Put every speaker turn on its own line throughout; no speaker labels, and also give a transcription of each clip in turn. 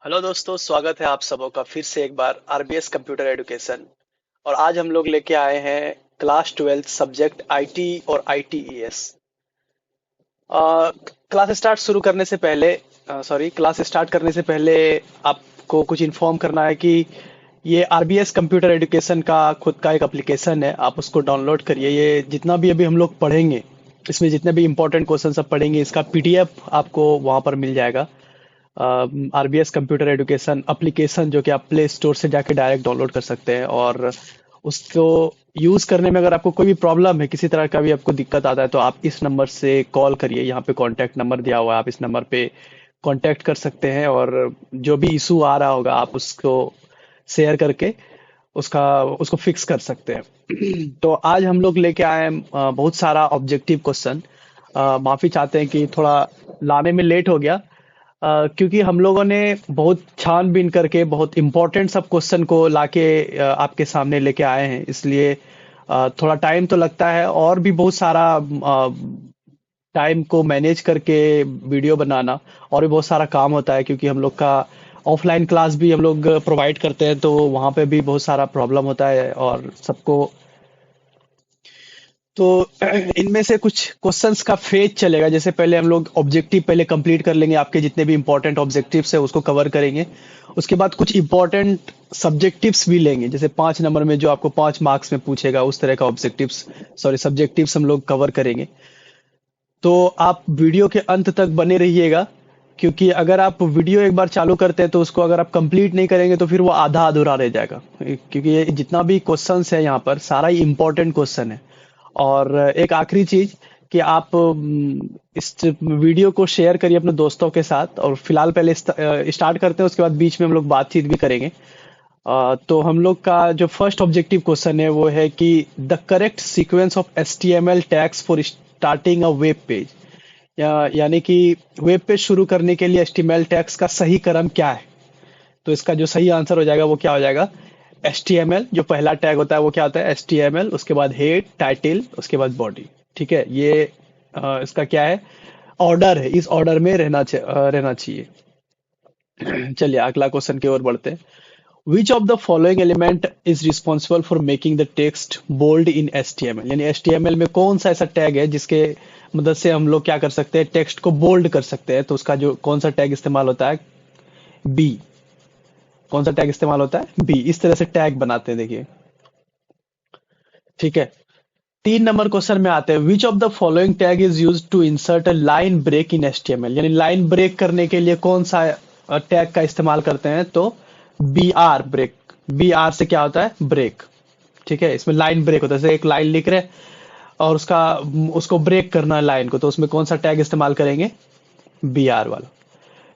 Hello दोस्तों, स्वागत है आप सबों का फिर से एक बार आरबीएस कंप्यूटर एजुकेशन। और आज हम लोग लेके आए हैं क्लास 12 सब्जेक्ट आईटी और आईटीईएस। क्लास स्टार्ट करने से पहले आपको कुछ इन्फॉर्म करना है कि ये आरबीएस कंप्यूटर एजुकेशन का खुद का एक एप्लीकेशन है। आप उसको डाउनलोड करिए। ये जितना भी अभी हम लोग पढ़ेंगे, इसमें जितने भी इंपॉर्टेंट क्वेश्चन सब पढ़ेंगे, इसका पीडीएफ आपको वहां पर मिल जाएगा। आरबीएस कंप्यूटर एजुकेशन एप्लीकेशन, जो कि आप प्ले स्टोर से जाके डायरेक्ट डाउनलोड कर सकते हैं। और उसको यूज करने में अगर आपको कोई भी प्रॉब्लम है, किसी तरह का भी आपको दिक्कत आता है, तो आप इस नंबर से कॉल करिए। यहाँ पे कांटेक्ट नंबर दिया हुआ है, आप इस नंबर पे कांटेक्ट कर सकते हैं। और जो भी इशू आ रहा होगा, आप उसको शेयर करके उसका उसको फिक्स कर सकते हैं। तो आज हम लोग लेके आए हैं बहुत सारा ऑब्जेक्टिव क्वेश्चन। माफी चाहते हैं कि थोड़ा लाने में लेट हो गया, क्योंकि हम लोगों ने बहुत छानबीन करके बहुत इंपॉर्टेंट सब क्वेश्चन को लाके आपके सामने लेके आए हैं। इसलिए थोड़ा टाइम तो लगता है, और भी बहुत सारा टाइम को मैनेज करके वीडियो बनाना और भी बहुत सारा काम होता है, क्योंकि हम लोग का ऑफलाइन क्लास भी हम लोग प्रोवाइड करते हैं, तो वहाँ पे भी बहुत सारा प्रॉब्लम होता है और सबको। तो इनमें से कुछ क्वेश्चंस का फेज चलेगा। जैसे पहले हम लोग ऑब्जेक्टिव पहले कंप्लीट कर लेंगे, आपके जितने भी इंपॉर्टेंट ऑब्जेक्टिव्स है उसको कवर करेंगे। उसके बाद कुछ इंपॉर्टेंट सब्जेक्टिव्स भी लेंगे, जैसे 5 नंबर में जो आपको 5 मार्क्स में पूछेगा, उस तरह का ऑब्जेक्टिव्स, सॉरी सब्जेक्टिव्स हम लोग कवर करेंगे। तो आप वीडियो के अंत तक बने रहिएगा, क्योंकि अगर आप वीडियो एक बार चालू करते हैं तो उसको अगर आप कंप्लीट नहीं करेंगे तो फिर वो आधा अधूरा रह जाएगा। क्योंकि ये जितना भी क्वेश्चंस है यहाँ पर सारा ही इंपॉर्टेंट क्वेश्चन है। और एक आखिरी चीज कि आप इस वीडियो को शेयर करिए अपने दोस्तों के साथ। और फिलहाल पहले स्टार्ट करते हैं, उसके बाद बीच में हम लोग बातचीत भी करेंगे। तो हम लोग का जो फर्स्ट ऑब्जेक्टिव क्वेश्चन है वो है कि the correct sequence of HTML tags for starting a web page. यानी कि वेब पेज शुरू करने के लिए एचटीएमएल टैग्स का सही क्रम क्या है। तो इसका जो सही आंसर हो जाएगा वो क्या हो जाएगा? एचटीएमएल जो पहला टैग होता है वो क्या होता है? एचटीएमएल, उसके बाद हेड, टाइटल, उसके बाद बॉडी। ठीक है, ये इसका क्या है? ऑर्डर है, इस ऑर्डर में रहना चाहिए। चलिए अगला क्वेश्चन की ओर बढ़ते हैं। Which of the following element is responsible for making the text bold in HTML? यानी एचटीएमएल में कौन सा ऐसा टैग है जिसके मदद से हम लोग क्या कर सकते हैं, टेक्स्ट को बोल्ड कर सकते हैं? तो उसका जो कौन सा टैग इस्तेमाल होता है? बी। कौन सा टैग इस्तेमाल होता है? बी। इस तरह से टैग बनाते हैं, देखिए। ठीक है, 3 नंबर क्वेश्चन में आते हैं। Which of the following tag is use to insert a line break in HTML? यानी लाइन ब्रेक करने के लिए कौन सा टैग का इस्तेमाल करते हैं? तो B R, break. B R से क्या होता है? ब्रेक। ठीक है, इसमें लाइन ब्रेक होता है। जैसे एक लाइन लिख रहे हैं और उसको ब्रेक करना है लाइन को, तो उसमें कौन सा टैग इस्तेमाल करेंगे? बी आर वाला।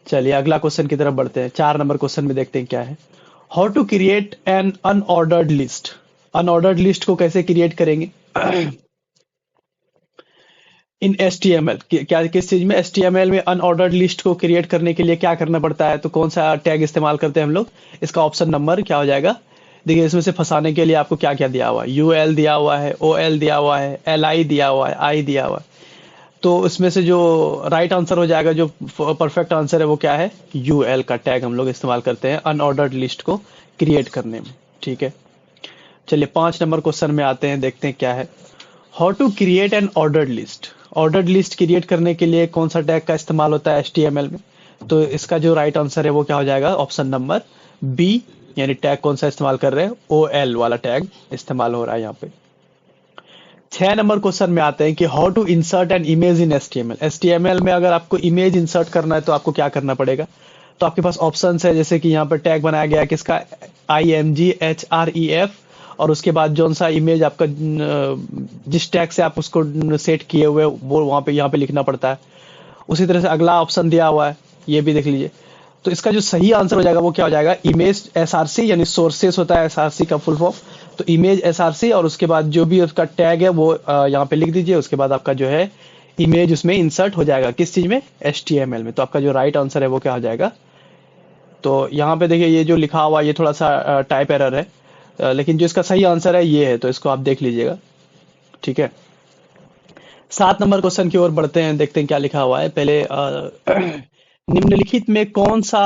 चलिए अगला क्वेश्चन की तरफ बढ़ते हैं। 4 नंबर क्वेश्चन में देखते हैं क्या है। How to create an unordered list? Unordered list को कैसे क्रिएट करेंगे in H T M L? क्या, किस चीज में? एच टी एम एल में अनऑर्डर्ड लिस्ट को क्रिएट करने के लिए क्या करना पड़ता है? तो कौन सा टैग इस्तेमाल करते हैं हम लोग? इसका ऑप्शन नंबर क्या हो जाएगा? देखिए, इसमें से फंसाने के लिए आपको क्या क्या दिया हुआ है। यू एल दिया हुआ है, ओ एल दिया हुआ है, एल आई दिया हुआ है, आई दिया हुआ है। तो उसमें से जो राइट आंसर हो जाएगा, जो परफेक्ट आंसर है, वो क्या है? यू एल का टैग हम लोग इस्तेमाल करते हैं अनऑर्डर्ड लिस्ट को क्रिएट करने में। ठीक है, चलिए 5 नंबर क्वेश्चन में आते हैं, देखते हैं क्या है। How to create an ordered list? Ordered list create करने के लिए कौन सा टैग का इस्तेमाल होता है एचटीएमएल में? तो इसका जो राइट आंसर है वो क्या हो जाएगा? Option number B. यानी टैग कौन सा इस्तेमाल कर रहे हैं? ओ एल वाला टैग इस्तेमाल हो रहा है यहाँ पे। 6 नंबर क्वेश्चन में आते हैं कि how to insert an image in HTML? HTML में अगर आपको इमेज इंसर्ट करना है तो आपको क्या करना पड़ेगा? तो आपके पास ऑप्शंस है, जैसे कि यहाँ पर टैग बनाया गया है किसका? IMGHREF। और उसके बाद जो सा इमेज आपका जिस टैग से आप उसको सेट किए हुए वो वहां पे यहाँ पे लिखना पड़ता है। उसी तरह से अगला ऑप्शन दिया हुआ है, ये भी देख लीजिए। तो इसका जो सही आंसर हो जाएगा वो क्या हो जाएगा? इमेज एसआरसी, यानी सोर्सेस होता है एसआरसी का फुल फॉर्म। तो इमेज एसआरसी, और उसके बाद जो भी उसका टैग है वो यहाँ पे लिख दीजिए। उसके बाद आपका जो है इमेज उसमें इंसर्ट हो जाएगा, किस चीज में? एचटीएमएल में। तो आपका जो राइट आंसर है वो क्या हो जाएगा? तो यहाँ पे देखिए, ये जो लिखा हुआ ये थोड़ा सा टाइप एरर है, लेकिन जो इसका सही आंसर है ये है, तो इसको आप देख लीजिएगा। ठीक है, 7 नंबर क्वेश्चन की ओर बढ़ते हैं, देखते हैं क्या लिखा हुआ है। पहले निम्नलिखित में कौन सा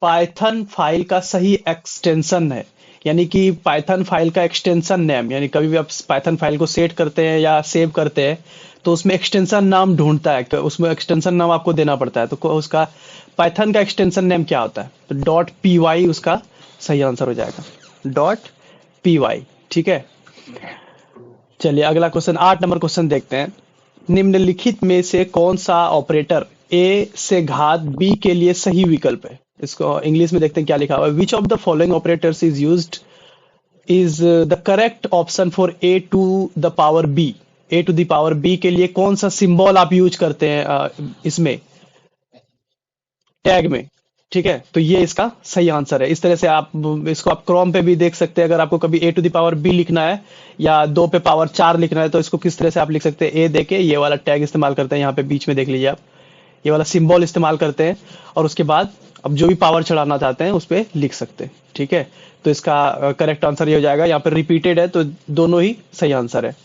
पाइथन फाइल का सही एक्सटेंशन है, यानी कि पाइथन फाइल का एक्सटेंशन नेम, यानी कभी भी आप पाइथन फाइल को सेट करते हैं या सेव करते हैं तो उसमें एक्सटेंशन नाम ढूंढता है, तो उसमें एक्सटेंशन नाम आपको देना पड़ता है, तो उसका पाइथन का एक्सटेंशन नेम क्या होता है, तो डॉट पी वाई उसका सही आंसर हो जाएगा, डॉट पी वाई। ठीक है, चलिए अगला क्वेश्चन, 8 नंबर क्वेश्चन देखते हैं। निम्नलिखित में से कौन सा ऑपरेटर ए से घात बी के लिए सही विकल्प है? इसको इंग्लिश में देखते हैं क्या लिखा हुआ है। Which of the following operators is used is the correct option for a to the power b? A to the power b के लिए कौन सा सिंबल आप यूज करते हैं इसमें टैग में? ठीक है, तो ये इसका सही आंसर है। इस तरह से आप इसको आप क्रोम पे भी देख सकते हैं, अगर आपको कभी ए टू द पावर बी लिखना है या 2 पे पावर 4 लिखना है तो इसको किस तरह से आप लिख सकते हैं, ए देके ये वाला टैग इस्तेमाल करते हैं, यहाँ पे बीच में देख लीजिए आप, ये वाला सिंबल इस्तेमाल करते हैं और उसके बाद अब जो भी पावर चढ़ाना चाहते हैं उस पर लिख सकते हैं। ठीक है, तो इसका करेक्ट आंसर ये हो जाएगा। यहाँ पर रिपीटेड है तो दोनों ही सही आंसर है,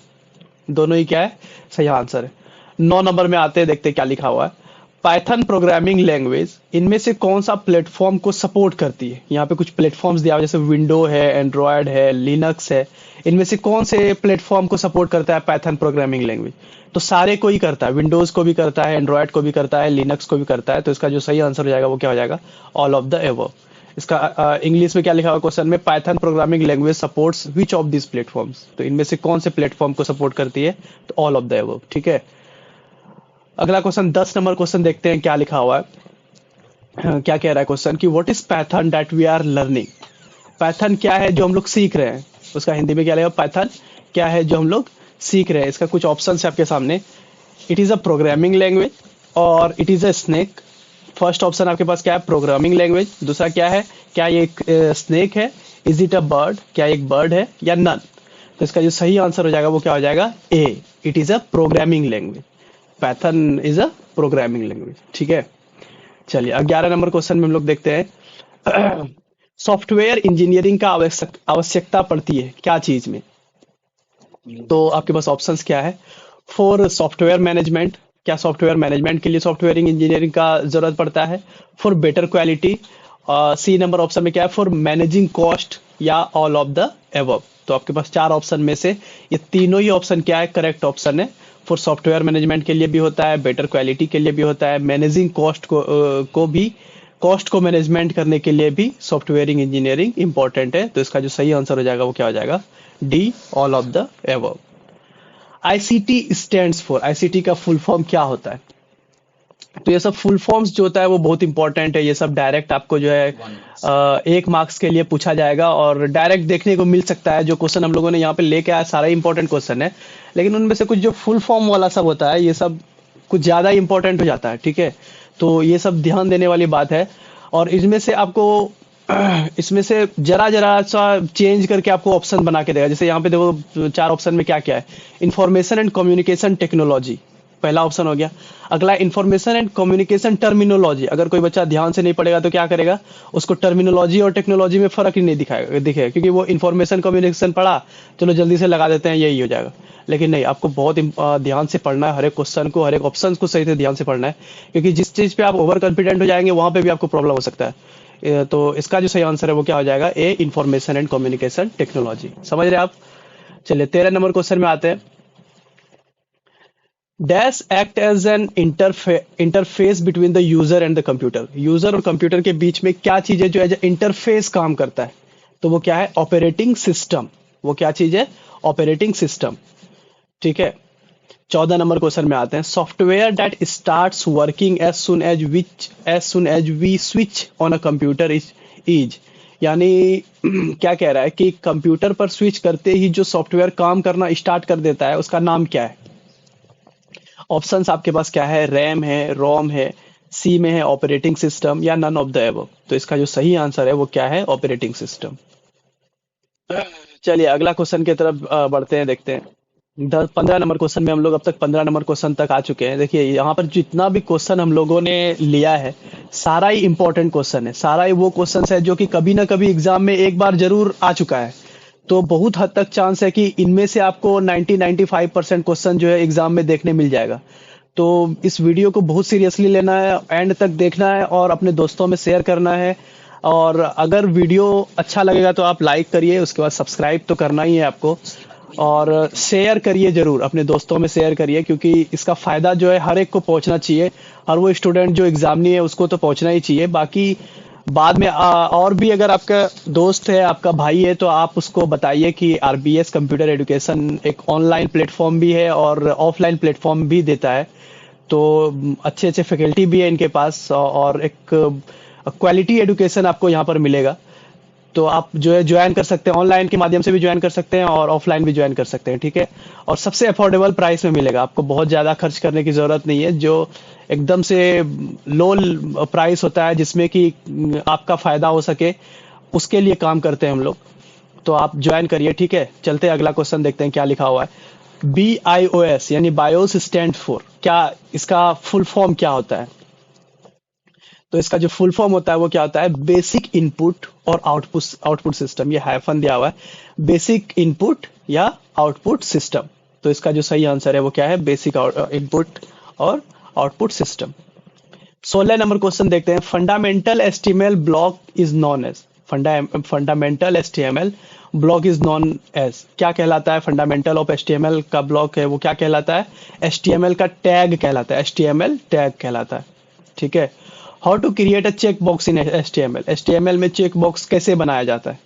दोनों ही क्या है, सही आंसर है। 9 नंबर में आते हैं, देखते हैं क्या लिखा हुआ है। पाइथन प्रोग्रामिंग लैंग्वेज इनमें से कौन सा प्लेटफॉर्म को सपोर्ट करती है? यहाँ पे कुछ प्लेटफॉर्म्स दिया हुआ है, जैसे विंडो है, एंड्रॉयड है, लिनक्स है, इनमें से कौन से प्लेटफॉर्म को सपोर्ट करता है पाइथन प्रोग्रामिंग लैंग्वेज? तो सारे को ही करता है, विंडोज को भी करता है, एंड्रॉयड को भी करता है, लिनक्स को भी करता है, तो इसका जो सही आंसर हो जाएगा वो क्या हो जाएगा, ऑल ऑफ द एबव। इसका इंग्लिश में क्या लिखा हुआ क्वेश्चन में, Python programming language supports which of this platforms? तो इनमें से कौन से प्लेटफॉर्म को सपोर्ट करती है, तो ऑल ऑफ द एबव। ठीक है, अगला क्वेश्चन 10 नंबर क्वेश्चन देखते हैं क्या लिखा हुआ है। क्या कह रहा है क्वेश्चन कि what is Python that we are learning? Python क्या है जो हम लोग सीख रहे हैं? उसका हिंदी में क्या लगेगा, पाइथन क्या है जो हम लोग सीख रहे हैं? इसका कुछ ऑप्शन है आपके सामने। It is a programming language और it is a snake. First option आपके पास क्या है, प्रोग्रामिंग लैंग्वेज। दूसरा क्या है, क्या ये एक स्नेक है? इज इट अ बर्ड, क्या एक बर्ड है, या नन? तो इसका जो सही आंसर हो जाएगा वो क्या हो जाएगा, A, it is a programming language. Python is a programming language. ठीक है, चलिए 11 नंबर क्वेश्चन में हम लोग देखते हैं। सॉफ्टवेयर इंजीनियरिंग का आवश्यकता पड़ती है क्या चीज में? तो आपके पास ऑप्शंस क्या है, फॉर सॉफ्टवेयर मैनेजमेंट, क्या सॉफ्टवेयर मैनेजमेंट के लिए सॉफ्टवेयर इंजीनियरिंग का जरूरत पड़ता है? For better quality, C number option में क्या है, फॉर मैनेजिंग कॉस्ट, या ऑल ऑफ द एबव? तो आपके पास 4 ऑप्शन में से ये तीनों ही ऑप्शन क्या है, करेक्ट ऑप्शन है। फॉर सॉफ्टवेयर मैनेजमेंट के लिए भी होता है, बेटर क्वालिटी के लिए भी होता है, मैनेजिंग कॉस्ट को भी, कॉस्ट को मैनेजमेंट करने के लिए भी सॉफ्टवेयर इंजीनियरिंग इंपॉर्टेंट है। तो इसका जो सही आंसर हो जाएगा वो क्या हो जाएगा, D, all of the above. ICT stands for, ICT का फुल फॉर्म क्या होता है? तो ये सब फुल फॉर्म्स जो होता है वो बहुत इंपॉर्टेंट है, ये सब डायरेक्ट आपको जो है 1 मार्क्स के लिए पूछा जाएगा और डायरेक्ट देखने को मिल सकता है। जो क्वेश्चन हम लोगों ने यहाँ पे लेके आया सारा इंपॉर्टेंट क्वेश्चन है, लेकिन उनमें से कुछ जो फुल फॉर्म वाला सब होता है ये सब कुछ ज्यादा इंपॉर्टेंट हो जाता है। ठीक है, तो ये सब ध्यान देने वाली बात है। और इसमें से आपको इसमें से जरा जरा सा चेंज करके आपको ऑप्शन बना के देगा। जैसे यहाँ पे देखो 4 ऑप्शन में क्या क्या है, इंफॉर्मेशन एंड कम्युनिकेशन टेक्नोलॉजी पहला ऑप्शन हो गया। अगला इंफॉर्मेशन एंड कम्युनिकेशन टर्मिनोलॉजी, अगर कोई बच्चा ध्यान से नहीं पढ़ेगा तो क्या करेगा, उसको टर्मिनोलॉजी और टेक्नोलॉजी में फर्क ही नहीं दिखेगा, क्योंकि वो इंफॉर्मेशन कम्युनिकेशन पढ़ा, चलो जल्दी से लगा देते हैं यही हो जाएगा। लेकिन नहीं, आपको बहुत ध्यान से पढ़ना है, हर एक क्वेश्चन को, हर एक ऑप्शन को सही से ध्यान से पढ़ना है, क्योंकि जिस चीज पे आप ओवर कॉन्फिडेंट हो जाएंगे वहां पे भी आपको प्रॉब्लम हो सकता है। तो इसका जो सही आंसर है वो क्या हो जाएगा, ए, इंफॉर्मेशन एंड कम्युनिकेशन टेक्नोलॉजी। समझ रहे आप? चलिए 13 नंबर क्वेश्चन में आते हैं। Dash act as an interface between the user and the computer, user और कंप्यूटर के बीच में क्या चीज है जो एज इंटरफेस काम करता है? तो वो क्या है, ऑपरेटिंग सिस्टम। वो क्या चीज है, ऑपरेटिंग सिस्टम। ठीक है, 14 नंबर क्वेश्चन में आते हैं। Software that starts working as soon as we switch on a computer is, यानी क्या कह रहा है कि कंप्यूटर पर स्विच करते ही जो सॉफ्टवेयर काम करना स्टार्ट कर देता है उसका नाम क्या है? ऑप्शंस आपके पास क्या है, रैम है, रोम है, सी में है ऑपरेटिंग सिस्टम, या नन ऑफ द एबव? तो इसका जो सही आंसर है वो क्या है, ऑपरेटिंग सिस्टम। चलिए अगला क्वेश्चन की तरफ बढ़ते हैं, देखते हैं। 15 नंबर क्वेश्चन में हम लोग अब तक 15 नंबर क्वेश्चन तक आ चुके हैं। देखिए यहाँ पर जितना भी क्वेश्चन हम लोगों ने लिया है सारा ही इंपॉर्टेंट क्वेश्चन है, सारा ही वो क्वेश्चन है जो कि कभी ना कभी एग्जाम में एक बार जरूर आ चुका है। तो बहुत हद तक चांस है कि इनमें से आपको 90-95% क्वेश्चन जो है एग्जाम में देखने मिल जाएगा। तो इस वीडियो को बहुत सीरियसली लेना है, एंड तक देखना है और अपने दोस्तों में शेयर करना है। और अगर वीडियो अच्छा लगेगा तो आप लाइक करिए, उसके बाद सब्सक्राइब तो करना ही है आपको, और शेयर करिए जरूर, अपने दोस्तों में शेयर करिए, क्योंकि इसका फायदा जो है हर एक को पहुंचना चाहिए। हर वो स्टूडेंट जो एग्जाम नहीं है उसको तो पहुंचना ही चाहिए। बाकी बाद में और भी अगर आपका दोस्त है, आपका भाई है, तो आप उसको बताइए कि आरबीएस कंप्यूटर एजुकेशन एक ऑनलाइन प्लेटफॉर्म भी है और ऑफलाइन प्लेटफॉर्म भी देता है। तो अच्छे अच्छे फैकल्टी भी है इनके पास, और एक क्वालिटी एजुकेशन आपको यहाँ पर मिलेगा। तो आप जो है ज्वाइन कर सकते हैं, ऑनलाइन के माध्यम से भी ज्वाइन कर सकते हैं और ऑफलाइन भी ज्वाइन कर सकते हैं, ठीक है। और सबसे अफोर्डेबल प्राइस में मिलेगा, आपको बहुत ज़्यादा खर्च करने की ज़रूरत नहीं है। जो एकदम से लो प्राइस होता है जिसमें कि आपका फ़ायदा हो सके, उसके लिए काम करते हैं हम लोग। तो आप ज्वाइन करिए, ठीक है। चलते हैं अगला क्वेश्चन देखते हैं क्या लिखा हुआ है। BIOS यानी बायोस स्टैंड फॉर, क्या इसका फुल फॉर्म क्या होता है? तो इसका जो फुल फॉर्म होता है वो क्या होता है? बेसिक इनपुट और आउटपुट आउटपुट सिस्टम। ये हाइफन दिया हुआ है, बेसिक इनपुट या आउटपुट सिस्टम। तो इसका जो सही आंसर है वो क्या है? बेसिक इनपुट और आउटपुट सिस्टम। 16 नंबर क्वेश्चन देखते हैं। Fundamental HTML block is known as, fundamental HTML block is known as, क्या कहलाता है? फंडामेंटल ऑफ एचटीएमएल का ब्लॉक है वो क्या कहलाता है? एचटीएमएल का टैग कहलाता है, एचटीएमएल टैग कहलाता है, ठीक है। How to create a check box in HTML, HTML में चेक बॉक्स कैसे बनाया जाता है?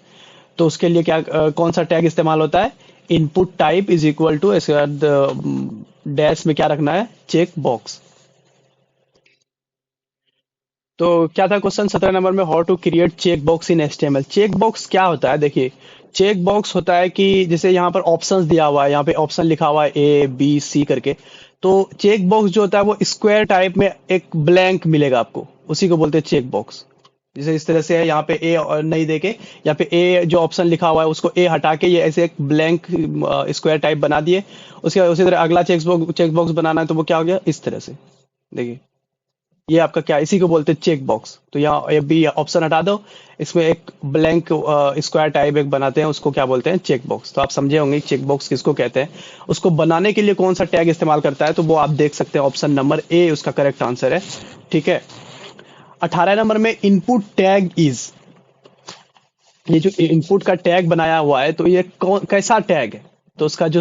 तो उसके लिए क्या कौन सा टैग इस्तेमाल होता है? Input type is equal to, इसके बाद डैश में क्या रखना है? Check box. तो क्या था क्वेश्चन 17 नंबर में? How to create check box in HTML. Check box क्या होता है? देखिए, चेक बॉक्स होता है कि जैसे यहाँ पर ऑप्शंस दिया हुआ है, यहाँ पे ऑप्शन लिखा हुआ है A B C करके। तो चेक बॉक्स जो होता है वो स्क्वायर टाइप में एक ब्लैंक मिलेगा आपको, उसी को बोलते हैं चेक बॉक्स। जैसे इस तरह से है, यहाँ पे ए नहीं देके यहाँ पे ए जो ऑप्शन लिखा हुआ है उसको ए हटा के ये ऐसे एक ब्लैंक स्क्वायर टाइप बना दिए। उसके बाद उसी तरह अगला चेक बॉक्स बनाना है तो वो क्या हो गया? इस तरह से। देखिए, ये आपका क्या, इसी को बोलते हैं चेक बॉक्स। तो यहाँ ये भी ऑप्शन हटा दो, इसमें एक ब्लैंक स्क्वायर टाइप एक बनाते हैं, उसको क्या बोलते हैं? Check box. तो आप समझे होंगे चेक बॉक्स किसको कहते हैं। उसको बनाने के लिए कौन सा टैग इस्तेमाल करता है, तो वो आप देख सकते हैं, ऑप्शन नंबर ए उसका करेक्ट आंसर है, ठीक है। 18 नंबर में इनपुट टैग इज, ये जो इनपुट का टैग बनाया हुआ है तो ये कौन कैसा टैग है? तो उसका जो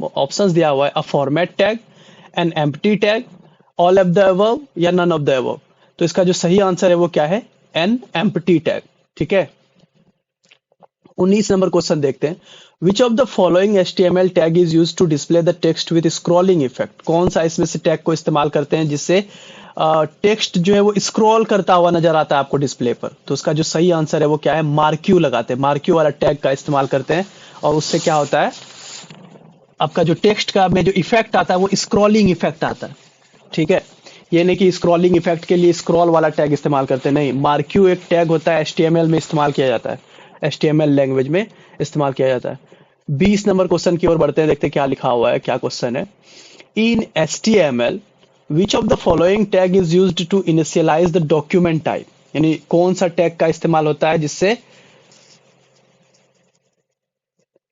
ऑप्शंस दिया हुआ है, अ format tag, an empty tag, all of the above या नन ऑफ द अबव। तो इसका जो सही आंसर है वो क्या है? एन एम्प्टी टैग, ठीक है। 19 नंबर क्वेश्चन देखते हैं। Which of the following HTML tag is use to display the text with scrolling effect, कौन सा इसमें से टैग को इस्तेमाल करते हैं जिससे टेक्स्ट जो है वो स्क्रॉल करता हुआ नजर आता है आपको डिस्प्ले पर? तो उसका जो सही आंसर है वो क्या है? मार्क्यू लगाते हैं, मार्क्यू वाला टैग का इस्तेमाल करते हैं, और उससे क्या होता है? आपका जो टेक्स्ट का में जो इफेक्ट आता है वो स्क्रॉलिंग इफेक्ट आता है, ठीक है। ये नहीं कि स्क्रॉलिंग इफेक्ट के लिए स्क्रॉल वाला टैग इस्तेमाल करते हैं, नहीं। मार्क्यू एक टैग होता है, एचटीएमएल में इस्तेमाल किया जाता है, एचटीएमएल लैंग्वेज में इस्तेमाल किया जाता है। 20 नंबर क्वेश्चन की ओर बढ़ते हैं, देखते हैं क्या लिखा हुआ है, क्या क्वेश्चन है। In HTML which of the following tag is used to initialize the document type, यानी कौन सा टैग का इस्तेमाल होता है जिससे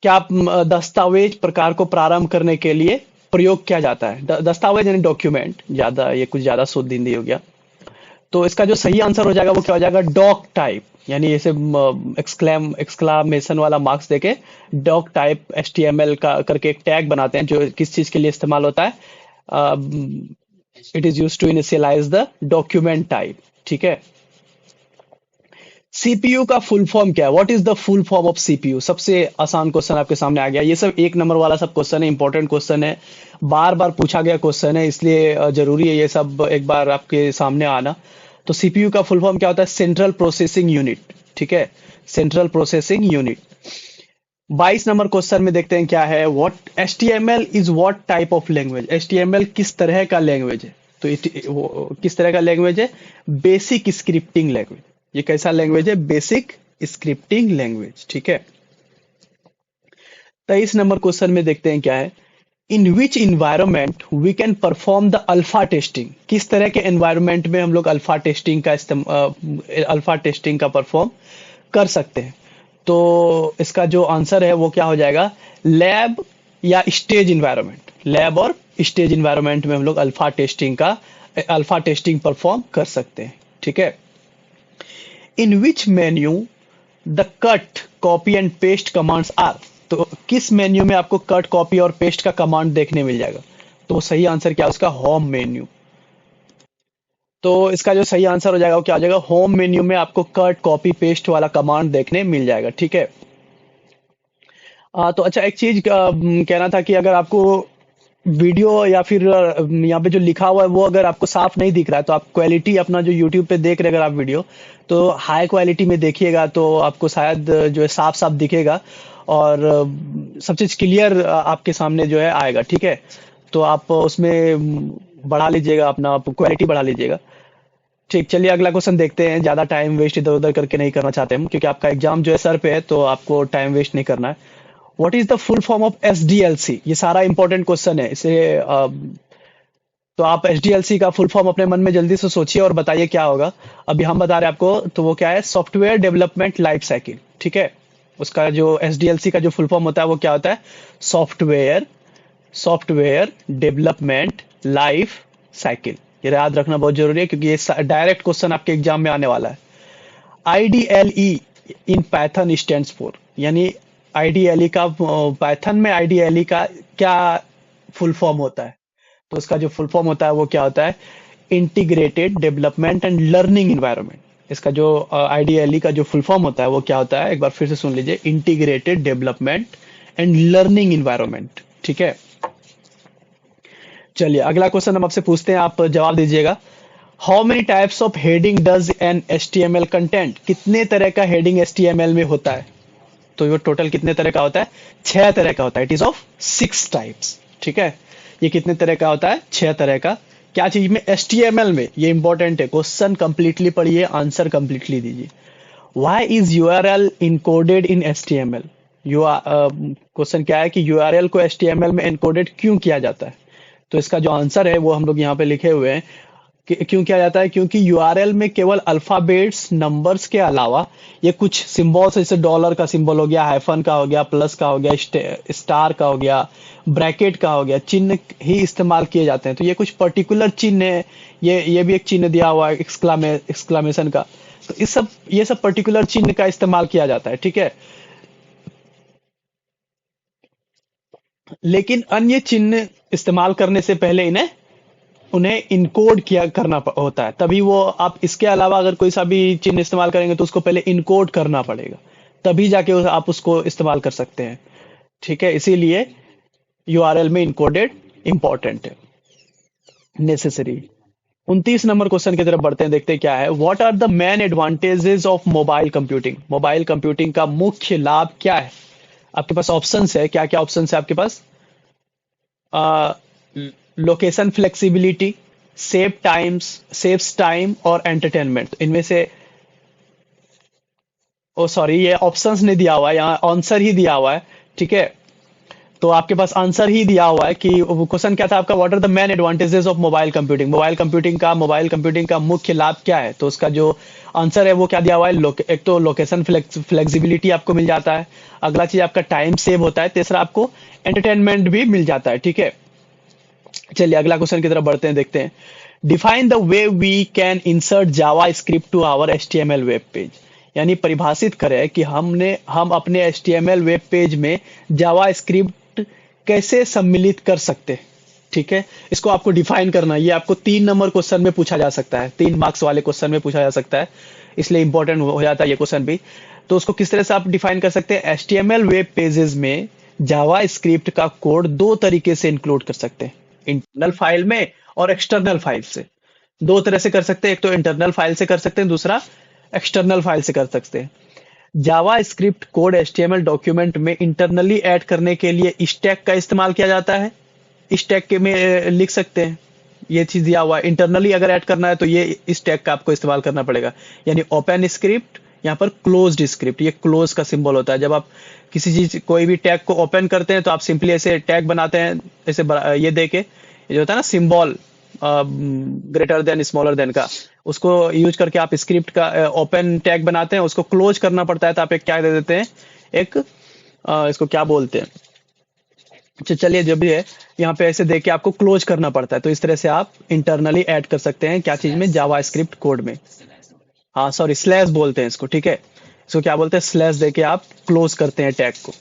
क्या दस्तावेज प्रकार को प्रारंभ करने के लिए प्रयोग किया जाता है? दस्तावेज यानी डॉक्यूमेंट, ज्यादा ये कुछ ज्यादा शुद्ध हिंदी हो गया। तो इसका जो सही आंसर हो जाएगा वो क्या हो जाएगा? डॉक टाइप, यानी ऐसे एक्सक्लामेशन वाला मार्क्स देके डॉक टाइप एचटीएमएल का करके एक टैग बनाते हैं, जो किस चीज के लिए इस्तेमाल होता है? It is use to initialize the document type, ठीक है। सीपीयू का फुल फॉर्म क्या है? What is the full form of CPU? सबसे आसान क्वेश्चन आपके सामने आ गया। ये सब एक नंबर वाला सब क्वेश्चन है, इंपॉर्टेंट क्वेश्चन है, बार बार पूछा गया क्वेश्चन है, इसलिए जरूरी है ये सब एक बार आपके सामने आना। तो सीपीयू का फुल फॉर्म क्या होता है? सेंट्रल प्रोसेसिंग यूनिट, ठीक है, central processing unit. 22 number question में देखते हैं क्या है। What HTML is what type of language, HTML किस तरह का लैंग्वेज है? तो किस तरह का लैंग्वेज है? Basic scripting language. ये कैसा लैंग्वेज है? बेसिक स्क्रिप्टिंग लैंग्वेज, ठीक है। 23 नंबर क्वेश्चन में देखते हैं क्या है। In which environment we can perform the alpha testing, किस तरह के एनवायरमेंट में हम लोग अल्फा टेस्टिंग का परफॉर्म कर सकते हैं? तो इसका जो आंसर है वो क्या हो जाएगा? लैब या स्टेज इन्वायरमेंट, लैब और स्टेज इन्वायरमेंट में हम लोग अल्फा टेस्टिंग परफॉर्म कर सकते हैं, ठीक है। In which menu the cut copy and paste commands are. तो किस मेन्यू में आपको कट कॉपी और पेस्ट का कमांड देखने मिल जाएगा? तो सही आंसर क्या है उसका? Home menu. तो इसका जो सही आंसर हो जाएगा वो क्या हो जाएगा? होम मेन्यू में आपको कट कॉपी पेस्ट वाला कमांड देखने मिल जाएगा। ठीक है। तो अच्छा, एक चीज कहना था कि अगर आपको वीडियो या फिर यहाँ पे जो लिखा हुआ है वो अगर आपको साफ नहीं दिख रहा है, तो आप क्वालिटी अपना जो यूट्यूब पे देख रहे हैं अगर आप वीडियो, तो हाई क्वालिटी में देखिएगा तो आपको शायद जो है साफ साफ दिखेगा और सब चीज क्लियर आपके सामने जो है आएगा। ठीक है। तो आप उसमें बढ़ा लीजिएगा, अपना क्वालिटी बढ़ा लीजिएगा। ठीक, चलिए अगला क्वेश्चन देखते हैं। ज्यादा टाइम वेस्ट इधर उधर करके नहीं करना चाहते हम, क्योंकि आपका एग्जाम जो है सर पे है, तो आपको टाइम वेस्ट नहीं करना है। What is the full form of SDLC? ये सारा इंपॉर्टेंट क्वेश्चन है, इसे तो आप एसडीएलसी का फुल फॉर्म अपने मन में जल्दी से सोचिए और बताइए क्या होगा। अभी हम बता रहे हैं आपको, तो वो क्या है? Software development life cycle. ठीक है। उसका जो एसडीएलसी का जो फुल फॉर्म होता है वो क्या होता है? Software software development life cycle. ये याद रखना बहुत जरूरी है, क्योंकि ये डायरेक्ट क्वेश्चन आपके एग्जाम में आने वाला है। IDLE in Python stands for, यानी आईडीएलई का पाइथन में आईडीएलई का क्या फुल फॉर्म होता है? तो उसका जो फुल फॉर्म होता है वो क्या होता है? Integrated development and learning environment. इसका जो आईडीएलई का जो फुल फॉर्म होता है वो क्या होता है? एक बार फिर से सुन लीजिए, integrated development and learning environment. ठीक है। चलिए अगला क्वेश्चन हम आपसे पूछते हैं, आप जवाब दीजिएगा। How many types of heading does N HTML content? कितने तरह का हेडिंग एचटीएमएल में होता है? तो ये टोटल कितने तरह का होता है? 6 तरह का होता है। It is of 6 types. ठीक है। ये कितने तरह का होता है? 6 तरह का। क्या चीज में? एचटीएमएल में। ये इंपॉर्टेंट है, क्वेश्चन कंप्लीटली पढ़िए, आंसर कंप्लीटली दीजिए। Why is URL encoded in HTML? Question क्या है कि यूआरएल को एचटीएमएल में एनकोडेड क्यों किया जाता है? तो इसका जो आंसर है वो हम लोग यहाँ पे लिखे हुए हैं कि क्यों किया जाता है। क्योंकि यूआरएल में केवल अल्फाबेट्स नंबर्स के अलावा ये कुछ सिंबल्स, जैसे डॉलर का सिंबल हो गया, हाइफन का हो गया, प्लस का हो गया, स्टार का हो गया, ब्रैकेट का हो गया, चिन्ह ही इस्तेमाल किए जाते हैं। तो ये कुछ पर्टिकुलर चिन्ह है। ये भी एक चिन्ह दिया हुआ है एक्सक्लामेशन का। तो ये सब पर्टिकुलर चिन्ह का इस्तेमाल किया जाता है। ठीक है। लेकिन अन्य चिन्ह इस्तेमाल करने से पहले उन्हें इनकोड किया करना होता है, तभी वो, आप इसके अलावा अगर कोई सा भी चिन्ह इस्तेमाल करेंगे तो उसको पहले इनकोड करना पड़ेगा, तभी जाके आप उसको इस्तेमाल कर सकते हैं। ठीक है। इसीलिए यूआरएल में इनकोडेड इंपॉर्टेंट है, नेसेसरी। 29 नंबर क्वेश्चन की तरफ बढ़ते हैं, देखते हैं क्या है। What are the main advantages of mobile computing? Mobile computing का मुख्य लाभ क्या है? आपके पास ऑप्शंस है, क्या क्या ऑप्शंस है आपके पास? लोकेशन फ्लेक्सिबिलिटी, सेव्स टाइम और एंटरटेनमेंट। इनमें से, ओ सॉरी, ये ऑप्शंस नहीं दिया हुआ है, यहाँ आंसर ही दिया हुआ है। ठीक है। तो आपके पास आंसर ही दिया हुआ है कि क्वेश्चन क्या था आपका? What are the main advantages of mobile computing? Mobile computing का मुख्य लाभ क्या है? तो उसका जो आंसर है वो क्या दिया हुआ है? एक तो लोकेशन फ्लेक्सिबिलिटी आपको मिल जाता है, अगला चीज आपका टाइम सेव होता है, तीसरा आपको एंटरटेनमेंट भी मिल जाता है। ठीक है। चलिए अगला क्वेश्चन की तरफ बढ़ते हैं, देखते हैं। Define the way we can insert JavaScript to our HTML web page. यानी परिभाषित करें कि हम अपने एचटीएमएल वेब पेज में जावा स्क्रिप्ट कैसे सम्मिलित कर सकते हैं। ठीक है। इसको आपको डिफाइन करना है। ये आपको 3 नंबर क्वेश्चन में पूछा जा सकता है, 3 मार्क्स वाले क्वेश्चन में पूछा जा सकता है, इसलिए इंपॉर्टेंट हो जाता है ये क्वेश्चन भी। तो उसको किस तरह से आप डिफाइन कर सकते हैं? एचटीएमएल वेब पेजेस में जावा स्क्रिप्ट का कोड 2 तरीके से इंक्लूड कर सकते हैं, इंटरनल फाइल में और एक्सटर्नल फाइल से। 2 तरह से कर सकते हैं, एक तो इंटरनल फाइल से कर सकते हैं, दूसरा एक्सटर्नल फाइल से कर सकते हैं। जावा स्क्रिप्ट कोड एचटीएमएल डॉक्यूमेंट में इंटरनली ऐड करने के लिए स्टैक का इस्तेमाल किया जाता है। स्टैक के में लिख सकते हैं, ये चीज दिया हुआ है। इंटरनली अगर ऐड करना है तो ये इस टैग का आपको इस्तेमाल करना पड़ेगा, यानी ओपन स्क्रिप्ट, यहाँ पर क्लोज्ड स्क्रिप्ट। ये क्लोज का सिंबल होता है। जब आप किसी चीज, कोई भी टैग को ओपन करते हैं तो आप सिंपली ऐसे टैग बनाते हैं, ऐसे ये देके, ये जो होता है ना symbol, greater than smaller than का, उसको यूज करके आप स्क्रिप्ट का ओपन टैग बनाते हैं। उसको क्लोज करना पड़ता है तो आप एक क्या दे देते हैं, एक इसको क्या बोलते हैं, चलिए जो भी है, यहाँ पे ऐसे देके आपको क्लोज करना पड़ता है। तो इस तरह से आप इंटरनली ऐड कर सकते हैं क्या चीज में? जावा स्क्रिप्ट कोड में। हाँ सॉरी, स्लैश बोलते हैं इसको, ठीक है। इसको क्या बोलते हैं, स्लैश देके आप क्लोज करते हैं टैग को।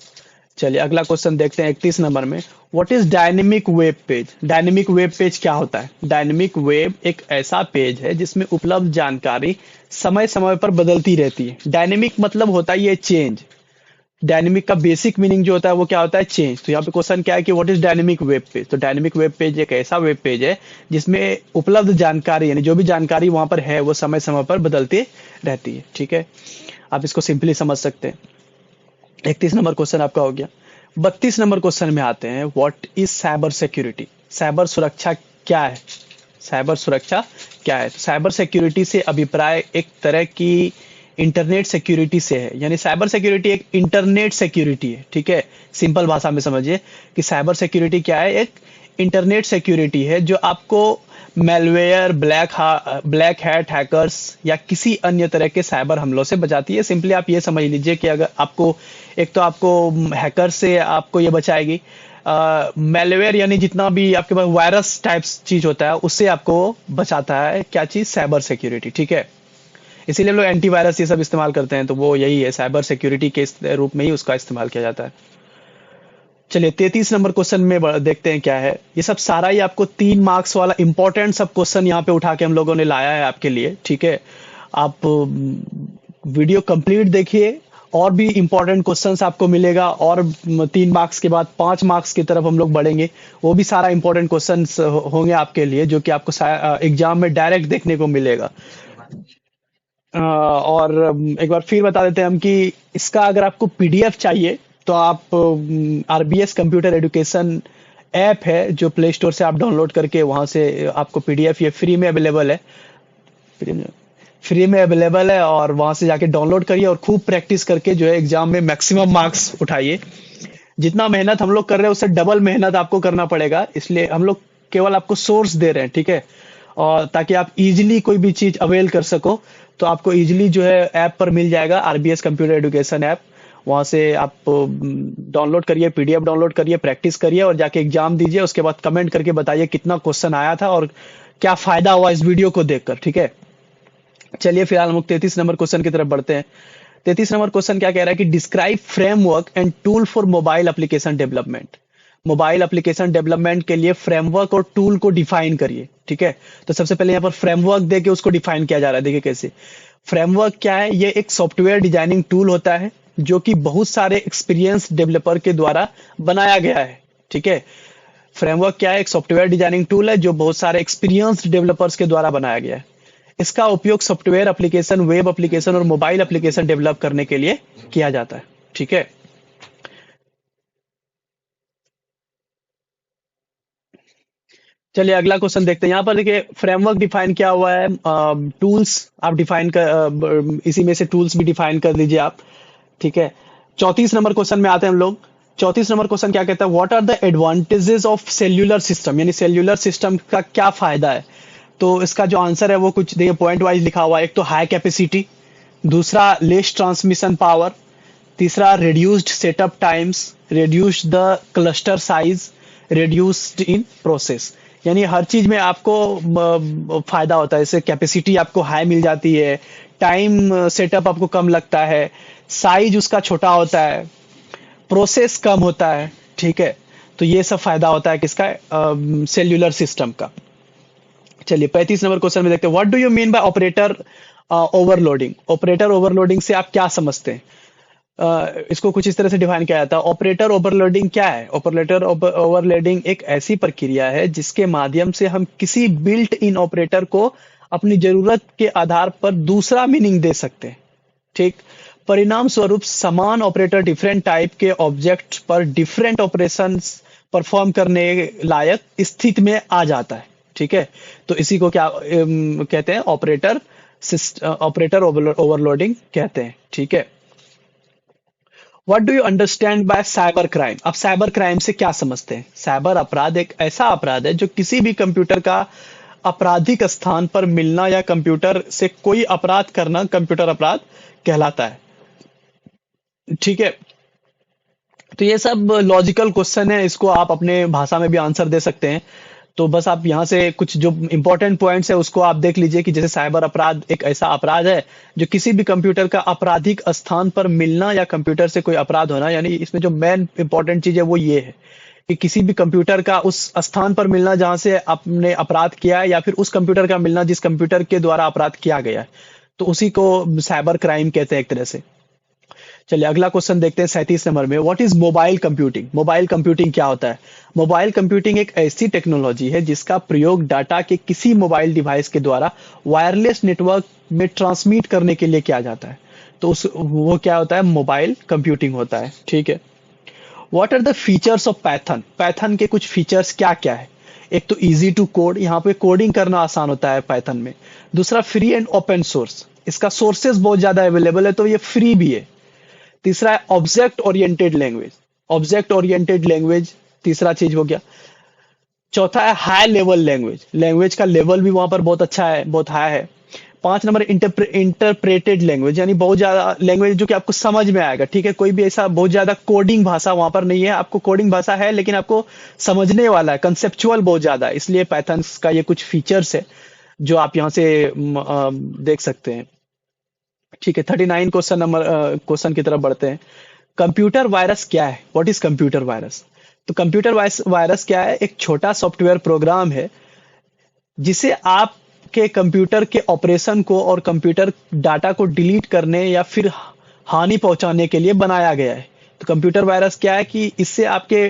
चलिए अगला क्वेश्चन देखते हैं 31 नंबर में। What is dynamic web page? Dynamic web page क्या होता है? डायनेमिक वेब एक ऐसा पेज है जिसमें उपलब्ध जानकारी समय समय पर बदलती रहती है। डायनेमिक मतलब होता है ये चेंज। डायनेमिक का बेसिक मीनिंग जो होता है वो क्या होता है, चेंज। तो यहाँ पे क्वेश्चन क्या है कि what is dynamic web page? तो डायनेमिक वेब पेज एक ऐसा वेब पेज है जिसमें उपलब्ध जानकारी, यानी जो भी जानकारी वहां पर है वो समय समय पर बदलती रहती है, ठीक है। आप इसको सिंपली समझ सकते हैं। 31 नंबर क्वेश्चन आपका हो गया। 32 नंबर क्वेश्चन में आते हैं, what is cyber security? Cyber सुरक्षा क्या है? साइबर सुरक्षा क्या है? तो साइबर सिक्योरिटी से अभिप्राय एक तरह की इंटरनेट सिक्योरिटी से है, यानी साइबर सिक्योरिटी एक इंटरनेट सिक्योरिटी है, ठीक है। सिंपल भाषा में समझिए कि साइबर सिक्योरिटी क्या है, एक इंटरनेट सिक्योरिटी है जो आपको मेलवेयर, ब्लैक हैट हैकर्स या किसी अन्य तरह के साइबर हमलों से बचाती है। सिंपली आप ये समझ लीजिए कि अगर आपको, एक तो आपको हैकर से आपको ये बचाएगी, मेलवेयर यानी जितना भी आपके पास वायरस टाइप्स चीज होता है उससे आपको बचाता है क्या चीज, साइबर सिक्योरिटी, ठीक है। इसीलिए हम लोग एंटीवायरस ये सब इस्तेमाल करते हैं, तो वो यही है, साइबर सिक्योरिटी के रूप में ही उसका इस्तेमाल किया जाता है। चलिए 33 नंबर क्वेश्चन में देखते हैं क्या है। ये सब सारा ही आपको 3 मार्क्स वाला इंपॉर्टेंट सब क्वेश्चन यहाँ पे उठा के हम लोगों ने लाया है आपके लिए, ठीक है। आप वीडियो कंप्लीट देखिए, और भी इंपॉर्टेंट क्वेश्चंस आपको मिलेगा, और 3 मार्क्स के बाद 5 मार्क्स की तरफ हम लोग बढ़ेंगे। वो भी सारा इंपॉर्टेंट क्वेश्चंस होंगे आपके लिए, जो कि आपको एग्जाम में डायरेक्ट देखने को मिलेगा। और एक बार फिर बता देते हैं हम कि इसका अगर आपको पीडीएफ चाहिए तो आप आरबीएस कंप्यूटर एजुकेशन ऐप है जो प्ले स्टोर से आप डाउनलोड करके वहां से आपको पीडीएफ ये फ्री में अवेलेबल है। फ्री में अवेलेबल है, और वहां से जाके डाउनलोड करिए और खूब प्रैक्टिस करके जो है एग्जाम में मैक्सिमम मार्क्स उठाइए। जितना मेहनत हम लोग कर रहे हैं उससे डबल मेहनत आपको करना पड़ेगा, इसलिए हम लोग केवल आपको सोर्स दे रहे हैं, ठीक है। और ताकि आप इजीली कोई भी चीज अवेल कर सको, तो आपको इजीली जो है ऐप पर मिल जाएगा, आरबीएस कंप्यूटर एजुकेशन ऐप। वहां से आप डाउनलोड करिए, पीडीएफ डाउनलोड करिए, प्रैक्टिस करिए और जाके एग्जाम दीजिए। उसके बाद कमेंट करके बताइए कितना क्वेश्चन आया था और क्या फायदा हुआ इस वीडियो को देखकर, ठीक है। चलिए फिलहाल हम लोग 33 नंबर क्वेश्चन की तरफ बढ़ते हैं। 33 नंबर क्वेश्चन क्या कह रहा है कि describe framework and tool for mobile application development. Mobile application development के लिए फ्रेमवर्क और टूल को डिफाइन करिए, ठीक है। तो सबसे पहले यहाँ पर फ्रेमवर्क देके उसको डिफाइन किया जा रहा है, देखिए कैसे। फ्रेमवर्क क्या है, ये एक सॉफ्टवेयर डिजाइनिंग टूल होता है जो कि बहुत सारे एक्सपीरियंस डेवलपर के द्वारा बनाया गया है, ठीक है। फ्रेमवर्क क्या है, एक सॉफ्टवेयर डिजाइनिंग टूल है जो बहुत सारे एक्सपीरियंस डेवलपर्स के द्वारा बनाया गया है। इसका उपयोग सॉफ्टवेयर एप्लीकेशन, वेब एप्लीकेशन और मोबाइल एप्लीकेशन डेवलप करने के लिए किया जाता है, ठीक है। चलिए अगला क्वेश्चन देखते हैं। यहाँ पर देखिए फ्रेमवर्क डिफाइन किया हुआ है, टूल्स आप डिफाइन कर, इसी में से टूल्स भी डिफाइन कर दीजिए आप, ठीक है। 34 नंबर क्वेश्चन में आते हैं हम लोग। 34 नंबर क्वेश्चन क्या कहता है, what are the advantages of cellular system, यानी सेल्यूलर सिस्टम का क्या फायदा है। तो इसका जो आंसर है वो कुछ देखिए पॉइंट वाइज लिखा हुआ है। एक तो हाई कैपेसिटी, दूसरा लेस ट्रांसमिशन पावर, तीसरा reduced setup times, reduced the cluster size, reduced in process. यानी हर चीज में आपको फायदा होता है। जैसे कैपेसिटी आपको हाई मिल जाती है, टाइम सेटअप आपको कम लगता है, साइज उसका छोटा होता है, प्रोसेस कम होता है, ठीक है। तो ये सब फायदा होता है किसका, सेल्यूलर सिस्टम का। चलिए 35 नंबर क्वेश्चन में देखते हैं, what do you mean by operator overloading. Operator overloading से आप क्या समझते हैं। इसको कुछ इस तरह से डिफाइन किया जाता है। ऑपरेटर ओवरलोडिंग क्या है, ऑपरेटर ओवरलोडिंग एक ऐसी प्रक्रिया है जिसके माध्यम से हम किसी बिल्ट इन ऑपरेटर को अपनी जरूरत के आधार पर दूसरा मीनिंग दे सकते हैं, ठीक। परिणाम स्वरूप समान ऑपरेटर डिफरेंट टाइप के ऑब्जेक्ट पर डिफरेंट ऑपरेशंस परफॉर्म करने लायक स्थिति में आ जाता है, ठीक है। तो इसी को क्या कहते हैं, ऑपरेटर ओवरलोडिंग कहते हैं, ठीक है। What do you understand by cyber crime. अब साइबर क्राइम से क्या समझते हैं। साइबर अपराध एक ऐसा अपराध है जो किसी भी कंप्यूटर का आपराधिक स्थान पर मिलना या कंप्यूटर से कोई अपराध करना कंप्यूटर अपराध कहलाता है, ठीक है। तो ये सब लॉजिकल क्वेश्चन है, इसको आप अपने भाषा में भी आंसर दे सकते हैं। तो बस आप यहाँ से कुछ जो इंपॉर्टेंट पॉइंट्स है उसको आप देख लीजिए कि जैसे साइबर अपराध एक ऐसा अपराध है जो किसी भी कंप्यूटर का आपराधिक स्थान पर मिलना या कंप्यूटर से कोई अपराध होना, यानी इसमें जो मेन इंपॉर्टेंट चीज है वो ये है कि किसी भी कंप्यूटर का उस स्थान पर मिलना जहां से आपने अपराध किया है, या फिर उस कंप्यूटर का मिलना जिस कंप्यूटर के द्वारा अपराध किया गया है, तो उसी को साइबर क्राइम कहते हैं एक तरह से। चलिए अगला क्वेश्चन देखते हैं 37 नंबर में। What is mobile computing? Mobile computing क्या होता है? मोबाइल कंप्यूटिंग एक ऐसी टेक्नोलॉजी है जिसका प्रयोग डाटा के किसी मोबाइल डिवाइस के द्वारा वायरलेस नेटवर्क में ट्रांसमिट करने के लिए किया जाता है। तो उस वो क्या होता है? मोबाइल कंप्यूटिंग होता है। ठीक है। What are the features of Python? Python के कुछ फीचर्स क्या क्या है? एक तो इजी टू कोड, यहाँ पे कोडिंग करना आसान होता है पाइथन में। दूसरा फ्री एंड ओपन सोर्स, इसका सोर्सेज बहुत ज्यादा अवेलेबल है तो ये फ्री भी है। तीसरा है object oriented language, object oriented language तीसरा चीज हो गया। चौथा है हाई लेवल लैंग्वेज, लैंग्वेज का लेवल भी वहां पर बहुत अच्छा है, बहुत हाई है। 5 नंबर इंटरप्रेटेड लैंग्वेज, यानी बहुत ज्यादा लैंग्वेज जो कि आपको समझ में आएगा। ठीक है, कोई भी ऐसा बहुत ज्यादा कोडिंग भाषा वहां पर नहीं है, आपको कोडिंग भाषा है लेकिन आपको समझने वाला है, कंसेप्चुअल बहुत ज्यादा है, इसलिए पाइथन का ये कुछ फीचर्स है जो आप यहाँ से देख सकते हैं। ठीक है, 39 क्वेश्चन की तरफ बढ़ते हैं। कंप्यूटर वायरस क्या है? What is computer virus? तो कंप्यूटर वायरस क्या है? एक छोटा सॉफ्टवेयर प्रोग्राम है जिसे आपके कंप्यूटर के ऑपरेशन को और कंप्यूटर डाटा को डिलीट करने या फिर हानि पहुंचाने के लिए बनाया गया है। तो कंप्यूटर वायरस क्या है कि इससे आपके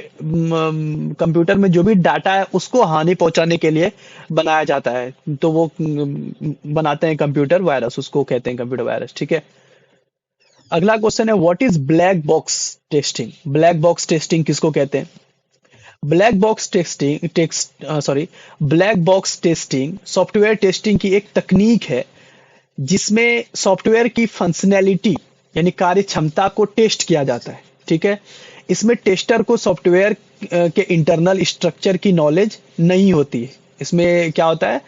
कंप्यूटर में जो भी डाटा है उसको हानि पहुंचाने के लिए बनाया जाता है, तो वो बनाते हैं कंप्यूटर वायरस, उसको कहते हैं कंप्यूटर वायरस। ठीक है। अगला क्वेश्चन है what is black box testing? Black box testing किसको कहते हैं? Black box black box testing software testing की एक तकनीक है जिसमें सॉफ्टवेयर की फंक्शनैलिटी यानी कार्य क्षमता को टेस्ट किया जाता है। ठीक है। इसमें टेस्टर को सॉफ्टवेयर के इंटरनल स्ट्रक्चर की नॉलेज नहीं होती है। इसमें क्या होता है?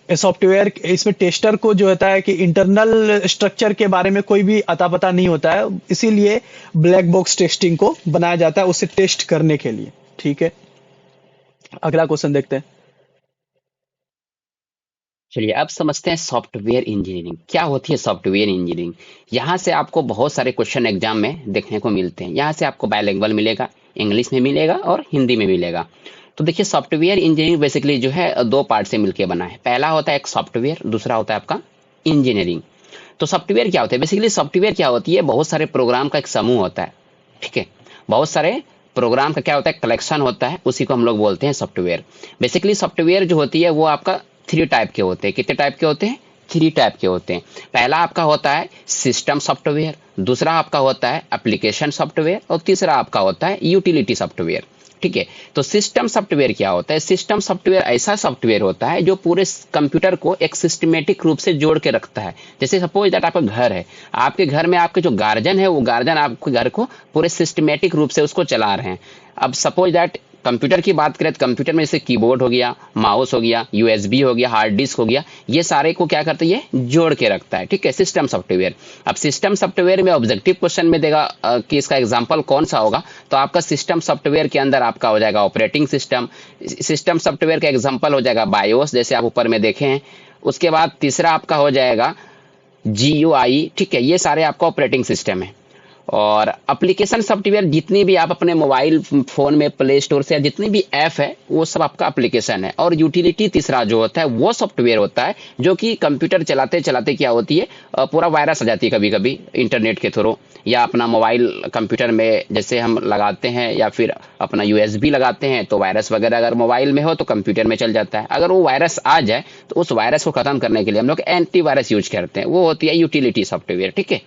सॉफ्टवेयर इसमें टेस्टर को जो होता है कि इंटरनल स्ट्रक्चर के बारे में कोई भी अता पता नहीं होता है, इसीलिए ब्लैक बॉक्स टेस्टिंग को बनाया जाता है उसे टेस्ट करने के लिए। ठीक है। अगला क्वेश्चन देखते हैं।
चलिए अब समझते हैं सॉफ्टवेयर इंजीनियरिंग क्या होती है। सॉफ्टवेयर इंजीनियरिंग यहाँ से आपको बहुत सारे क्वेश्चन एग्जाम में देखने को मिलते हैं। यहाँ से आपको बायलिंगुअल मिलेगा, इंग्लिश में मिलेगा और हिंदी में मिलेगा। तो देखिए सॉफ्टवेयर इंजीनियरिंग बेसिकली जो है दो पार्ट से मिलकर बना है। पहला होता है एक सॉफ्टवेयर, दूसरा होता है आपका इंजीनियरिंग। तो सॉफ्टवेयर क्या होता है? बेसिकली सॉफ्टवेयर क्या होती है? बहुत सारे प्रोग्राम का एक समूह होता है। ठीक है, बहुत सारे प्रोग्राम का क्या होता है? कलेक्शन होता है, उसी को हम लोग बोलते हैं सॉफ्टवेयर। बेसिकली सॉफ्टवेयर जो होती है वो आपका 3 टाइप के होते हैं। कितने टाइप के होते हैं? 3 टाइप के होते हैं। पहला आपका होता है सिस्टम सॉफ्टवेयर, दूसरा आपका होता है एप्लीकेशन सॉफ्टवेयर और तीसरा आपका होता है यूटिलिटी सॉफ्टवेयर। ठीक है, तो सिस्टम सॉफ्टवेयर क्या होता है? सिस्टम सॉफ्टवेयर ऐसा सॉफ्टवेयर होता है जो पूरे कंप्यूटर को एक सिस्टमेटिक रूप से जोड़ के रखता है। जैसे सपोज दैट आपका घर है, आपके घर में आपके जो गार्जियन है वो गार्जियन आपके घर को पूरे सिस्टमेटिक रूप से उसको चला रहे हैं। अब सपोज दैट कंप्यूटर की बात करें तो कंप्यूटर में जैसे कीबोर्ड हो गया, माउस हो गया, यूएसबी हो गया, हार्ड डिस्क हो गया, ये सारे को क्या करता है? ये जोड़ के रखता है। ठीक है, सिस्टम सॉफ्टवेयर। अब सिस्टम सॉफ्टवेयर में ऑब्जेक्टिव क्वेश्चन में देगा कि इसका एग्जांपल कौन सा होगा, तो आपका सिस्टम सॉफ्टवेयर के अंदर आपका हो जाएगा ऑपरेटिंग सिस्टम। सिस्टम सॉफ्टवेयर का एग्जाम्पल हो जाएगा बायोस, जैसे आप ऊपर में देखे हैं। उसके बाद तीसरा आपका हो जाएगा GUI। ठीक है, ये सारे आपका ऑपरेटिंग सिस्टम है। और एप्लीकेशन सॉफ्टवेयर जितनी भी आप अपने मोबाइल फोन में प्ले स्टोर से जितनी भी ऐप है वो सब आपका एप्लीकेशन है। और यूटिलिटी तीसरा जो होता है वो सॉफ्टवेयर होता है जो कि कंप्यूटर चलाते चलाते क्या होती है पूरा वायरस आ जाती है कभी कभी इंटरनेट के थ्रू, या अपना मोबाइल कंप्यूटर में जैसे हम लगाते हैं या फिर अपना USB लगाते हैं तो वायरस वगैरह अगर मोबाइल में हो तो कंप्यूटर में चल जाता है। अगर वो वायरस आ जाए तो उस वायरस को खत्म करने के लिए हम लोग एंटीवायरस यूज करते हैं, वो होती है यूटिलिटी सॉफ्टवेयर। ठीक है,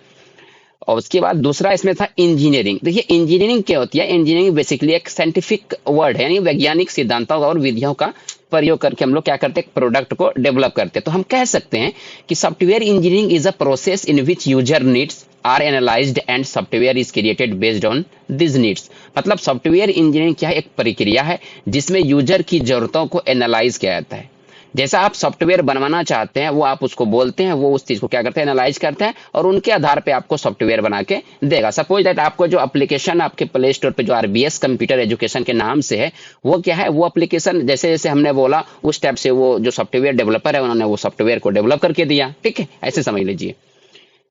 और उसके बाद दूसरा इसमें था इंजीनियरिंग। देखिए इंजीनियरिंग क्या होती है? इंजीनियरिंग बेसिकली एक साइंटिफिक वर्ड है, यानी वैज्ञानिक सिद्धांतों और विधियों का प्रयोग करके हम लोग क्या करते हैं? प्रोडक्ट को डेवलप करते हैं। तो हम कह सकते हैं कि software engineering is a process in which user needs are analysed and software is created based on this needs. मतलब सॉफ्टवेयर इंजीनियरिंग क्या है? एक प्रक्रिया है जिसमें यूजर की जरूरतों को एनालाइज किया जाता है। जैसा आप सॉफ्टवेयर बनवाना चाहते हैं वो आप उसको बोलते हैं, वो उस चीज को क्या करते हैं, एनालाइज करते हैं और उनके आधार पे आपको सॉफ्टवेयर बना के देगा। सपोज दैट आपको जो एप्लीकेशन आपके प्ले स्टोर पे जो आरबीएस कंप्यूटर एजुकेशन के नाम से है, वो क्या है, वो एप्लीकेशन जैसे जैसे हमने बोला उस टाइप से वो जो सॉफ्टवेयर डेवलपर है उन्होंने वो सॉफ्टवेयर को डेवलप करके दिया। ठीक है, ऐसे समझ लीजिए,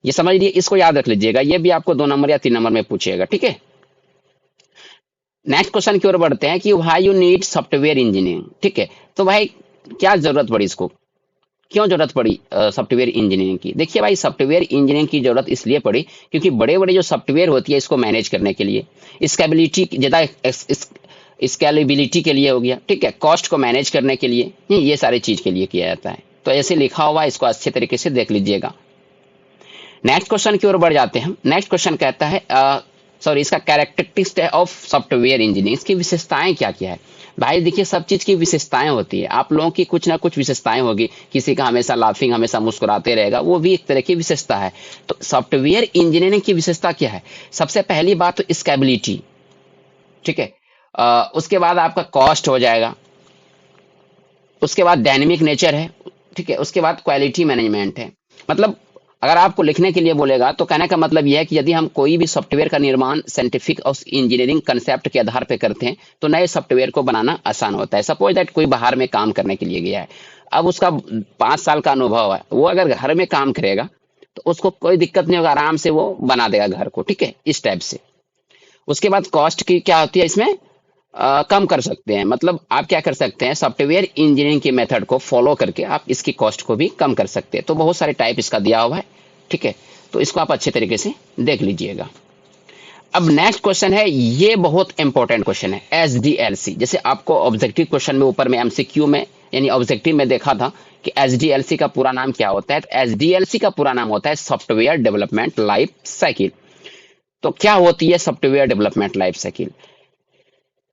ये समझ लीजिए, इसको याद रख लीजिएगा, ये भी आपको 2 नंबर या 3 नंबर में पूछेगा। ठीक है, नेक्स्ट क्वेश्चन की ओर बढ़ते हैं कि why you need software engineering. ठीक है, तो भाई क्या जरूरत पड़ी इसको, क्यों जरूरत पड़ी सॉफ्टवेयर इंजीनियरिंग की। देखिए भाई, सॉफ्टवेयर इंजीनियरिंग की जरूरत इसलिए पड़ी क्योंकि बड़े बड़े जो सॉफ्टवेयर होती है इसको मैनेज करने के लिए, स्केबिलिटी ज्यादा स्केलेबिलिटी के लिए हो गया। ठीक है, कॉस्ट को मैनेज करने के लिए, ये सारी चीज के लिए किया जाता है। तो ऐसे लिखा हुआ है, इसको अच्छे तरीके से देख लीजिएगा। नेक्स्ट क्वेश्चन की ओर बढ़ जाते हैं। नेक्स्ट क्वेश्चन कहता है सॉरी, इसका कैरेक्टरिस्टिक्स ऑफ सॉफ्टवेयर इंजीनियरिंग, इसकी विशेषताएं क्या क्या है। भाई देखिए, सब चीज की विशेषताएं होती है, आप लोगों की कुछ ना कुछ विशेषताएं होगी। किसी का हमेशा लाफिंग, हमेशा मुस्कुराते रहेगा, वो भी एक तरह की विशेषता है। तो सॉफ्टवेयर इंजीनियरिंग की विशेषता क्या है, सबसे पहली बात तो स्केबिलिटी। ठीक है, उसके बाद आपका कॉस्ट हो जाएगा, उसके बाद डायनेमिक नेचर है। ठीक है, उसके बाद क्वालिटी मैनेजमेंट है। मतलब अगर आपको लिखने के लिए बोलेगा तो कहने का मतलब यह है कि यदि हम कोई भी सॉफ्टवेयर का निर्माण साइंटिफिक और इंजीनियरिंग कंसेप्ट के आधार पर करते हैं तो नए सॉफ्टवेयर को बनाना आसान होता है। सपोज दैट कोई बाहर में काम करने के लिए गया है, अब उसका 5 साल का अनुभव है, वो अगर घर में काम करेगा तो उसको कोई दिक्कत नहीं होगा, आराम से वो बना देगा घर को। ठीक है, इस टाइप से। उसके बाद कॉस्ट की क्या होती है इसमें, कम कर सकते हैं। मतलब आप क्या कर सकते हैं, सॉफ्टवेयर इंजीनियरिंग की मेथड को फॉलो करके आप इसकी कॉस्ट को भी कम कर सकते हैं। तो बहुत सारे टाइप इसका दिया हुआ है। ठीक है, तो इसको आप अच्छे तरीके से देख लीजिएगा। अब नेक्स्ट क्वेश्चन है, ये बहुत इंपॉर्टेंट क्वेश्चन है, एसडीएलसी। जैसे आपको ऑब्जेक्टिव क्वेश्चन में ऊपर में एमसीक्यू में यानी ऑब्जेक्टिव में देखा था कि एसडीएलसी का पूरा नाम क्या होता है। तो एसडीएलसी का पूरा नाम होता है सॉफ्टवेयर डेवलपमेंट लाइफ साइकिल। तो क्या होती है सॉफ्टवेयर डेवलपमेंट लाइफ साइकिल।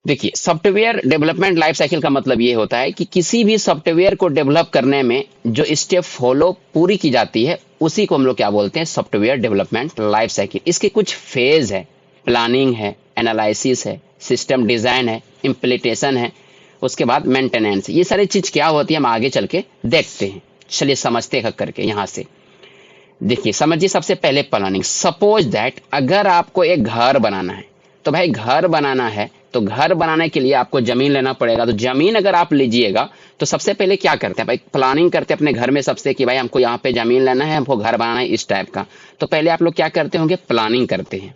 देखिए, सॉफ्टवेयर डेवलपमेंट लाइफ साइकिल का मतलब ये होता है कि किसी भी सॉफ्टवेयर को डेवलप करने में जो स्टेप फॉलो पूरी की जाती है उसी को हम लोग क्या बोलते हैं, सॉफ्टवेयर डेवलपमेंट लाइफ साइकिल। इसके कुछ फेज है, प्लानिंग है, एनालिसिस है, सिस्टम डिजाइन है, इम्प्लीमेंटेशन है, उसके बाद मेंटेनेंस। ये सारी चीज क्या होती है हम आगे चल के देखते हैं। चलिए समझते हैं करके यहाँ से। देखिए समझिए, सबसे पहले प्लानिंग। सपोज दैट अगर आपको एक घर बनाना है, तो भाई घर बनाना है तो घर बनाने के लिए आपको जमीन लेना पड़ेगा। तो जमीन अगर आप लीजिएगा तो सबसे पहले क्या करते हैं भाई, प्लानिंग करते हैं अपने घर में सबसे कि भाई हमको यहाँ पे जमीन लेना है, हमको घर बनाना है इस टाइप का। तो पहले आप लोग क्या करते होंगे, प्लानिंग करते हैं।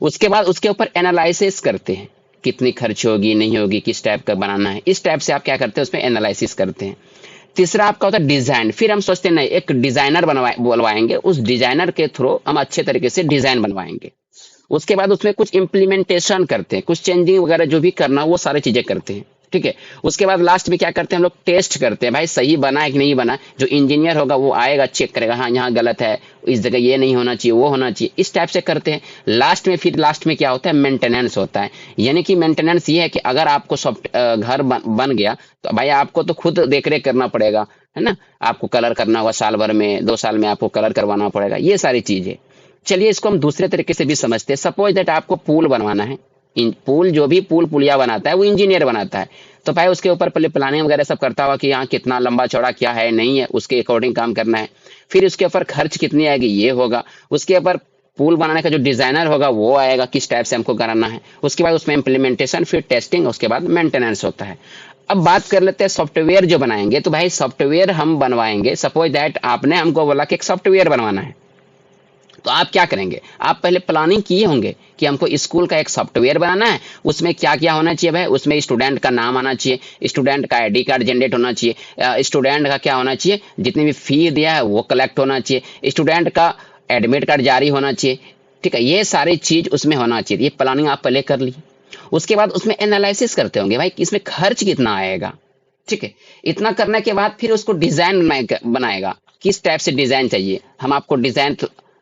उसके बाद उसके ऊपर एनालिसिस करते हैं, कितनी खर्च होगी नहीं होगी, किस टाइप का बनाना है, इस टाइप से आप क्या करते हैं उसमें एनालिसिस करते हैं। तीसरा आपका होता है डिजाइन। फिर हम सोचते हैं नहीं, एक डिजाइनर बुलवाएंगे, उस डिजाइनर के थ्रू हम अच्छे तरीके से डिजाइन बनवाएंगे। उसके बाद उसमें कुछ इम्प्लीमेंटेशन करते हैं, कुछ चेंजिंग वगैरह जो भी करना वो सारी चीजें करते हैं। ठीक है, उसके बाद लास्ट में क्या करते हैं हम लोग, टेस्ट करते हैं भाई सही बना है कि नहीं बना। जो इंजीनियर होगा वो आएगा चेक करेगा, हाँ यहाँ गलत है, इस जगह ये नहीं होना चाहिए, वो होना चाहिए, इस टाइप से करते हैं। लास्ट में फिर लास्ट में क्या होता है, मेंटेनेंस होता है। यानी कि मेंटेनेंस ये है कि अगर आपको घर बन गया तो भाई आपको तो खुद देख रेख करना पड़ेगा, है ना। आपको कलर करना होगा, साल भर में 2 साल में आपको कलर करवाना पड़ेगा, ये सारी चीजें। चलिए इसको हम दूसरे तरीके से भी समझते हैं। सपोज दैट आपको पुल बनवाना है, पुल जो भी पुल पुलिया बनाता है वो इंजीनियर बनाता है। तो भाई उसके ऊपर पहले प्लानिंग वगैरह सब करता हुआ कि यहाँ कितना लंबा चौड़ा क्या है नहीं है, उसके अकॉर्डिंग काम करना है। फिर उसके ऊपर खर्च कितनी आएगी ये होगा। उसके ऊपर पुल बनाने का जो डिजाइनर होगा वो आएगा, किस टाइप से हमको कराना है। उसके बाद उसमें इम्प्लीमेंटेशन, फिर टेस्टिंग, उसके बाद मेंटेनेंस होता है। अब बात कर लेते हैं सॉफ्टवेयर जो बनाएंगे। तो भाई सॉफ्टवेयर हम बनवाएंगे, सपोज दैट आपने हमको बोला कि एक सॉफ्टवेयर बनवाना है, तो आप क्या करेंगे, आप पहले प्लानिंग किए होंगे कि हमको स्कूल का एक सॉफ्टवेयर बनाना है, उसमें क्या क्या होना चाहिए भाई, उसमें स्टूडेंट का नाम आना चाहिए, स्टूडेंट का आईडी कार्ड जनरेट होना चाहिए, स्टूडेंट का क्या होना चाहिए, जितनी भी फी दिया है वो कलेक्ट होना चाहिए, स्टूडेंट का एडमिट कार्ड जारी होना चाहिए। ठीक है, ये सारी चीज उसमें होना चाहिए। ये प्लानिंग आप पहले कर ली। उसके बाद उसमें एनालिसिस करते होंगे भाई इसमें खर्च कितना आएगा। ठीक है, इतना करने के बाद फिर उसको डिजाइन बनाएगा, किस टाइप से डिजाइन चाहिए। हम आपको डिजाइन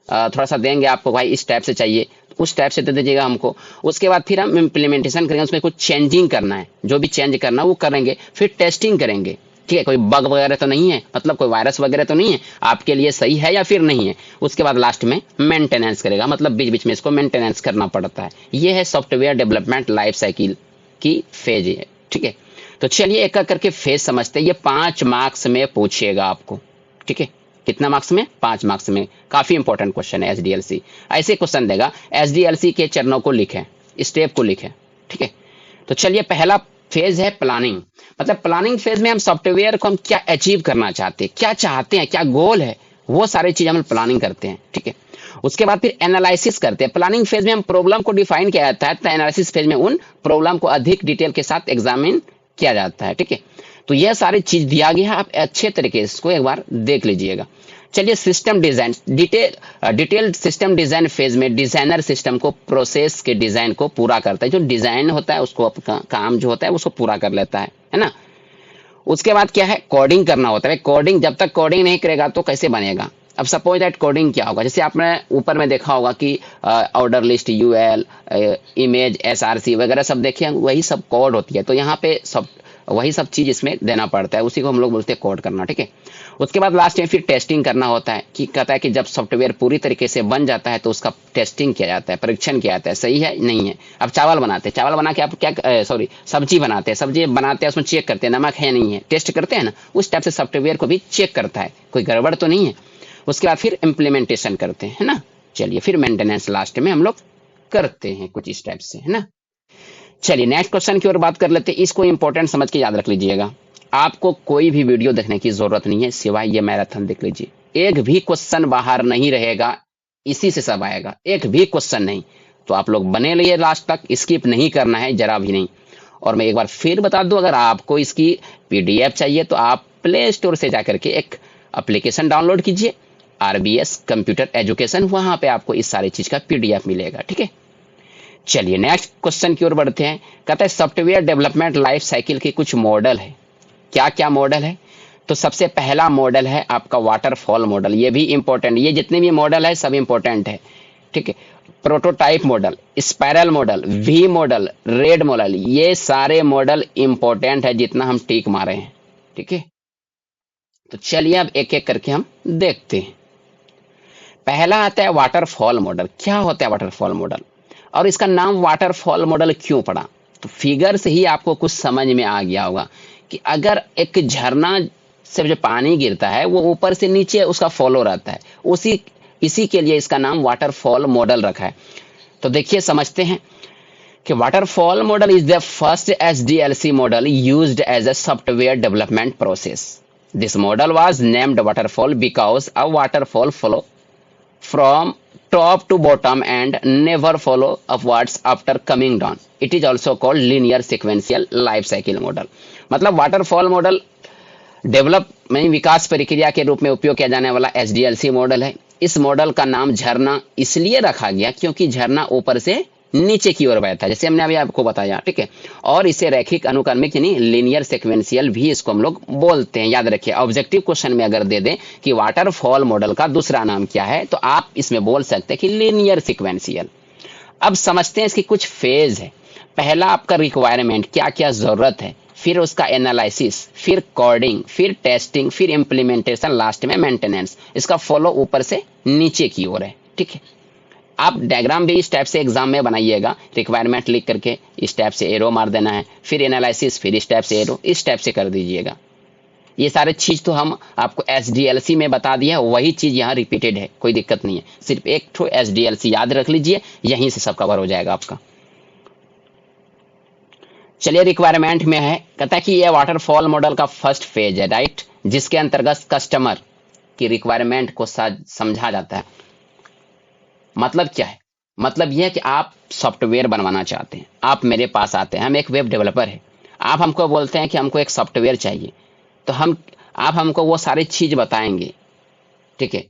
थोड़ा सा देंगे आपको, भाई इस टाइप से चाहिए, उस टाइप से दे दीजिएगा हमको। उसके बाद फिर हम इम्प्लीमेंटेशन करेंगे, उसमें कुछ चेंजिंग करना है, जो भी चेंज करना है वो करेंगे। फिर टेस्टिंग करेंगे, ठीक है, कोई बग वगैरह तो नहीं है, मतलब कोई वायरस वगैरह तो नहीं है, आपके लिए सही है या फिर नहीं है। उसके बाद लास्ट में मेंटेनेंस करेगा, मतलब बीच बीच में इसको मेंटेनेंस करना पड़ता है। ये है सॉफ्टवेयर डेवलपमेंट लाइफ साइकिल की फेज है। ठीक है, तो चलिए एक एक करके फेज समझते हैं। ये 5 मार्क्स में पूछेगा आपको, ठीक है। कितना मार्क्स में? 5 मार्क्स में। काफी इंपॉर्टेंट क्वेश्चन है एसडीएलसी। ऐसे क्वेश्चन देगा, एसडीएलसी के चरणों को लिखें, स्टेप को लिखें, ठीक है। तो चलिए पहला फेज है प्लानिंग। मतलब प्लानिंग फेज में हम सॉफ्टवेयर को हम क्या अचीव करना चाहते हैं, क्या चाहते हैं, क्या गोल है, वो सारी चीज हम प्लानिंग करते हैं, ठीक है। उसके बाद फिर एनालिसिस करते हैं। प्लानिंग फेज में हम प्रॉब्लम को डिफाइन किया जाता है, तो एनालिसिस फेज में उन प्रॉब्लम को अधिक डिटेल के साथ एग्जामिन किया जाता है, ठीक है। तो यह सारी चीज दिया गया है, आप अच्छे तरीके से इसको एक बार देख लीजिएगा। चलिए system design, detail system design phase में डिजाइनर सिस्टम को, प्रोसेस के डिजाइन को पूरा करता है। जो डिजाइन होता है उसको काम जो होता है उसको पूरा कर लेता है ना। उसके बाद क्या है, कोडिंग करना होता है। कोडिंग, जब तक कोडिंग नहीं करेगा तो कैसे बनेगा। अब सपोज दैट कोडिंग क्या होगा, जैसे आपने ऊपर में देखा होगा कि order list, UL, image, SRC वगैरह सब देखे, वही सब कोड होती है। तो यहाँ पे सब वही सब चीज इसमें देना पड़ता है, उसी को हम लोग बोलते हैं कोड करना, ठीक है। उसके बाद लास्ट में फिर टेस्टिंग करना होता है, कि कहता है कि जब सॉफ्टवेयर पूरी तरीके से बन जाता है तो उसका टेस्टिंग किया जाता है, परीक्षण किया जाता है, सही है नहीं है। अब चावल बनाते हैं, चावल बना के आप क्या सब्जी बनाते हैं, सब्जी बनाते हैं, उसमें चेक करते हैं नमक है नहीं है, टेस्ट करते हैं ना। उस टाइप से सॉफ्टवेयर को भी चेक करता है, कोई गड़बड़ तो नहीं है। उसके बाद फिर इम्प्लीमेंटेशन करते हैं, है ना। चलिए फिर मेंटेनेंस लास्ट में हम लोग करते हैं कुछ इस टाइप से, है ना। चलिए नेक्स्ट क्वेश्चन की ओर बात कर लेते हैं। इसको इंपॉर्टेंट समझ के याद रख लीजिएगा। आपको कोई भी वीडियो देखने की जरूरत नहीं है, सिवाय ये मैराथन देख लीजिए। एक भी क्वेश्चन बाहर नहीं रहेगा, इसी से सब आएगा। एक भी क्वेश्चन नहीं, तो आप लोग बने रहिए लास्ट तक, स्किप नहीं करना है जरा भी नहीं। और मैं एक बार फिर बता दूं, अगर आपको इसकी पीडीएफ चाहिए तो आप प्ले स्टोर से जाकर के एक एप्लीकेशन डाउनलोड कीजिए, आरबीएस कंप्यूटर एजुकेशन, वहां पे आपको इस सारी चीज का पीडीएफ मिलेगा, ठीक है। चलिए नेक्स्ट क्वेश्चन की ओर बढ़ते हैं। कहता है सॉफ्टवेयर डेवलपमेंट लाइफ साइकिल के कुछ मॉडल है। क्या क्या मॉडल है? तो सबसे पहला मॉडल है आपका वाटरफॉल मॉडल। ये भी इंपॉर्टेंट, ये जितने भी मॉडल है सब इंपॉर्टेंट है, ठीक है। Prototype model, spiral model, V model, RAD model, ये सारे मॉडल इंपॉर्टेंट है, जितना हम टिक मारे हैं, ठीक है। तो चलिए अब एक एक करके हम देखते हैं। पहला आता है वाटरफॉल मॉडल। क्या होता है वाटरफॉल मॉडल, और इसका नाम वाटरफॉल मॉडल क्यों पड़ा? तो फिगर से ही आपको कुछ समझ में आ गया होगा कि अगर एक झरना से जो पानी गिरता है वो ऊपर से नीचे उसका फॉलो रहता है, इसी के लिए इसका नाम वाटरफॉल मॉडल रखा है। तो देखिए समझते हैं कि waterfall model is the first SDLC model used as a software development process. This model was named waterfall because a waterfall flow from top to bottom and never follow upwards after coming down. It is also called linear sequential life cycle model. मतलब waterfall model develop में विकास प्रक्रिया के रूप में उपयोग किया जाने वाला एसडीएलसी मॉडल है। इस मॉडल का नाम झरना इसलिए रखा गया क्योंकि झरना ऊपर से नीचे की ओर बहता है, जैसे हमने अभी आपको बताया, ठीक है। और इसे रैखिक अनुक्रमिक यानी लीनियर सीक्वेंशियल भी इसको हम लोग बोलते हैं। याद रखिए, ऑब्जेक्टिव क्वेश्चन में अगर दे दें कि वाटरफॉल मॉडल का दूसरा नाम क्या है, तो आप इसमें बोल सकते हैं कि लीनियर सीक्वेंशियल। अब समझते हैं इसकी कुछ फेज है। पहला आपका रिक्वायरमेंट, क्या क्या जरूरत है, फिर उसका एनालिसिस, फिर कोडिंग, फिर टेस्टिंग, फिर इम्प्लीमेंटेशन, लास्ट में मेंटेनेंस। इसका फॉलो ऊपर से नीचे की ओर है, ठीक है। आप डायग्राम भी इस टाइप से एग्जाम में बनाइएगा, रिक्वायरमेंट लिख करके इस टाइप से एरो मार देना है, फिर एनालिसिस, फिर इस टाइप से एरो, इस टाइप से कर दीजिएगा। ये सारे चीज तो हम आपको एसडीएलसी में बता दिया है, वही चीज यहाँ रिपीटेड है, कोई दिक्कत नहीं है। सिर्फ एक ठो एसडीएलसी याद रख लीजिए, यहीं से सब कवर हो जाएगा आपका। चलिए रिक्वायरमेंट में है, कहता है कि ये वाटरफॉल मॉडल का फर्स्ट फेज है, राइट, जिसके अंतर्गत कस्टमर की रिक्वायरमेंट को समझा जाता है। मतलब क्या है? मतलब यह है कि आप सॉफ्टवेयर बनवाना चाहते हैं, आप मेरे पास आते हैं, हम एक वेब डेवलपर है, आप हमको बोलते हैं कि हमको एक सॉफ्टवेयर चाहिए, तो आप हमको वो सारी चीज बताएंगे, ठीक है।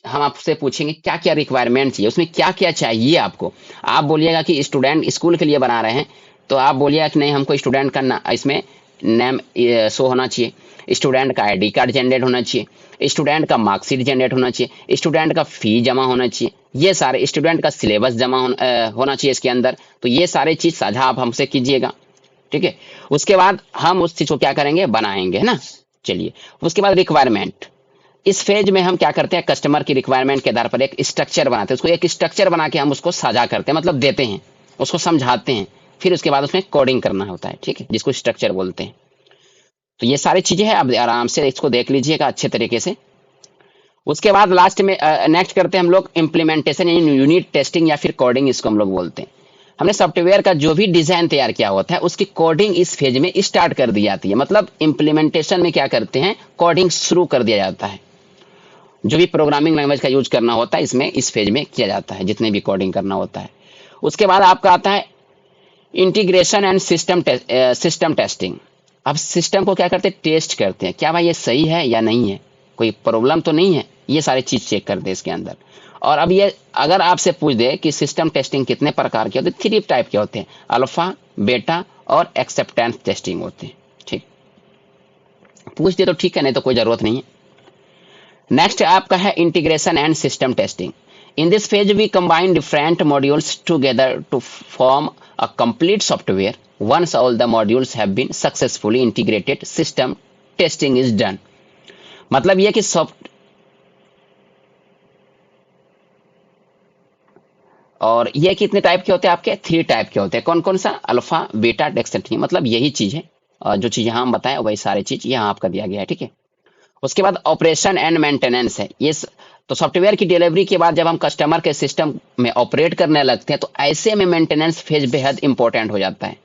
हम आपसे पूछेंगे क्या क्या रिक्वायरमेंट चाहिए, उसमें क्या क्या चाहिए आपको। आप बोलिएगा कि स्टूडेंट स्कूल के लिए बना रहे हैं, तो आप बोलिएगा कि नहीं हमको स्टूडेंट का इसमें नेम शो होना चाहिए, स्टूडेंट का आईडी कार्ड जनरेट होना चाहिए, स्टूडेंट का मार्कशीट जनरेट होना चाहिए, स्टूडेंट का फी जमा होना चाहिए, ये सारे स्टूडेंट का सिलेबस जमा होना चाहिए इसके अंदर। तो ये सारे चीज साझा आप हमसे कीजिएगा, ठीक है। उसके बाद हम उस चीज को क्या करेंगे, बनाएंगे, है ना। चलिए उसके बाद रिक्वायरमेंट, इस फेज में हम क्या करते हैं, कस्टमर की रिक्वायरमेंट के आधार पर एक स्ट्रक्चर बनाते हैं, उसको एक स्ट्रक्चर बना के हम उसको साझा करते हैं, मतलब देते हैं, उसको समझाते हैं, फिर उसके बाद उसमें कोडिंग करना होता है, ठीक है, जिसको स्ट्रक्चर बोलते हैं। तो ये सारी चीजें हैं, आप आराम से इसको देख लीजिएगा अच्छे तरीके से। उसके बाद लास्ट में नेक्स्ट करते हैं हम लोग इम्प्लीमेंटेशन यानी यूनिट टेस्टिंग या फिर कोडिंग, इसको हम लोग बोलते हैं। हमने सॉफ्टवेयर का जो भी डिजाइन तैयार किया होता है उसकी कोडिंग इस फेज में स्टार्ट कर दी जाती है। मतलब इम्प्लीमेंटेशन में क्या करते हैं, कोडिंग शुरू कर दिया जाता है। जो भी प्रोग्रामिंग लैंग्वेज का यूज करना होता है इसमें इस फेज में किया जाता है, जितने भी कोडिंग करना होता है। उसके बाद आपका आता है इंटीग्रेशन एंड सिस्टम टेस्टिंग। अब सिस्टम को क्या करते हैं, टेस्ट करते हैं, क्या भाई ये सही है या नहीं है, कोई प्रॉब्लम तो नहीं है, ये सारी चीज चेक करते हैं इसके अंदर। और अब ये अगर आपसे पूछ दे कि सिस्टम टेस्टिंग कितने प्रकार के होते हैं, 3 टाइप के होते हैं, अल्फा, बेटा और एक्सेप्टेंस टेस्टिंग होते हैं। ठीक, पूछ दे तो ठीक है, नहीं तो कोई जरूरत नहीं है। नेक्स्ट आपका है integration and system testing. In this phase we combine different modules together to form a complete software. Once all the modules have been successfully integrated, system testing is done. मतलब ये कि सॉफ्ट और ये कितने type के होते हैं आपके, 3 टाइप के होते हैं। कौन कौन सा, अल्फा, बीटा, एक्सेप्टेंस। मतलब यही चीज है, जो चीज यहाँ हम बताएं वही सारी चीज यहाँ आपका दिया गया है। ठीक है, उसके बाद ऑपरेशन एंड मेंटेनेंस है। तो सॉफ्टवेयर की डिलीवरी के बाद जब हम कस्टमर के सिस्टम में ऑपरेट करने लगते हैं तो ऐसे में मेंटेनेंस फेज बेहद इंपॉर्टेंट हो जाता है।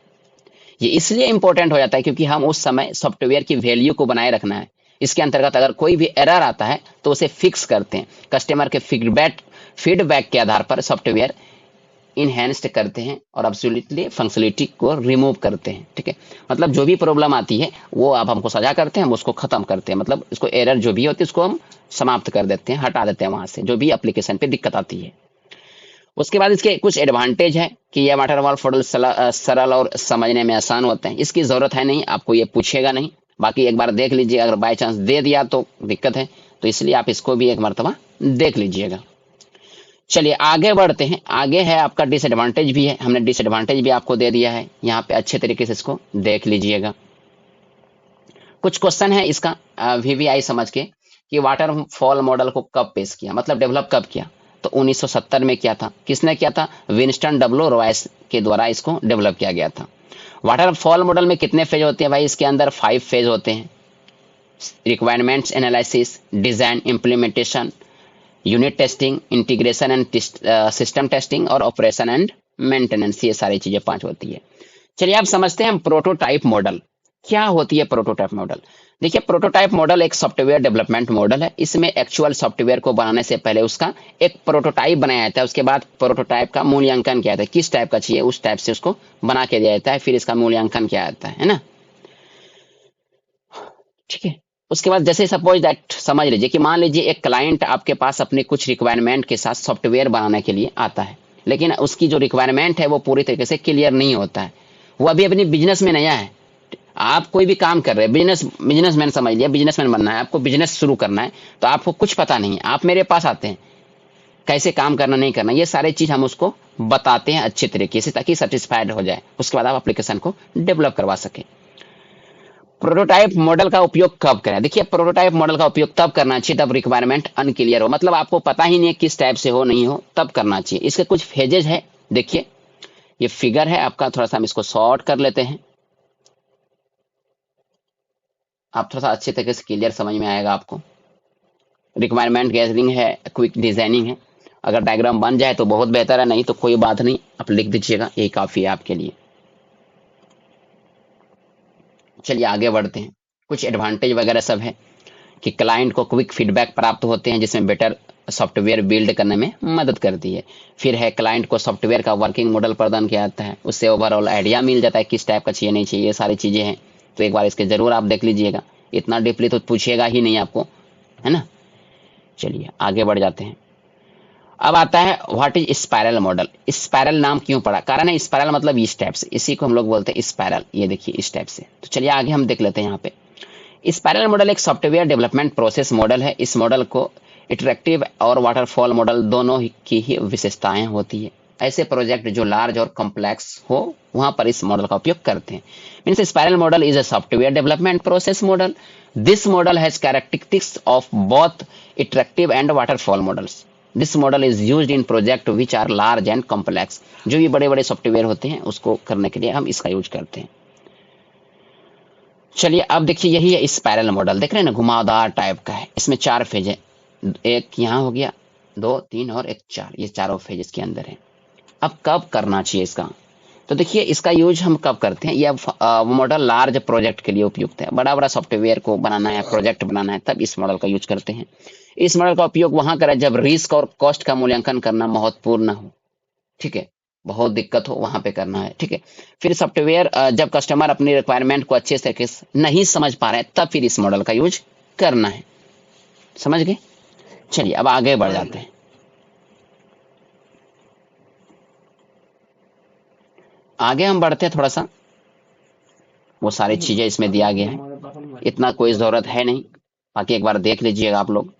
ये इसलिए इंपॉर्टेंट हो जाता है क्योंकि हम उस समय सॉफ्टवेयर की वैल्यू को बनाए रखना है। इसके अंतर्गत अगर कोई भी एरर आता है तो उसे फिक्स करते हैं। कस्टमर के फीडबैक के आधार पर सॉफ्टवेयर इनहेंस्ड करते हैं और एब्सोल्युटली फंक्शनलिटी को रिमूव करते हैं। ठीक है, मतलब जो भी प्रॉब्लम आती है वो आप हमको सजा करते हैं, हम उसको खत्म करते हैं। मतलब इसको एरर जो भी होती है उसको हम समाप्त कर देते हैं, हटा देते हैं वहां से, जो भी एप्लीकेशन पे दिक्कत आती है। उसके बाद इसके कुछ एडवांटेज है कि ये वाटरफॉल मॉडल सरल और समझने में आसान होते हैं। इसकी जरूरत है नहीं, आपको ये पूछेगा नहीं। बाकी एक बार देख लीजिए, अगर बाय चांस दे दिया तो दिक्कत है, तो इसलिए आप इसको भी एक मरतबा देख लीजिएगा। चलिए आगे बढ़ते हैं। आगे है आपका डिसएडवांटेज भी है, हमने डिसएडवांटेज भी आपको दे दिया है, यहाँ पे अच्छे तरीके से इसको देख लीजिएगा। कुछ क्वेश्चन है इसका वीवीआई समझ के कि वाटरफॉल मॉडल को कब पेश किया, मतलब डेवलप कब किया। तो 1970 में किया था। किसने किया था, विंस्टन डब्ल्यू रॉयस के द्वारा इसको डेवलप किया गया था। वाटरफॉल मॉडल में कितने फेज होते हैं भाई, इसके अंदर 5 फेज होते हैं। Requirements analysis, design, implementation, unit testing, integration and system testing और ऑपरेशन एंड मेंटेनेंस। ये सारी चीजें 5 होती है। चलिए आप समझते हैं प्रोटोटाइप मॉडल क्या होती है। प्रोटोटाइप मॉडल देखिए, प्रोटोटाइप मॉडल एक सॉफ्टवेयर डेवलपमेंट मॉडल है। इसमें एक्चुअल सॉफ्टवेयर को बनाने से पहले उसका एक प्रोटोटाइप बनाया जाता है। उसके बाद प्रोटोटाइप का मूल्यांकन किया जाता है, किस टाइप का चाहिए उस टाइप से उसको बना के दिया जाता है, फिर इसका मूल्यांकन किया जाता है ना। ठीक है, उसके बाद जैसे सपोज दैट समझ लीजिए कि मान लीजिए एक क्लाइंट आपके पास अपने कुछ रिक्वायरमेंट के साथ सॉफ्टवेयर बनाने के लिए आता है, लेकिन उसकी जो रिक्वायरमेंट है वो पूरी तरीके से क्लियर नहीं होता है। वो अभी अपनी बिजनेस में नया है। आप कोई भी काम कर रहे हैं, बिजनेसमैन समझ लिया, बिजनेसमैन बनना है आपको, बिजनेस शुरू करना है, तो आपको कुछ पता नहीं है, आप मेरे पास आते हैं कैसे काम करना नहीं करना, ये सारी चीज हम उसको बताते हैं अच्छे तरीके से ताकि सेटिस्फाइड हो जाए। उसके बाद आप एप्लीकेशन को डेवलप करवा सके। प्रोटोटाइप मॉडल का उपयोग कब करें, देखिए प्रोटोटाइप मॉडल का उपयोग तब करना चाहिए जब रिक्वायरमेंट अनक्लियर हो, मतलब आपको पता ही नहीं है किस टाइप से हो नहीं हो, तब करना चाहिए। इसके कुछ फेजेज है, देखिए ये फिगर है आपका, थोड़ा सा हम इसको शॉर्ट कर लेते हैं, आप थोड़ा सा अच्छे तरीके से क्लियर समझ में आएगा आपको। रिक्वायरमेंट गैदरिंग है, क्विक डिजाइनिंग है। अगर डायग्राम बन जाए तो बहुत बेहतर है, नहीं तो कोई बात नहीं, आप लिख दीजिएगा, यही काफी है आपके लिए। चलिए आगे बढ़ते हैं। कुछ एडवांटेज वगैरह सब है कि क्लाइंट को क्विक फीडबैक प्राप्त होते हैं जिसमें बेटर सॉफ्टवेयर बिल्ड करने में मदद करती है। फिर है क्लाइंट को सॉफ्टवेयर का वर्किंग मॉडल प्रदान किया जाता है, उससे ओवरऑल आइडिया मिल जाता है किस टाइप का चाहिए नहीं चाहिए, ये सारी चीजें हैं। तो एक बार इसके जरूर आप देख लीजिएगा, इतना डीपली तो पूछेगा ही नहीं आपको, है ना। चलिए आगे बढ़ जाते हैं। अब आता है what is spiral model. Spiral नाम क्यों पड़ा, कारण है स्पाइरल मतलब इस टाइप से, इसी को हम लोग बोलते हैं स्पाइरल। ये देखिए इस टाइप से। तो चलिए आगे हम देख लेते हैं। यहाँ पे स्पाइरल मॉडल एक सॉफ्टवेयर डेवलपमेंट प्रोसेस मॉडल है। इस मॉडल को इटरेक्टिव और वाटरफॉल मॉडल दोनों की ही विशेषताएं होती है। ऐसे प्रोजेक्ट जो लार्ज और कॉम्प्लेक्स हो वहां पर इस मॉडल का उपयोग करते हैं। Means spiral model is a software development process model. This model has characteristics of both iterative and waterfall models. This model is used in project which are large and complex. जो भी बड़े बड़े software होते हैं उसको करने के लिए हम इसका यूज करते हैं। चलिए अब देखिए, यही है स्पाइरल मॉडल, देख रहे हैं ना, घुमावदार टाइप का है। इसमें 4 फेज है, एक यहाँ हो गया, 2 3 और एक 4, ये चारों फेज इसके अंदर है। अब कब करना चाहिए इसका? तो देखिए, इसका यूज हम कब करते हैं, यह मॉडल लार्ज प्रोजेक्ट के लिए उपयुक्त है। बड़ा बड़ा सॉफ्टवेयर को बनाना है, प्रोजेक्ट बनाना है, तब इस मॉडल का यूज करते हैं। इस मॉडल का उपयोग वहां करें जब रिस्क और कॉस्ट का मूल्यांकन करना महत्वपूर्ण हो, ठीक है, बहुत दिक्कत हो, वहां पे करना है, ठीक है। फिर सॉफ्टवेयर जब कस्टमर अपनी रिक्वायरमेंट को अच्छे तरीके से नहीं समझ पा रहे हैं, तब फिर इस मॉडल का यूज करना है। समझ गए? चलिए अब आगे बढ़ जाते हैं। आगे हम बढ़ते हैं थोड़ा सा, वो सारी चीजें इसमें दिया गया है, इतना कोई जरूरत है नहीं, बाकी एक बार देख लीजिएगा आप लोग।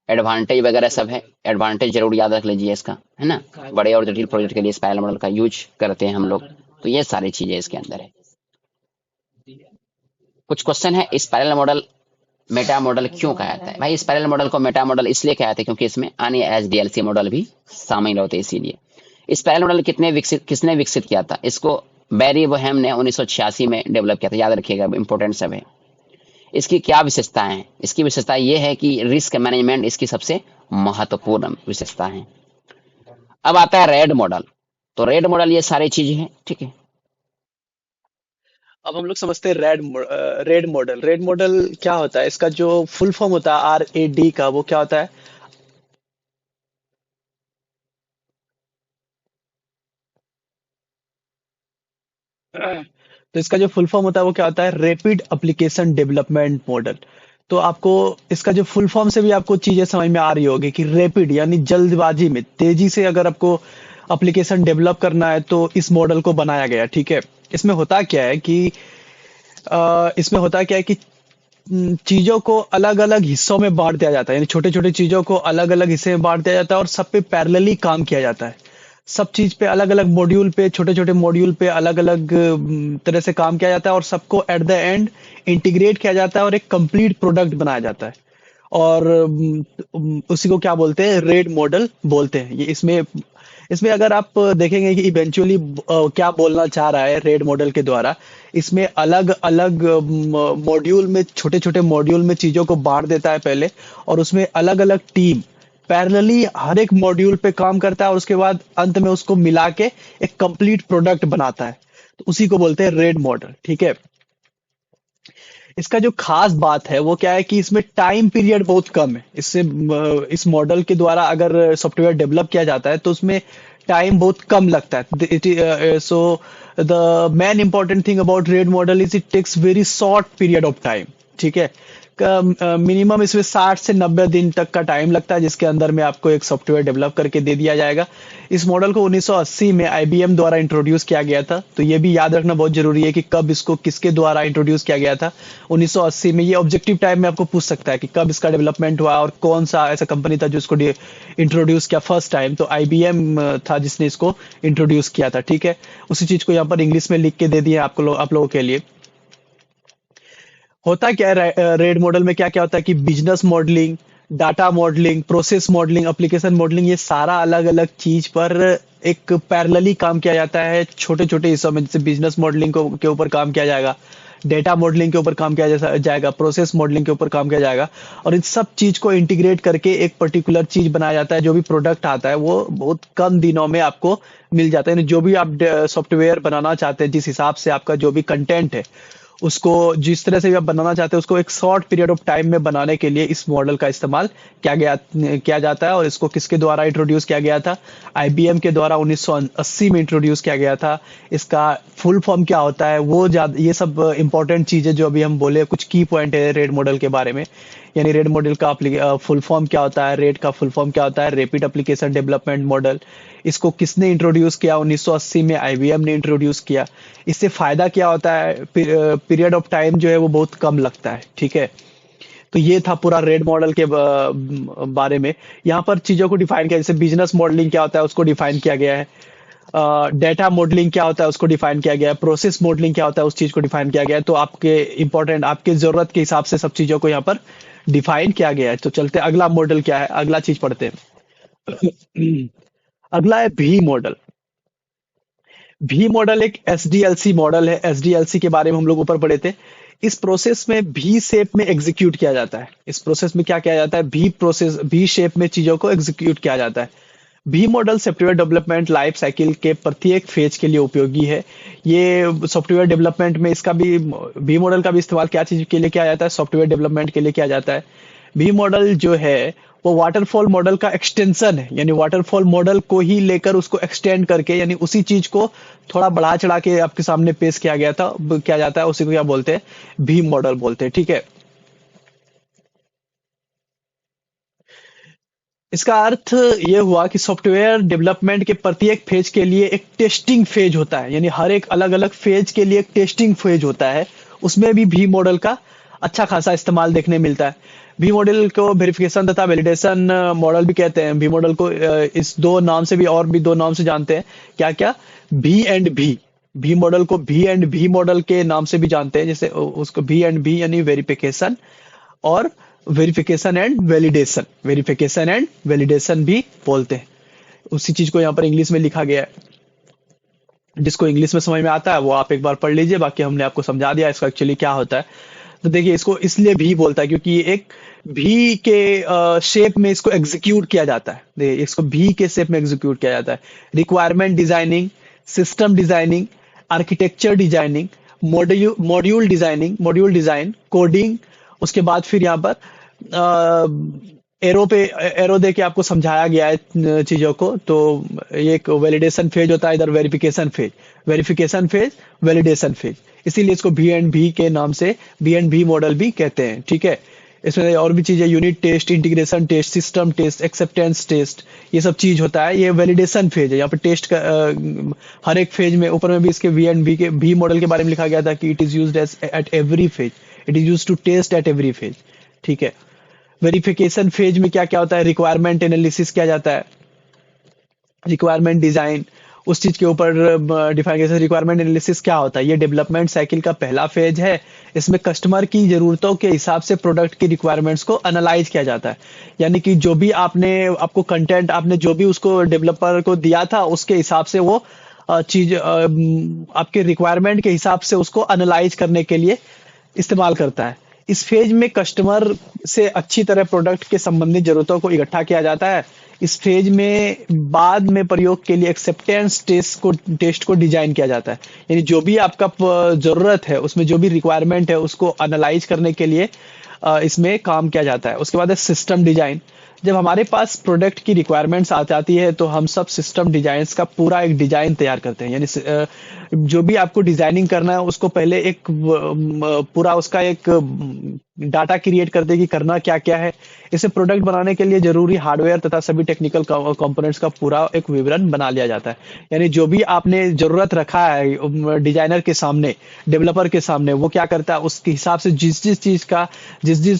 एडवांटेज वगैरह सब है, एडवांटेज जरूर याद रख लीजिए इसका, है ना। बड़े और जटिल प्रोजेक्ट के लिए स्पाइरल मॉडल का यूज करते हैं हम लोग, तो ये सारी चीजें इसके अंदर है। कुछ क्वेश्चन है, स्पाइरल मॉडल मेटा मॉडल क्यों कहा जाता है? भाई स्पाइरल मॉडल को मेटा मॉडल इसलिए कहा जाता है क्योंकि इसमें अन्य एचडीएलसी मॉडल भी शामिल होते हैं, इसीलिए। स्पाइरल मॉडल किसने विकसित किया था इसको? बैरी बोहेम ने 1986 में डेवलप किया था, याद रखिएगा, इंपॉर्टेंट सब है। इसकी क्या विशेषताएं हैं? इसकी विशेषता ये है कि रिस्क मैनेजमेंट इसकी सबसे महत्वपूर्ण विशेषता है। अब आता है रेड मॉडल, तो रेड मॉडल ये सारी चीजें हैं, ठीक है।
अब हम लोग समझते हैं रेड मॉडल क्या होता है, इसका जो फुल फॉर्म होता है RAD का, वो क्या होता है? तो इसका जो फुल फॉर्म होता है वो क्या होता है? Rapid application development model. तो आपको इसका जो फुल फॉर्म से भी आपको चीजें समझ में आ रही होगी कि रैपिड यानी जल्दबाजी में, तेजी से अगर आपको एप्लीकेशन डेवलप करना है तो इस मॉडल को बनाया गया, ठीक है। इसमें होता क्या है कि इसमें होता क्या है कि चीजों को अलग अलग हिस्सों में बांट दिया जाता है, यानी छोटे छोटे चीजों को अलग अलग हिस्से में बांट दिया जाता है और सब पे पैरेलली काम किया जाता है। सब चीज पे अलग अलग मॉड्यूल पे, छोटे छोटे मॉड्यूल पे अलग अलग तरह से काम किया जाता है और सबको एट द एंड इंटीग्रेट किया जाता है और एक कंप्लीट प्रोडक्ट बनाया जाता है। और उसी को क्या बोलते हैं? रेड मॉडल बोलते हैं। ये इसमें इसमें अगर आप देखेंगे कि इवेंचुअली क्या बोलना चाह रहा है रेड मॉडल के द्वारा, इसमें अलग अलग मॉड्यूल में, छोटे छोटे मॉड्यूल में चीजों को बांट देता है पहले, और उसमें अलग अलग टीम पैरेलली हर एक मॉड्यूल पे काम करता है और उसके बाद अंत में उसको मिला के एक कंप्लीट प्रोडक्ट बनाता है। तो उसी को बोलते हैं रेड मॉडल, ठीक है। इसका जो खास बात है वो क्या है कि इसमें टाइम पीरियड बहुत कम है। इस मॉडल के द्वारा अगर सॉफ्टवेयर डेवलप किया जाता है तो उसमें टाइम बहुत कम लगता है। So the main important thing about RAD model is it takes very short period of time, ठीक है। मिनिमम इसमें 60 से 90 दिन तक का टाइम लगता है जिसके अंदर में आपको एक सॉफ्टवेयर डेवलप करके दे दिया जाएगा। इस मॉडल को 1980 में IBM द्वारा इंट्रोड्यूस किया गया था। तो ये भी याद रखना बहुत जरूरी है कि कब इसको किसके द्वारा इंट्रोड्यूस किया गया था। 1980 में। ये ऑब्जेक्टिव टाइम में आपको पूछ सकता है कि कब इसका डेवलपमेंट हुआ और कौन सा ऐसा कंपनी था जो इसको इंट्रोड्यूस किया फर्स्ट टाइम। तो IBM था जिसने इसको इंट्रोड्यूस किया था, ठीक है। उसी चीज को यहाँ पर इंग्लिश में लिख के दे दिया आप लोगों के लिए। होता क्या है रेड मॉडल में, क्या क्या होता है कि business modelling, data modelling, process modelling, application modelling, ये सारा अलग अलग चीज पर एक पैरेलली काम किया जाता है छोटे छोटे हिस्सों में। जैसे बिजनेस मॉडलिंग को के ऊपर काम किया जाएगा, डेटा मॉडलिंग के ऊपर काम किया जाएगा, प्रोसेस मॉडलिंग के ऊपर काम किया जाएगा, और इन सब चीज को इंटीग्रेट करके एक पर्टिकुलर चीज बनाया जाता है। जो भी प्रोडक्ट आता है वो बहुत कम दिनों में आपको मिल जाता है। यानी जो भी आप सॉफ्टवेयर बनाना चाहते हैं, जिस हिसाब से आपका जो भी कंटेंट है, उसको जिस तरह से भी आप बनाना चाहते हैं उसको एक शॉर्ट पीरियड ऑफ टाइम में बनाने के लिए इस मॉडल का इस्तेमाल किया जाता है। और इसको किसके द्वारा इंट्रोड्यूस किया गया था? IBM के द्वारा 1980 में इंट्रोड्यूस किया गया था। इसका फुल फॉर्म क्या होता है वो ये सब इंपॉर्टेंट चीजें जो अभी हम बोले, कुछ की पॉइंट है रेड मॉडल के बारे में। यानी रेड मॉडल का फुल फॉर्म क्या होता है, रेड का फुल फॉर्म क्या होता है? Rapid application development model. इसको किसने इंट्रोड्यूस किया? 1980 में IBM ने इंट्रोड्यूस किया। इससे फायदा क्या होता है? पीरियड ऑफ टाइम जो है वो बहुत कम लगता है, ठीक है। तो ये था पूरा रेड मॉडल के बारे में। यहाँ पर चीजों को डिफाइन किया, जैसे बिजनेस मॉडलिंग क्या होता है उसको डिफाइन किया गया है। डेटा मॉडलिंग क्या होता है उसको डिफाइन किया गया है। प्रोसेस मॉडलिंग क्या होता है उस चीज को डिफाइन किया गया है। तो आपके इंपॉर्टेंट, आपके जरूरत के हिसाब से सब चीजों को यहाँ पर डिफाइन किया गया है। तो चलते अगला मॉडल क्या है, अगला चीज पढ़ते हैं। अगला है भी मॉडल। भी मॉडल एक एसडीएलसी मॉडल है। एसडीएलसी के बारे में हम लोग ऊपर पढ़े थे। इस प्रोसेस में भी शेप में एग्जीक्यूट किया जाता है। इस प्रोसेस में क्या किया जाता है, भी शेप में चीजों को एग्जीक्यूट किया जाता है। भी model software development life cycle के प्रत्येक फेज के लिए उपयोगी है। ये सॉफ्टवेयर डेवलपमेंट में इसका भी मॉडल का भी इस्तेमाल क्या चीज के लिए किया जाता है, सॉफ्टवेयर डेवलपमेंट के लिए किया जाता है। भी मॉडल जो है वो वाटरफॉल मॉडल का एक्सटेंशन है, यानी वाटरफॉल मॉडल को ही लेकर उसको एक्सटेंड करके, यानी उसी चीज को थोड़ा बढ़ा चढ़ा के आपके सामने पेश किया गया था, किया जाता है, उसी को क्या बोलते हैं, भी मॉडल बोलते हैं। ठीक है। इसका अर्थ ये हुआ कि सॉफ्टवेयर डेवलपमेंट के प्रत्येक फेज के लिए एक टेस्टिंग फेज होता है, यानी हर एक अलग अलग फेज के लिए एक टेस्टिंग फेज होता है। उसमें भी मॉडल का अच्छा खासा इस्तेमाल देखने मिलता है। भी मॉडल को वेरिफिकेशन तथा वैलिडेशन मॉडल भी कहते हैं। भी मॉडल को इस दो नाम से भी, और भी दो नाम से जानते हैं। क्या क्या? भी एंड भी मॉडल को भी एंड भी मॉडल के नाम से भी जानते हैं। जैसे उसको भी एंड भी यानी वेरिफिकेशन और वेरिफिकेशन एंड वैलिडेशन भी बोलते हैं। उसी चीज को यहाँ पर इंग्लिश में लिखा गया है। जिसको इंग्लिश में समझ में आता है वो आप एक बार पढ़ लीजिए, बाकी हमने आपको समझा दिया इसका एक्चुअली क्या होता है। तो देखिए, इसको इसलिए भी बोलता है क्योंकि ये एक भी के शेप में इसको एग्जीक्यूट किया जाता है। देखिए, इसको भी के शेप में एग्जीक्यूट किया जाता है। Requirement designing, system designing, architecture designing, module design, coding. उसके बाद फिर यहाँ पर एरो दे के आपको समझाया गया है चीजों को। तो ये एक वैलिडेशन फेज होता है, इधर वेरिफिकेशन फेज, वैलिडेशन फेज। इसीलिए इसको भी के नाम से भी मॉडल भी कहते हैं। ठीक है। इसमें और भी चीजें, unit test, integration test, system test, acceptance test, ये सब चीज होता है। ये वैलिडेशन फेज है। यहाँ पे टेस्ट का हर एक फेज में, ऊपर में भी इसके भी के भी मॉडल के बारे में लिखा गया था कि it is used at every phase, it is used to test at every phase. ठीक है। वेरिफिकेशन फेज में क्या क्या होता है, रिक्वायरमेंट एनालिसिस किया जाता है, रिक्वायरमेंट डिजाइन, उस चीज के ऊपर डिफाइन किया। रिक्वायरमेंट एनालिसिस क्या होता है, ये डेवलपमेंट साइकिल का पहला फेज है। इसमें कस्टमर की जरूरतों के हिसाब से प्रोडक्ट की रिक्वायरमेंट्स को एनालाइज किया जाता है। यानी कि जो भी आपको कंटेंट आपने जो भी उसको डेवलपर को दिया था, उसके हिसाब से वो चीज आपके रिक्वायरमेंट के हिसाब से उसको एनालाइज करने के लिए इस्तेमाल करता है। इस फेज में कस्टमर से अच्छी तरह प्रोडक्ट के संबंधित जरूरतों को इकट्ठा किया जाता है। इस फेज में बाद में प्रयोग के लिए एक्सेप्टेंस टेस्ट को डिजाइन किया जाता है। यानी जो भी आपका जरूरत है, उसमें जो भी रिक्वायरमेंट है, उसको एनालाइज करने के लिए इसमें काम किया जाता है। उसके बाद है सिस्टम डिजाइन। जब हमारे पास प्रोडक्ट की रिक्वायरमेंट्स आ जाती है तो हम सब सिस्टम डिजाइन्स का पूरा एक डिजाइन तैयार करते हैं। यानी जो भी आपको डिजाइनिंग करना है उसको पहले एक पूरा उसका एक डाटा क्रिएट करते हैं कि करना क्या क्या है। इसे प्रोडक्ट बनाने के लिए जरूरी हार्डवेयर तथा सभी टेक्निकल कंपोनेंट्स का पूरा एक विवरण बना लिया जाता है। यानी जो भी आपने जरूरत रखा है डिजाइनर के सामने, डेवलपर के सामने, वो क्या करता है, उसके हिसाब से जिस जिस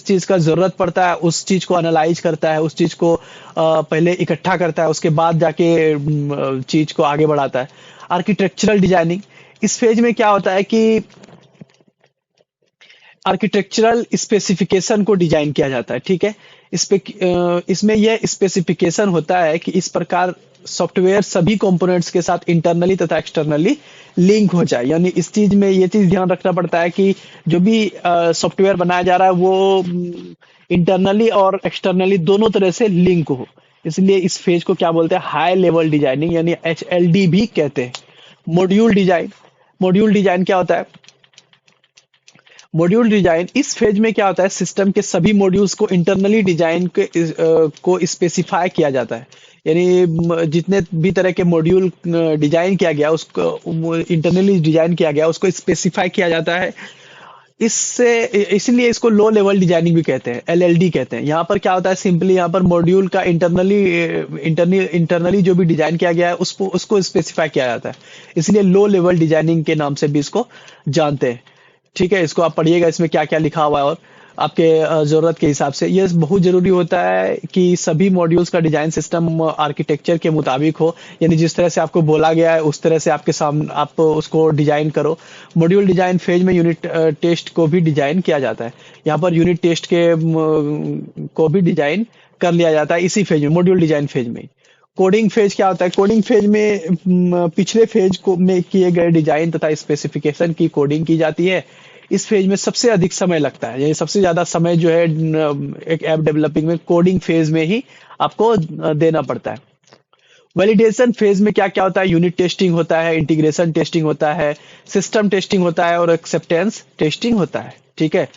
चीज का जरूरत पड़ता है उस चीज को एनालाइज करता है, उस चीज को पहले इकट्ठा करता है, उसके बाद जाके चीज को आगे बढ़ाता है। आर्किटेक्चरल डिजाइनिंग, इस फेज में क्या होता है कि आर्किटेक्चरल स्पेसिफिकेशन को डिजाइन किया जाता है। ठीक है। इसमें यह स्पेसिफिकेशन होता है कि इस प्रकार सॉफ्टवेयर सभी कंपोनेंट्स के साथ इंटरनली तथा एक्सटर्नली लिंक हो जाए। यानी इस चीज में ये चीज ध्यान रखना पड़ता है कि जो भी सॉफ्टवेयर बनाया जा रहा है वो इंटरनली और एक्सटर्नली दोनों तरह से लिंक हो। इसलिए इस फेज को क्या बोलते हैं, हाई लेवल डिजाइनिंग, यानी HLD भी कहते हैं। मॉड्यूल डिजाइन क्या होता है, मॉड्यूल डिजाइन इस फेज में क्या होता है, सिस्टम के सभी मॉड्यूल्स को इंटरनली डिजाइन को स्पेसिफाई किया जाता है। यानी जितने भी तरह के मॉड्यूल डिजाइन किया गया उसको इंटरनली डिजाइन किया गया उसको स्पेसिफाई किया जाता है। इससे इसलिए इसको लो लेवल डिजाइनिंग भी कहते हैं, LLD कहते हैं। यहाँ पर क्या होता है, सिंपली यहाँ पर मॉड्यूल का इंटरनली जो भी डिजाइन किया गया है उसको स्पेसिफाई किया जाता है। इसलिए लो लेवल डिजाइनिंग के नाम से भी इसको जानते हैं। ठीक है। इसको आप पढ़िएगा, इसमें क्या क्या लिखा हुआ है और आपके जरूरत के हिसाब से। यह बहुत जरूरी होता है कि सभी मॉड्यूल्स का डिजाइन सिस्टम आर्किटेक्चर के मुताबिक हो। यानी जिस तरह से आपको बोला गया है उस तरह से आपके सामने आप उसको डिजाइन करो। मॉड्यूल डिजाइन फेज में यूनिट टेस्ट को भी डिजाइन किया जाता है। यहाँ पर यूनिट टेस्ट को भी डिजाइन कर लिया जाता है इसी फेज में, मॉड्यूल डिजाइन फेज में। कोडिंग फेज क्या होता है? कोडिंग फेज में पिछले फेज को में किए गए डिजाइन तथा स्पेसिफिकेशन की कोडिंग की जाती है। इस फेज में सबसे अधिक समय लगता है, यानी सबसे ज्यादा समय जो है एक ऐप डेवलपिंग में कोडिंग फेज में ही आपको देना पड़ता है। वैलिडेशन फेज में क्या क्या होता है? यूनिट टेस्टिंग होता है, इंटीग्रेशन टेस्टिंग होता है, सिस्टम टेस्टिंग होता है और एक्सेप्टेंस टेस्टिंग होता है। ठीक है।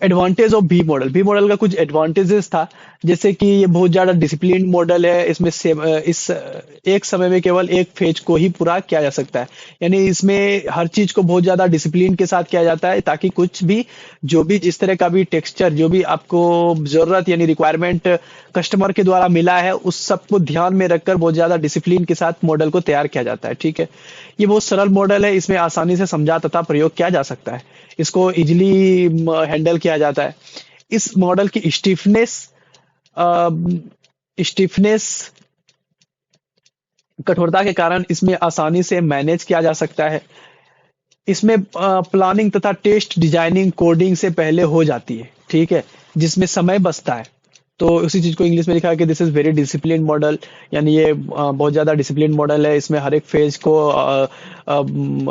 एडवांटेज ऑफ बी मॉडल का कुछ एडवांटेजेस था, जैसे कि ये बहुत ज्यादा डिसिप्लिन मॉडल है। इसमें इस एक समय में केवल एक फेज को ही पूरा किया जा सकता है, यानी इसमें हर चीज को बहुत ज्यादा डिसिप्लिन के साथ किया जाता है, ताकि कुछ भी जो भी जिस तरह का भी टेक्सचर जो भी आपको जरूरत यानी रिक्वायरमेंट कस्टमर के द्वारा मिला है, उस सब को ध्यान में रखकर बहुत ज्यादा डिसिप्लिन के साथ मॉडल को तैयार किया जाता है। ठीक है। ये बहुत सरल मॉडल है, इसमें आसानी से समझा तथा प्रयोग किया जा सकता है, इसको इजिली हैंडल किया जाता है। इस मॉडल की स्टिफनेस कठोरता के कारण इसमें आसानी से मैनेज किया जा सकता है। इसमें प्लानिंग तथा टेस्ट डिजाइनिंग कोडिंग से पहले हो जाती है। ठीक है। जिसमें समय बचता है। तो उसी चीज को इंग्लिश में लिखा है कि this is very discipline model, यानी ये बहुत ज्यादा डिसिप्लिन मॉडल है। इसमें हर एक फेज को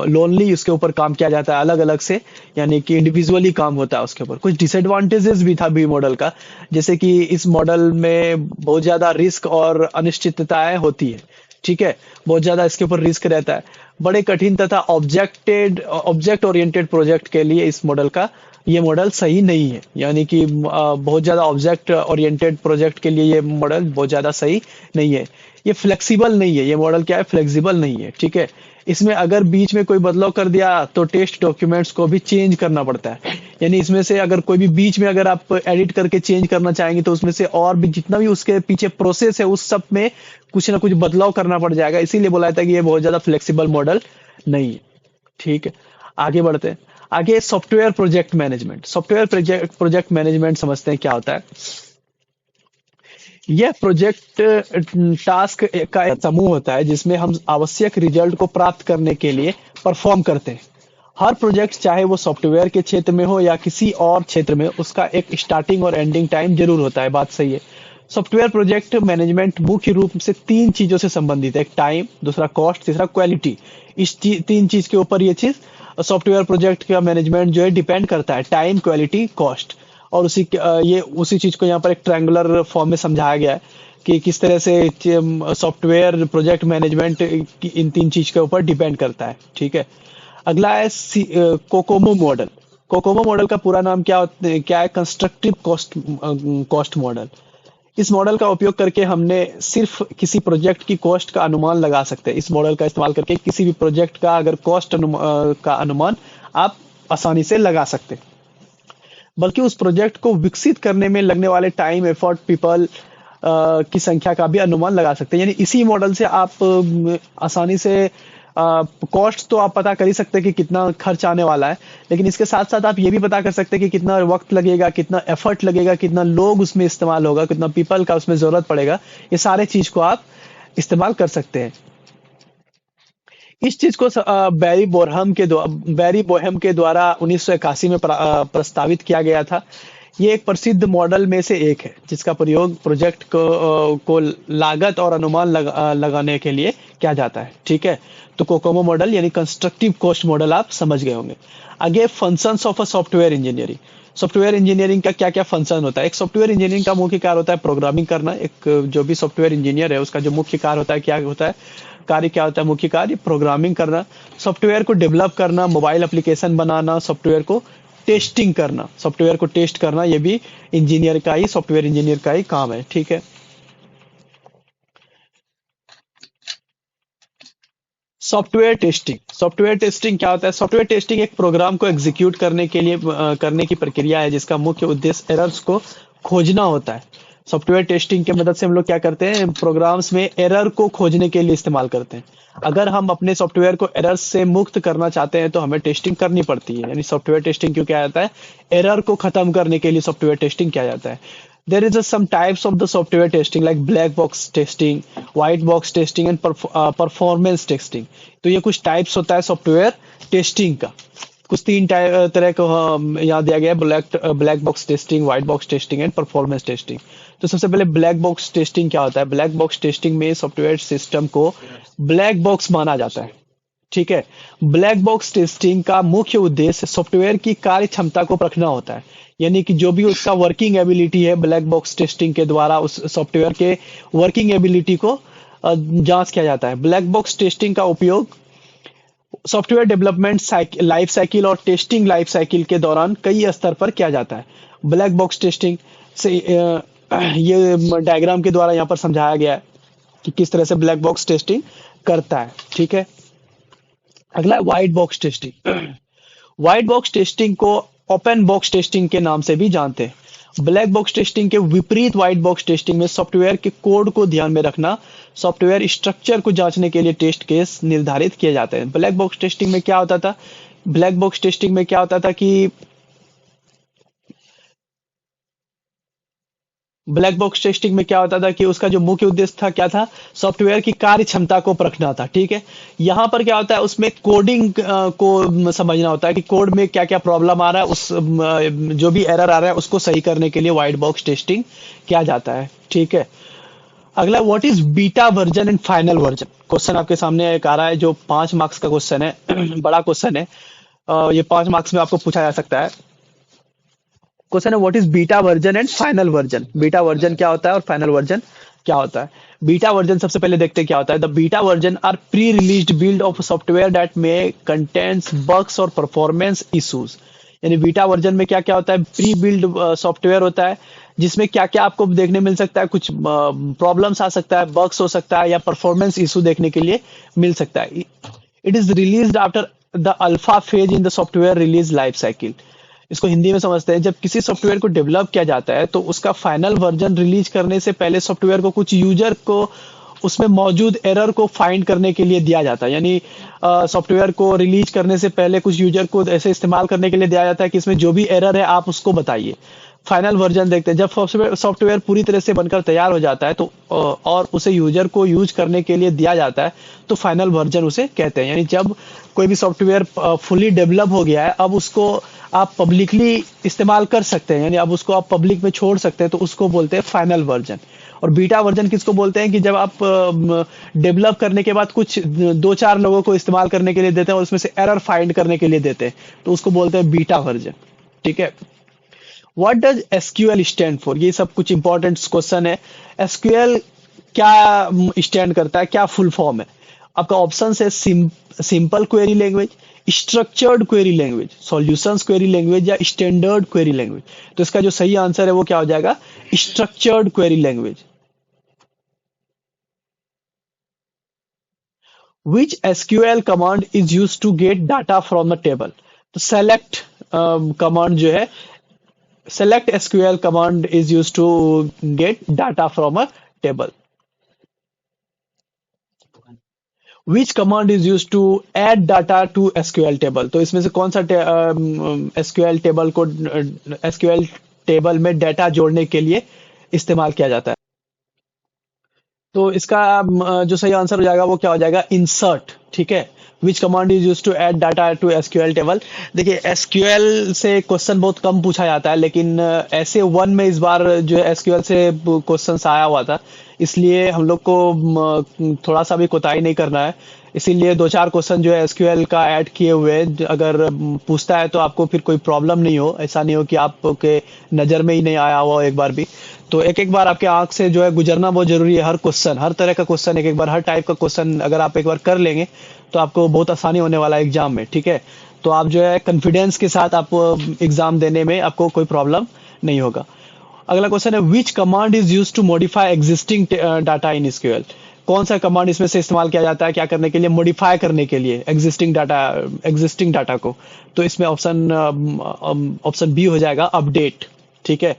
लोनली उसके ऊपर काम किया जाता है अलग अलग से, यानी कि इंडिविजुअली काम होता है उसके ऊपर। कुछ डिसएडवांटेजेस भी था बी मॉडल का, जैसे कि इस मॉडल में बहुत ज्यादा रिस्क और अनिश्चितताएं होती है। ठीक है। बहुत ज्यादा इसके ऊपर रिस्क रहता है। बड़े कठिन तथा ऑब्जेक्ट ओरिएंटेड प्रोजेक्ट के लिए इस मॉडल का ये मॉडल सही नहीं है, यानी कि बहुत ज्यादा ऑब्जेक्ट ओरिएंटेड प्रोजेक्ट के लिए ये मॉडल बहुत ज्यादा सही नहीं है। ये फ्लेक्सिबल नहीं है, ये मॉडल क्या है? फ्लेक्सिबल नहीं है। ठीक है। इसमें अगर बीच में कोई बदलाव कर दिया तो टेस्ट डॉक्यूमेंट्स को भी चेंज करना पड़ता है, यानी इसमें से अगर कोई भी बीच में अगर आप एडिट करके चेंज करना चाहेंगे तो उसमें से और भी जितना भी उसके पीछे प्रोसेस है उस सब में कुछ ना कुछ बदलाव करना पड़ जाएगा। इसीलिए बोला जाता है कि ये बहुत ज्यादा फ्लेक्सिबल मॉडल नहीं है। ठीक है। आगे बढ़ते हैं। आगे software project management. Software project management समझते हैं क्या होता है। यह प्रोजेक्ट टास्क का एक समूह होता है जिसमें हम आवश्यक रिजल्ट को प्राप्त करने के लिए परफॉर्म करते हैं। हर प्रोजेक्ट, चाहे वो सॉफ्टवेयर के क्षेत्र में हो या किसी और क्षेत्र में, उसका एक स्टार्टिंग और एंडिंग टाइम जरूर होता है। बात सही है। सॉफ्टवेयर प्रोजेक्ट मैनेजमेंट मुख्य रूप से तीन चीजों से संबंधित है। एक टाइम, दूसरा कॉस्ट, तीसरा क्वालिटी। तीन चीज के ऊपर ये चीज सॉफ्टवेयर प्रोजेक्ट का मैनेजमेंट जो है डिपेंड करता है, टाइम, क्वालिटी, कॉस्ट। और ये उसी चीज को यहाँ पर एक ट्रायंगुलर फॉर्म में समझाया गया है कि किस तरह से सॉफ्टवेयर प्रोजेक्ट मैनेजमेंट इन तीन चीज के ऊपर डिपेंड करता है। ठीक है। अगला है कोकोमो मॉडल। कोकोमो मॉडल का पूरा नाम क्या है? Constructive cost model. इस मॉडल का उपयोग करके हमने सिर्फ किसी प्रोजेक्ट की कॉस्ट का अनुमान लगा सकते हैं। इस मॉडल का इस्तेमाल करके किसी भी प्रोजेक्ट का अगर कॉस्ट का अनुमान आप आसानी से लगा सकते हैं, बल्कि उस प्रोजेक्ट को विकसित करने में लगने वाले टाइम, एफर्ट, पीपल की संख्या का भी अनुमान लगा सकते हैं। यानी इसी मॉडल से आप आसानी से कॉस्ट तो आप पता कर ही सकते हैं कि कितना खर्च आने वाला है, लेकिन इसके साथ साथ आप ये भी पता कर सकते हैं कि कितना वक्त लगेगा, कितना एफर्ट लगेगा, कितना लोग उसमें इस्तेमाल होगा, कितना पीपल का उसमें जरूरत पड़ेगा। ये सारे चीज को आप इस्तेमाल कर सकते हैं। इस चीज को बैरी बोहम के द्वारा 1981 में प्रस्तावित किया गया था। ये एक प्रसिद्ध मॉडल में से एक है जिसका प्रयोग प्रोजेक्ट को लागत और अनुमान लगाने के लिए किया जाता है। ठीक है। तो कोकोमो मॉडल यानी कंस्ट्रक्टिव कॉस्ट मॉडल आप समझ गए होंगे। आगे functions of a software engineering. Software engineering का क्या क्या फंक्शन होता है? एक सॉफ्टवेयर इंजीनियरिंग का मुख्य कार्य होता है प्रोग्रामिंग करना। एक जो भी सॉफ्टवेयर इंजीनियर है उसका जो मुख्य कार्य होता है, क्या होता है? कार्य क्या होता है? मुख्य कार्य प्रोग्रामिंग करना, सॉफ्टवेयर को डेवलप करना, मोबाइल एप्लीकेशन बनाना, सॉफ्टवेयर को टेस्टिंग करना, सॉफ्टवेयर को टेस्ट करना, ये भी इंजीनियर का ही, सॉफ्टवेयर इंजीनियर का ही काम है। ठीक है। सॉफ्टवेयर टेस्टिंग क्या होता है? सॉफ्टवेयर टेस्टिंग एक प्रोग्राम को एग्जीक्यूट करने के लिए करने की प्रक्रिया है जिसका मुख्य उद्देश्य एरर्स को खोजना होता है। सॉफ्टवेयर टेस्टिंग की मदद से हम लोग क्या करते हैं? प्रोग्राम्स में एरर को खोजने के लिए इस्तेमाल करते हैं। अगर हम अपने सॉफ्टवेयर को एरर से मुक्त करना चाहते हैं तो हमें टेस्टिंग करनी पड़ती है। यानी सॉफ्टवेयर टेस्टिंग क्यों किया जाता है? एरर को खत्म करने के लिए सॉफ्टवेयर टेस्टिंग किया जाता है। There is some types of the software testing like black box testing, white box testing and performance testing. तो ये कुछ टाइप्स होता है सॉफ्टवेयर टेस्टिंग का। कुछ तीन तरह का यहाँ दिया गया है, black box testing, white box testing and performance testing. तो सबसे पहले ब्लैक बॉक्स टेस्टिंग क्या होता है? ब्लैक बॉक्स टेस्टिंग में सॉफ्टवेयर सिस्टम को ब्लैक बॉक्स माना जाता है, ठीक है। ब्लैक बॉक्स टेस्टिंग का मुख्य उद्देश्य सॉफ्टवेयर की कार्य क्षमता को परखना होता है, यानी कि जो भी उसका वर्किंग एबिलिटी है, ब्लैक बॉक्स टेस्टिंग के द्वारा उस सॉफ्टवेयर के वर्किंग एबिलिटी को जांच किया जाता है। ब्लैक बॉक्स टेस्टिंग का उपयोग सॉफ्टवेयर डेवलपमेंट लाइफ साइकिल और टेस्टिंग लाइफ साइकिल के दौरान कई स्तर पर किया जाता है। ब्लैक बॉक्स टेस्टिंग से ये डायग्राम के द्वारा यहाँ पर समझाया गया है कि किस तरह से ब्लैक बॉक्स टेस्टिंग करता है, ठीक है। अगला white box testing. White box testing को ओपन बॉक्स टेस्टिंग के नाम से भी जानते हैं। ब्लैक बॉक्स टेस्टिंग के विपरीत व्हाइट बॉक्स टेस्टिंग में सॉफ्टवेयर के कोड को ध्यान में रखना, सॉफ्टवेयर स्ट्रक्चर को जांचने के लिए टेस्ट केस निर्धारित किए जाते हैं। ब्लैक बॉक्स टेस्टिंग में क्या होता था? ब्लैक बॉक्स टेस्टिंग में क्या होता था कि ब्लैक बॉक्स टेस्टिंग में क्या होता था कि उसका जो मुख्य उद्देश्य था क्या था? सॉफ्टवेयर की कार्य क्षमता को परखना था, ठीक है। यहाँ पर क्या होता है, उसमें कोडिंग को समझना होता है कि कोड में क्या क्या प्रॉब्लम आ रहा है, जो भी एरर आ रहा है उसको सही करने के लिए व्हाइट बॉक्स टेस्टिंग किया जाता है, ठीक है। अगला, what is beta version and final version? Question आपके सामने एक आ रहा है जो 5 मार्क्स का क्वेश्चन है। बड़ा क्वेश्चन है। ये 5 मार्क्स में आपको पूछा जा सकता है। क्वेश्चन है, what is beta version and final version? Beta version क्या होता है और फाइनल वर्जन क्या होता है? बीटा वर्जन सबसे पहले देखते हैं क्या होता है। The beta version are pre released build of software that may contains bugs और परफॉर्मेंस इश्यूज। यानी बीटा वर्जन में क्या क्या होता है? प्री बिल्ड सॉफ्टवेयर होता है जिसमें क्या क्या आपको देखने मिल सकता है, कुछ प्रॉब्लम्स आ सकता है, बग्स हो सकता है या परफॉर्मेंस इशू देखने के लिए मिल सकता है। It is released after the alpha phase in the software release life cycle. इसको हिंदी में समझते हैं, जब किसी सॉफ्टवेयर को डेवलप किया जाता है तो उसका फाइनल वर्जन रिलीज करने से पहले सॉफ्टवेयर को कुछ यूजर को उसमें मौजूद एरर को फाइंड करने के लिए दिया जाता है। यानी सॉफ्टवेयर को रिलीज करने से पहले कुछ यूजर को ऐसे इस्तेमाल करने के लिए दिया जाता है कि इसमें जो भी एरर है आप उसको बताइए। फाइनल वर्जन देखते हैं, जब सॉफ्टवेयर पूरी तरह से बनकर तैयार हो जाता है तो और उसे यूजर को यूज करने के लिए दिया जाता है तो फाइनल वर्जन उसे कहते हैं। यानी जब कोई भी सॉफ्टवेयर फुली डेवलप हो गया है, अब उसको आप पब्लिकली इस्तेमाल कर सकते हैं, यानी अब उसको आप पब्लिक में छोड़ सकते हैं, तो उसको बोलते हैं फाइनल वर्जन। और बीटा वर्जन किसको बोलते हैं? कि जब आप डेवलप करने के बाद कुछ 2-4 लोगों को इस्तेमाल करने के लिए देते हैं और उसमें से एरर फाइंड करने के लिए देते हैं, तो उसको बोलते हैं बीटा वर्जन, ठीक है। What does SQL stand for? ये सब कुछ इंपॉर्टेंट क्वेश्चन है। एसक्यूएल क्या स्टैंड करता है, क्या फुल फॉर्म है? आपका ऑप्शन है simple query language, structured query language, solutions query language या स्टैंडर्ड क्वेरी लैंग्वेज। तो इसका जो सही आंसर है वो क्या हो जाएगा? Structured query language. Which SQL command is used to get data from the table? तो select command जो है, select SQL command is used to get data from a table. Which command is used to add data to SQL table? तो इसमें से कौन सा SQL table को SQL table में डेटा जोड़ने के लिए इस्तेमाल किया जाता है? तो इसका जो सही आंसर हो जाएगा वो क्या हो जाएगा? इंसर्ट, ठीक है। Which command is use to add data to SQL table? देखिए, एसक्यूएल से क्वेश्चन बहुत कम पूछा जाता है, लेकिन ऐसे वन में इस बार जो है एसक्यूएल से क्वेश्चन आया हुआ था, इसलिए हम लोग को थोड़ा सा भी कोताही नहीं करना है। इसीलिए 2-4 क्वेश्चन जो है एसक्यूएल का ऐड किए हुए, अगर पूछता है तो आपको फिर कोई प्रॉब्लम नहीं हो, ऐसा नहीं हो कि आपके नज़र में ही नहीं आया हो एक बार भी। तो एक एक बार आपके आंख से जो है गुजरना बहुत जरूरी है। हर क्वेश्चन, हर तरह का क्वेश्चन, एक एक बार हर टाइप का क्वेश्चन अगर आप एक बार कर लेंगे तो आपको बहुत आसानी होने वाला है एग्जाम में, ठीक है। तो आप जो है कॉन्फिडेंस के साथ आप एग्जाम देने में आपको कोई प्रॉब्लम नहीं होगा। अगला क्वेश्चन है, which command is use to modify existing data in SQL? कौन सा कमांड इसमें से इस्तेमाल किया जाता है क्या करने के लिए? मॉडिफाई करने के लिए एग्जिस्टिंग डाटा को। तो इसमें ऑप्शन बी हो जाएगा, अपडेट, ठीक है।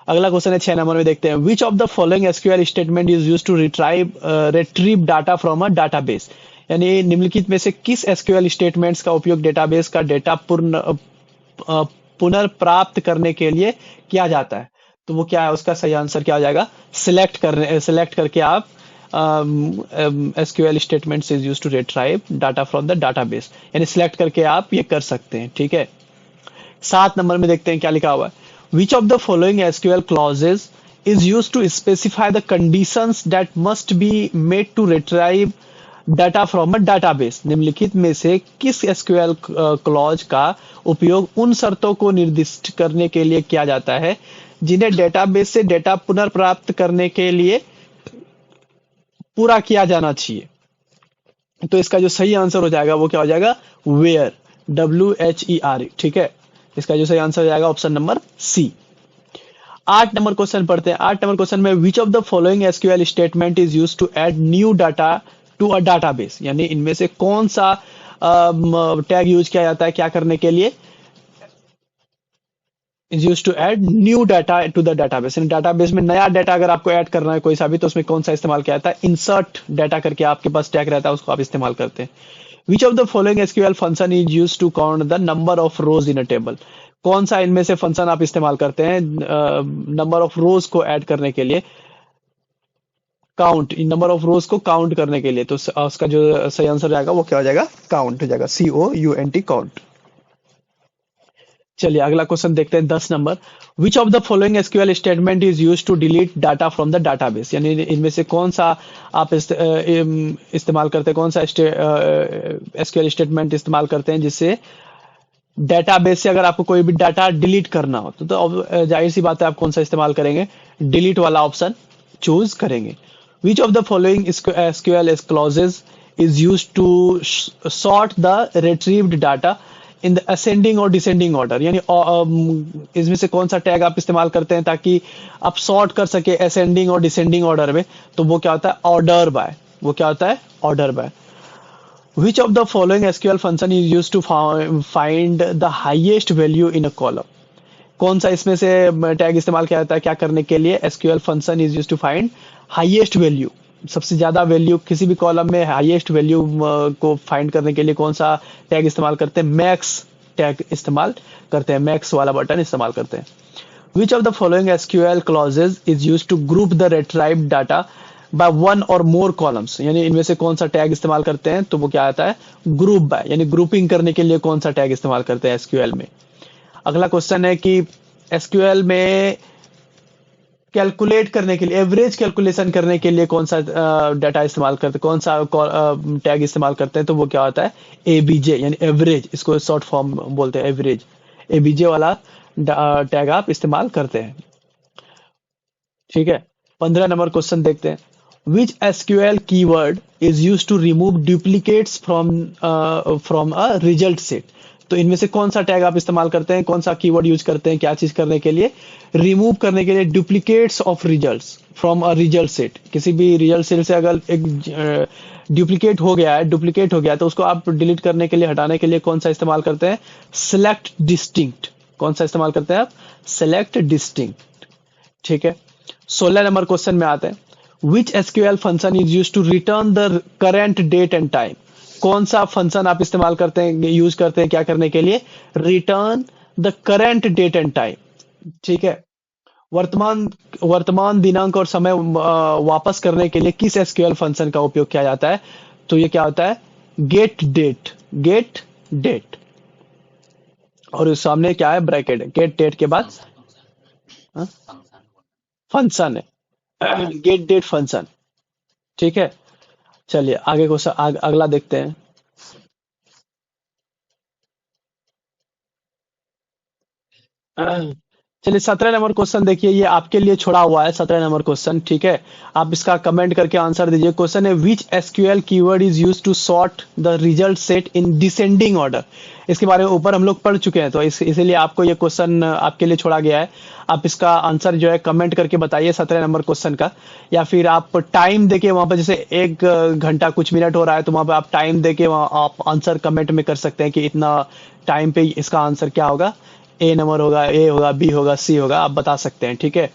अगला क्वेश्चन है 6 नंबर में, देखते हैं। Which of the following SQL statement is use to retrieve data from a database? यानी निम्नलिखित में से किस एसक्यूएल स्टेटमेंट्स का उपयोग डेटाबेस का डेटा पुनर्प्राप्त करने के लिए किया जाता है? तो वो क्या है? उसका सही आंसर क्या हो जाएगा? सिलेक्ट करके आप SQL statements is use to retrieve data from the database, यानी सिलेक्ट करके आप ये कर सकते हैं। ठीक है, 7 नंबर में देखते हैं क्या लिखा हुआ है। Which of the following SQL clauses is use to specify the conditions that must be made to retrieve data from a database. निम्नलिखित में से किस एसक्यूएल क्लॉज का उपयोग उन शर्तों को निर्दिष्ट करने के लिए किया जाता है जिन्हें डेटाबेस से डेटा पुनर्प्राप्त करने के लिए पूरा किया जाना चाहिए। तो इसका जो सही आंसर हो जाएगा वो क्या हो जाएगा, वेयर, WHER। ठीक है, इसका जो सही आंसर हो जाएगा option number C. 8 number question पढ़ते हैं। 8 नंबर क्वेश्चन में which of the following SQL statement is use to add new data to a database, यानी इनमें से कौन सा टैग यूज किया जाता है क्या करने के लिए, is use to add new data to the database, यानी डाटाबेस में नया डाटा अगर आपको ऐड करना है कोई सा भी, तो उसमें कौन सा इस्तेमाल किया जाता है, इंसर्ट डाटा करके आपके पास टैग रहता है उसको आप इस्तेमाल करते हैं। Which of the following SQL function is use to count the number of rows in a table, कौन सा इनमें से फंक्शन आप इस्तेमाल करते हैं नंबर ऑफ रोज को ऐड करने के लिए, काउंट, नंबर ऑफ रोज को काउंट करने के लिए। तो उसका जो सही आंसर जाएगा वो क्या हो जाएगा, काउंट हो जाएगा, COUNT, काउंट। चलिए अगला क्वेश्चन देखते हैं। 10 number, which of the following SQL statement is use to delete data from the database, यानी इनमें से कौन सा आप इस्तेमाल करते हैं, कौन सा एसक्यूएल स्टेटमेंट इस्तेमाल करते हैं जिससे डेटाबेस से अगर आपको कोई भी डाटा डिलीट करना हो तो जाहिर सी बात है आप कौन सा इस्तेमाल करेंगे, डिलीट वाला ऑप्शन चूज करेंगे। Which of the following SQL clauses is use to sort the retrieved data in the ascending और डिसेंडिंग ऑर्डर, यानी इसमें से कौन सा टैग आप इस्तेमाल करते हैं ताकि आप सॉर्ट कर सके असेंडिंग और डिसेंडिंग ऑर्डर में, तो वो क्या होता है, ऑर्डर बाय, वो क्या होता है, order by. Which of the following SQL function is used to find the highest value in a column? कौन सा इसमें से टैग इस्तेमाल किया जाता है क्या करने के लिए, SQL function is used to find highest value, सबसे ज्यादा वैल्यू किसी भी कॉलम में हाईएस्ट वैल्यू को फाइंड करने के लिए कौन सा टैग इस्तेमाल करते हैं, मैक्स टैग इस्तेमाल करते हैं, मैक्स वाला बटन इस्तेमाल करते हैं। Which of the following SQL clauses is used to group the retrieved data by one or more columns, यानी इनमें से कौन सा टैग इस्तेमाल करते हैं, तो वो क्या आता है, ग्रुप बाय, यानी ग्रुपिंग करने के लिए कौन सा टैग इस्तेमाल करते हैं एसक्यूएल में। अगला क्वेश्चन है कि एसक्यूएल में कैलकुलेट करने के लिए, एवरेज कैलकुलेशन करने के लिए कौन सा डाटा इस्तेमाल करते हैं, कौन सा टैग इस्तेमाल करते हैं, तो वो क्या होता है, एबीजे, यानी एवरेज, इसको शॉर्ट फॉर्म बोलते हैं एवरेज, एबीजे वाला टैग आप इस्तेमाल करते हैं। ठीक है, 15 नंबर क्वेश्चन देखते हैं। Which SQL keyword is used to remove duplicates from a result set? तो इनमें से कौन सा टैग आप इस्तेमाल करते हैं, कौन सा कीवर्ड यूज करते हैं क्या चीज करने के लिए, रिमूव करने के लिए duplicates of results from a result set, किसी भी रिजल्ट सेट से अगर एक डुप्लीकेट हो गया है तो उसको आप डिलीट करने के लिए, हटाने के लिए कौन सा इस्तेमाल करते हैं, सेलेक्ट डिस्टिंक्ट, कौन सा इस्तेमाल करते हैं आप, सेलेक्ट डिस्टिंक्ट। ठीक है, 16 नंबर क्वेश्चन में आते हैं। Which SQL function is used to return the current date and time? कौन सा फंक्शन आप इस्तेमाल करते हैं, यूज करते हैं क्या करने के लिए, return the current date and time. ठीक है, वर्तमान दिनांक और समय वापस करने के लिए किस एसक्यूएल फंक्शन का उपयोग किया जाता है, तो ये क्या होता है, गेट डेट, और उस सामने क्या है, ब्रैकेट, गेट डेट के बाद फंक्शन है, गेट डेट फंक्शन। ठीक है, चलिए आगे को अगला देखते हैं। चलिए 17 नंबर क्वेश्चन देखिए, ये आपके लिए छोड़ा हुआ है 17 नंबर क्वेश्चन। ठीक है, आप इसका कमेंट करके आंसर दीजिए। क्वेश्चन है which SQL keyword is used to sort the result set in descending order. इसके बारे में ऊपर हम लोग पढ़ चुके हैं, तो इसीलिए आपको ये क्वेश्चन आपके लिए छोड़ा गया है। आप इसका आंसर जो है कमेंट करके बताइए 17 नंबर क्वेश्चन का, या फिर आप टाइम देके वहां पर, जैसे 1 घंटा कुछ मिनट हो रहा है तो वहां पर आप टाइम देके वहां आप आंसर कमेंट में कर सकते हैं कि इतना टाइम पे इसका आंसर क्या होगा, ए नंबर होगा, ए होगा, बी होगा, सी होगा, आप बता सकते हैं। ठीक है,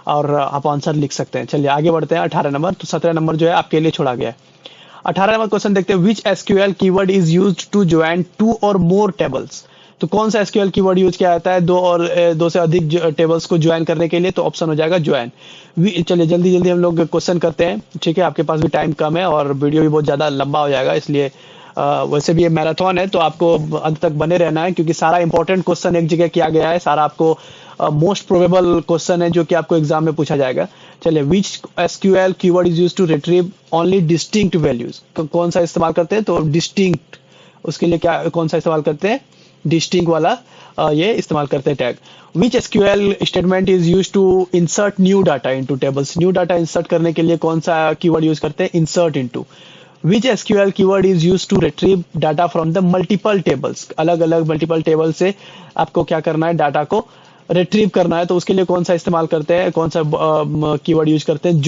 और आप आंसर लिख सकते हैं। चलिए आगे बढ़ते हैं। 18 नंबर, तो 17 नंबर जो है आपके लिए छोड़ा गया है। 18 नंबर क्वेश्चन देखते हैं। Which SQL keyword is used to join 2 or more tables. तो कौन सा एसक्यूएल कीवर्ड यूज किया जाता है दो और दो से अधिक टेबल्स को ज्वाइन करने के लिए? तो ऑप्शन हो जाएगा ज्वाइन। चलिए जल्दी जल्दी हम लोग क्वेश्चन करते हैं, ठीक है, आपके पास भी टाइम कम है और वीडियो भी बहुत ज्यादा लंबा हो जाएगा, इसलिए वैसे भी ये मैराथन है तो आपको अंत तक बने रहना है, क्योंकि सारा इंपॉर्टेंट क्वेश्चन एक जगह किया गया है, सारा आपको मोस्ट प्रोबेबल क्वेश्चन है जो कि आपको एग्जाम में पूछा जाएगा। चलिए, which SQL keyword is use to retrieve only distinct values? तो कौन सा इस्तेमाल करते हैं? तो डिस्टिंक्ट, उसके लिए क्या कौन सा इस्तेमाल करते हैं? डिस्टिंक्ट वाला ये इस्तेमाल करते हैं tag. Which SQL statement is use to insert new data into tables? New data insert करने के लिए कौन सा कीवर्ड यूज करते हैं? Insert into. Which SQL keyword is used to retrieve data from the multiple tables? अलग अलग multiple table से आपको क्या करना है? डाटा को रिट्रीव करना है, तो उसके लिए कौन सा इस्तेमाल करते हैं, कौन सा कीवर्ड यूज करते हैं?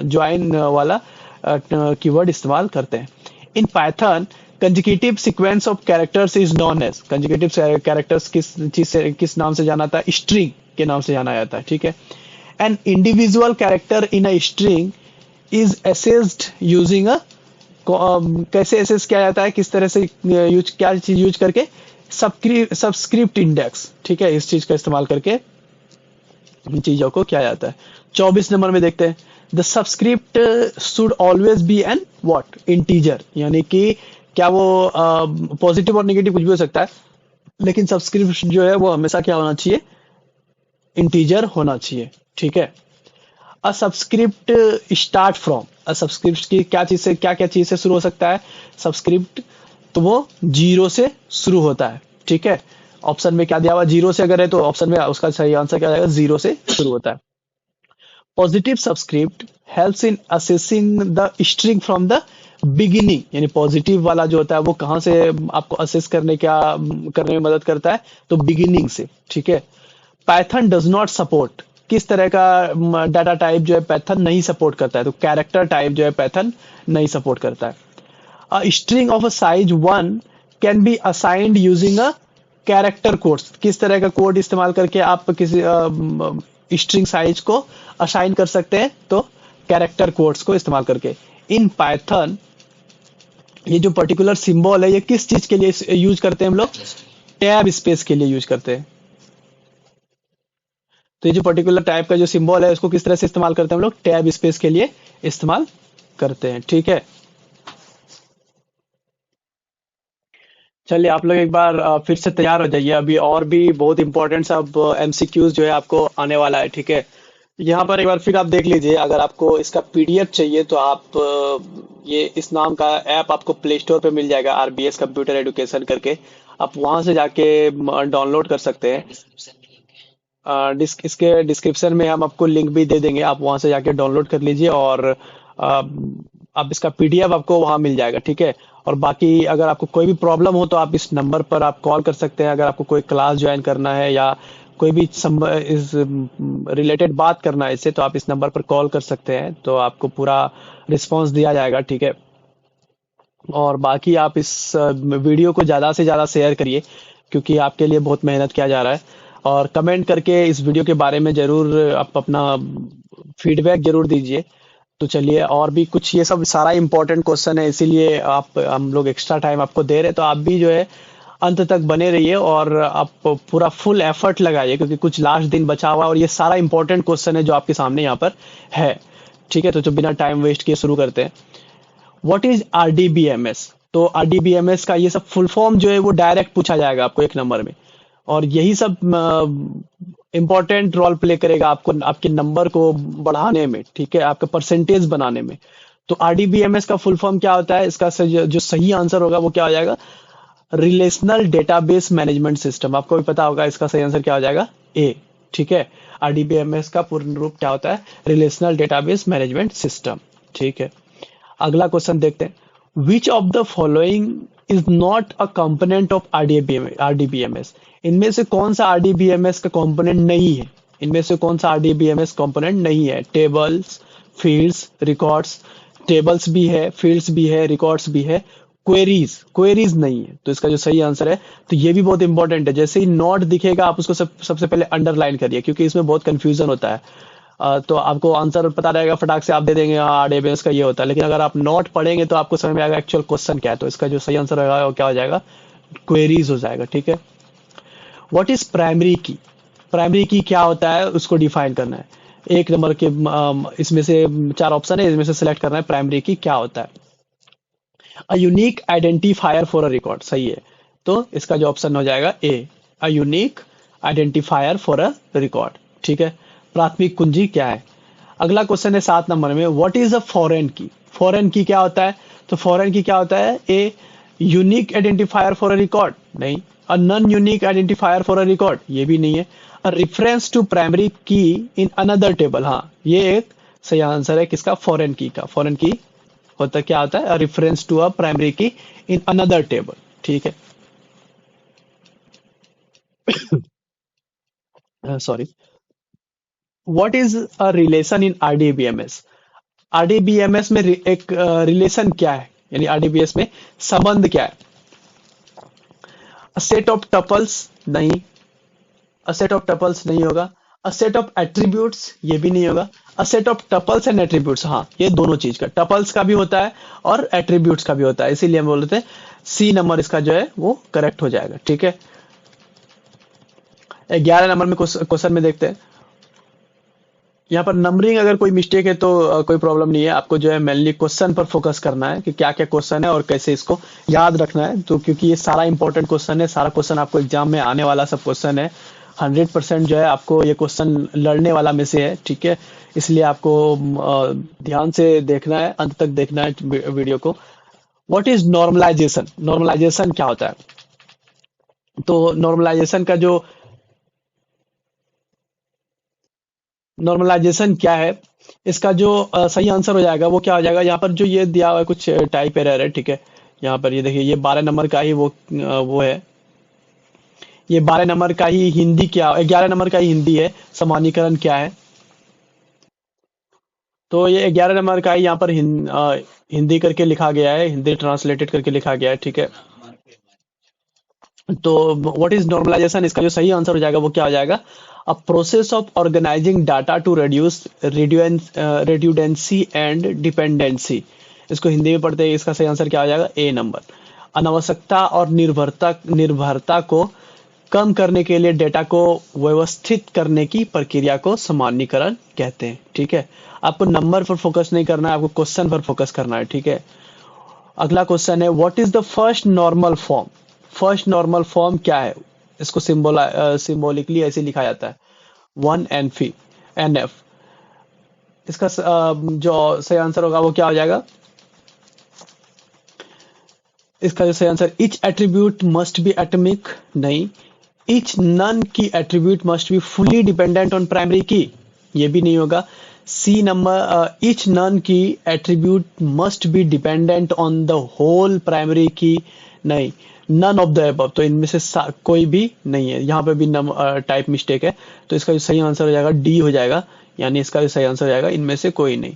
ज्वाइन वाला कीवर्ड इस्तेमाल करते हैं। In Python consecutive sequence of characters is known as, consecutive characters किस चीज से, किस नाम से जाना जाता है? स्ट्रिंग के नाम से जाना जाता है, ठीक है। An individual character in a string is assessed using a, कैसे एसेस किया जाता है, किस तरह से यूज, क्या चीज यूज करके? सबस्क्रिप्ट इंडेक्स, ठीक है, इस चीज का इस्तेमाल करके इन चीजों को किया जाता है। 24 नंबर में देखते हैं, the subscript should always be an what? Integer, यानी कि क्या वो पॉजिटिव और नेगेटिव कुछ भी हो सकता है, लेकिन सबस्क्रिप्ट जो है वो हमेशा क्या होना चाहिए? इंटीजर होना चाहिए, ठीक है। A subscript start from, a subscript की क्या चीज से, क्या क्या चीज से शुरू हो सकता है सबस्क्रिप्ट? तो वो 0 से शुरू होता है, ठीक है। ऑप्शन में क्या दिया हुआ? 0 से अगर है तो ऑप्शन में उसका सही आंसर क्या जाएगा? 0 से शुरू होता है। Positive subscript helps in assessing the string from the beginning, यानी पॉजिटिव वाला जो होता है वो कहां से आपको असेस करने में मदद करता है? तो बिगिनिंग से, ठीक है। पाइथन डज नॉट सपोर्ट, किस तरह का डाटा टाइप जो है पाइथन नहीं सपोर्ट करता है? तो कैरेक्टर टाइप जो है पाइथन नहीं सपोर्ट करता है। A string of a size 1 can be assigned using a character codes, किस तरह का कोड इस्तेमाल करके आप किसी स्ट्रिंग साइज को असाइन कर सकते हैं? तो कैरेक्टर कोड्स को इस्तेमाल करके। इन पाइथन ये जो पर्टिकुलर सिंबल है ये किस चीज के लिए यूज करते हैं हम लोग? टैब स्पेस के लिए यूज करते हैं। तो ये जो पर्टिकुलर टाइप का जो सिंबल है उसको किस तरह से इस्तेमाल करते हैं हम लोग? टैब स्पेस के लिए इस्तेमाल करते हैं, ठीक है। चलिए आप लोग एक बार फिर से तैयार हो जाइए, अभी और भी बहुत इंपॉर्टेंट सा अब एमसीक्यूज जो है आपको आने वाला है, ठीक है। यहाँ पर एक बार फिर आप देख लीजिए, अगर आपको इसका पीडीएफ चाहिए तो आप ये इस नाम का ऐप आपको प्ले स्टोर पे मिल जाएगा, आरबीएस कंप्यूटर एजुकेशन करके, आप वहां से जाके डाउनलोड कर सकते हैं। इसके डिस्क्रिप्शन में हम आपको लिंक भी दे देंगे, आप वहां से जाके डाउनलोड कर लीजिए और आप इसका पीडीएफ आपको वहां मिल जाएगा, ठीक है। और बाकी अगर आपको कोई भी प्रॉब्लम हो तो आप इस नंबर पर आप कॉल कर सकते हैं, अगर आपको कोई क्लास ज्वाइन करना है या कोई भी इस रिलेटेड बात करना है इससे, तो आप इस नंबर पर कॉल कर सकते हैं, तो आपको पूरा रिस्पॉन्स दिया जाएगा, ठीक है। और बाकी आप इस वीडियो को ज़्यादा से ज़्यादा शेयर करिए, क्योंकि आपके लिए बहुत मेहनत किया जा रहा है। और कमेंट करके इस वीडियो के बारे में ज़रूर आप अपना फीडबैक ज़रूर दीजिए। तो चलिए, और भी कुछ, ये सब सारा इंपॉर्टेंट क्वेश्चन है, इसीलिए आप हम लोग एक्स्ट्रा टाइम आपको दे रहे हैं, तो आप भी जो है अंत तक बने रहिए और आप पूरा फुल एफर्ट लगाइए, क्योंकि कुछ लास्ट दिन बचा हुआ है और ये सारा इंपॉर्टेंट क्वेश्चन है जो आपके सामने यहाँ पर है, ठीक है। तो बिना टाइम वेस्ट किए शुरू करते हैं। What is RDBMS? तो आरडीबीएमएस का ये सब फुल फॉर्म जो है वो डायरेक्ट पूछा जाएगा आपको एक नंबर में, और यही सब इंपॉर्टेंट रोल प्ले करेगा आपको आपके नंबर को बढ़ाने में, ठीक है, आपका परसेंटेज बनाने में। तो आरडीबीएमएस का फुल फॉर्म क्या होता है? इसका जो सही आंसर होगा वो क्या हो जाएगा? Relational database management system. आपको भी पता होगा इसका सही आंसर क्या हो जाएगा? ए, ठीक है। आरडीबीएमएस का पूर्ण रूप क्या होता है? रिलेशनल डेटाबेस मैनेजमेंट सिस्टम, ठीक है। अगला क्वेश्चन देखते हैं, which of the following is not a component of RDBMS? इनमें से कौन सा आरडीबीएमएस का कंपोनेंट नहीं है? इनमें से कौन सा आरडीबीएमएस कंपोनेंट नहीं है? Tables, fields, records. टेबल्स भी है, फील्ड्स भी है, रिकॉर्ड्स भी है, क्वेरीज नहीं है। तो इसका जो सही आंसर है, तो ये भी बहुत इंपॉर्टेंट है, जैसे ही नॉट दिखेगा आप उसको सबसे पहले अंडरलाइन करिए, क्योंकि इसमें बहुत कंफ्यूजन होता है। तो आपको आंसर पता रहेगा, फटाक से आप दे देंगे हाँ आरडीबीएमएस का ये होता है, लेकिन अगर आप नोट पढ़ेंगे तो आपको समझ में आएगा एक्चुअल क्वेश्चन क्या है। तो इसका जो सही आंसर होगा वो क्या हो जाएगा? क्वेरीज हो जाएगा। ठीक है। व्हाट इज प्राइमरी की? प्राइमरी की क्या होता है उसको डिफाइन करना है। एक नंबर के इसमें से चार ऑप्शन है, इसमें से सिलेक्ट करना है प्राइमरी की क्या होता है। A unique identifier for a record, सही है। तो इसका जो ऑप्शन हो जाएगा A, a unique identifier for a record. ठीक है। प्राथमिक कुंजी क्या है? अगला क्वेश्चन है 7 नंबर में, व्हाट इज अ फॉरेन की? फॉरेन की क्या होता है? तो फॉरेन की क्या होता है? A, unique identifier for a record, नहीं। A non unique identifier for a record, ये भी नहीं है। अ रेफरेंस टू प्राइमरी की इन अनदर टेबल, हाँ ये एक सही आंसर है किसका? फॉरेन की का। फॉरेन की होता क्या होता है? रेफरेंस टू अ प्राइमरी की इन अनदर टेबल। ठीक है। Sorry. What is a relation in RDBMS? RDBMS में एक रिलेशन क्या है, यानी आरडीबीएस में संबंध क्या है? अ सेट ऑफ टपल्स, नहीं। अ सेट ऑफ टपल्स नहीं होगा। अ सेट ऑफ एट्रीब्यूट्स, ये भी नहीं होगा। A set of tuples and attributes, हाँ ये दोनों चीज का, टपल्स का भी होता है और एट्रीब्यूट्स का भी होता है, इसीलिए हम बोलते हैं सी नंबर इसका जो है वो करेक्ट हो जाएगा। ठीक है। 11 नंबर में क्वेश्चन में देखते हैं। यहाँ पर नंबरिंग अगर कोई मिस्टेक है तो कोई प्रॉब्लम नहीं है, आपको जो है मेनली क्वेश्चन पर फोकस करना है कि क्या क्या क्वेश्चन है और कैसे इसको याद रखना है। तो क्योंकि ये सारा इंपॉर्टेंट क्वेश्चन है, सारा क्वेश्चन आपको एग्जाम में आने वाला सब क्वेश्चन है। 100% जो है आपको ये क्वेश्चन लड़ने वाला में से है। ठीक है। इसलिए आपको ध्यान से देखना है, अंत तक देखना है वीडियो को। What is normalisation? नॉर्मलाइजेशन क्या होता है? तो नॉर्मलाइजेशन का जो नॉर्मलाइजेशन क्या है, इसका जो सही आंसर हो जाएगा वो क्या हो जाएगा? यहाँ पर जो ये दिया हुआ है कुछ टाइप एरर है। ठीक है। यहाँ पर ये देखिए, ये 12 नंबर का ही वो है। ये 12 नंबर का ही हिंदी क्या, 11 नंबर का ही हिंदी है। समानीकरण क्या है? तो ये 11 नंबर का ही यहाँ पर हिंदी करके लिखा गया है, हिंदी ट्रांसलेटेड करके लिखा गया है। ठीक है। तो व्हाट इज नॉर्मलाइजेशन, इसका जो सही आंसर हो जाएगा वो क्या हो जाएगा? A process of organising data to reduce redundancy and dependency. इसको हिंदी में पढ़ते हैं, इसका सही आंसर क्या हो जाएगा? ए नंबर। अनावश्यकता और निर्भरता निर्भरता को कम करने के लिए डेटा को व्यवस्थित करने की प्रक्रिया को सामान्यीकरण कहते हैं। ठीक है। आपको नंबर पर फोकस नहीं करना है, आपको क्वेश्चन पर फोकस करना है। ठीक है। अगला क्वेश्चन है, what is the first normal form? First normal form क्या है? इसको सिंबॉलिकली ऐसे लिखा जाता है, 1 NF। इसका जो सही आंसर होगा वो क्या हो जाएगा? इसका जो सही answer, each attribute must be atomic, नहीं। Each non key attribute must be fully dependent on primary key, ये भी नहीं होगा। C number, each non key attribute must be dependent on the whole primary key, नहीं। None of the above, तो इनमें से कोई भी नहीं है। यहाँ पे भी टाइप मिस्टेक है, तो इसका जो सही आंसर हो जाएगा डी हो जाएगा, यानी इसका जो सही आंसर हो जाएगा इनमें से कोई नहीं।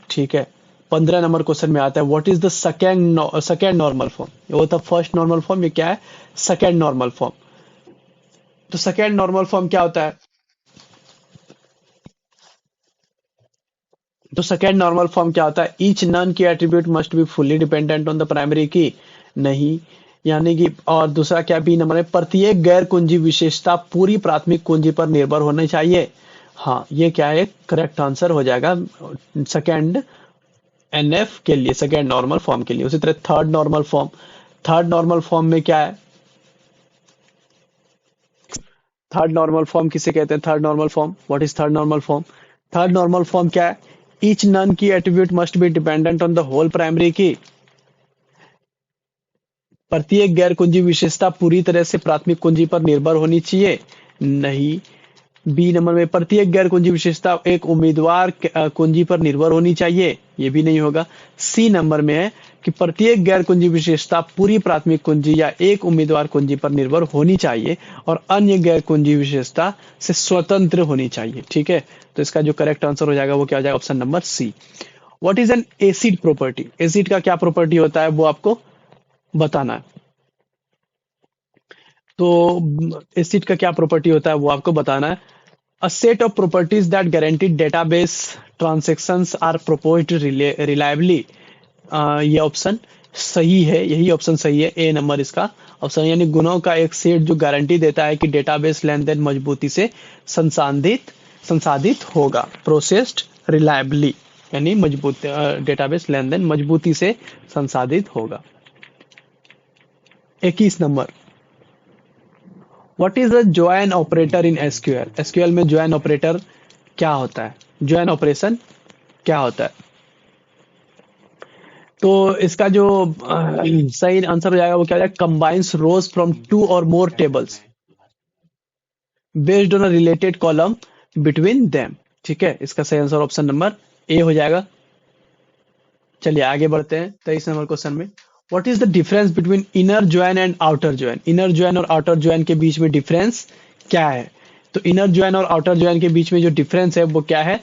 ठीक है। 15 नंबर क्वेश्चन में आता है, what is the second normal form? ये होता फर्स्ट नॉर्मल फॉर्म, ये क्या है? Second normal form. तो सेकेंड नॉर्मल फॉर्म क्या होता है? तो सेकेंड नॉर्मल फॉर्म क्या होता है? Each non key attribute must be fully dependent on the primary key, नहीं। यानी कि, और दूसरा क्या, बी नंबर में, प्रत्येक गैर कुंजी विशेषता पूरी प्राथमिक कुंजी पर निर्भर होनी चाहिए। हाँ ये क्या है? करेक्ट आंसर हो जाएगा सेकेंड NF के लिए, सेकेंड नॉर्मल फॉर्म के लिए। उसी तरह third normal form, third normal form में क्या है? थर्ड नॉर्मल फॉर्म किसे कहते हैं? Third normal form, what is third normal form? Third normal form क्या है? Each non key attribute must be dependent on the whole primary key, प्रत्येक गैर कुंजी विशेषता पूरी तरह से प्राथमिक कुंजी पर निर्भर होनी चाहिए, नहीं। बी नंबर में, प्रत्येक गैर कुंजी विशेषता एक उम्मीदवार कुंजी पर निर्भर होनी चाहिए, ये भी नहीं होगा। सी नंबर में है कि प्रत्येक गैर कुंजी विशेषता पूरी प्राथमिक कुंजी या एक उम्मीदवार कुंजी पर निर्भर होनी चाहिए और अन्य गैर कुंजी विशेषता से स्वतंत्र होनी चाहिए। ठीक है। तो इसका जो करेक्ट आंसर हो जाएगा वो क्या हो जाएगा? Option number C. What is an ACID property? ACID का क्या प्रॉपर्टी होता है वो आपको बताना है। तो एसिड का क्या प्रॉपर्टी होता है वो आपको बताना है। A set of properties that guarantee database transactions are proposed reliably, ये ऑप्शन सही है, यही ऑप्शन सही है, ए नंबर इसका ऑप्शन, यानी गुणों का एक सेट जो गारंटी देता है कि डेटाबेस लेन देन मजबूती से संसाधित संसाधित होगा, प्रोसेस्ड रिलायबली, यानी मजबूत डेटाबेस लेन देन मजबूती से संसाधित होगा। 21 number, what is a join operator in SQL? SQL में जॉइन ऑपरेटर क्या होता है? जॉइन ऑपरेशन क्या होता है? तो इसका जो सही आंसर हो जाएगा वो क्या हो जाएगा? Combines rose from two or more tables based on a related column between them. ठीक है, इसका सही आंसर ऑप्शन नंबर ए हो जाएगा। चलिए आगे बढ़ते हैं 23 नंबर क्वेश्चन में। What is the difference between inner join and outer join? Inner join और आउटर ज्वाइन के बीच में डिफरेंस क्या है? तो इनर ज्वाइन और आउटर ज्वाइन के बीच में जो डिफरेंस है वो क्या है?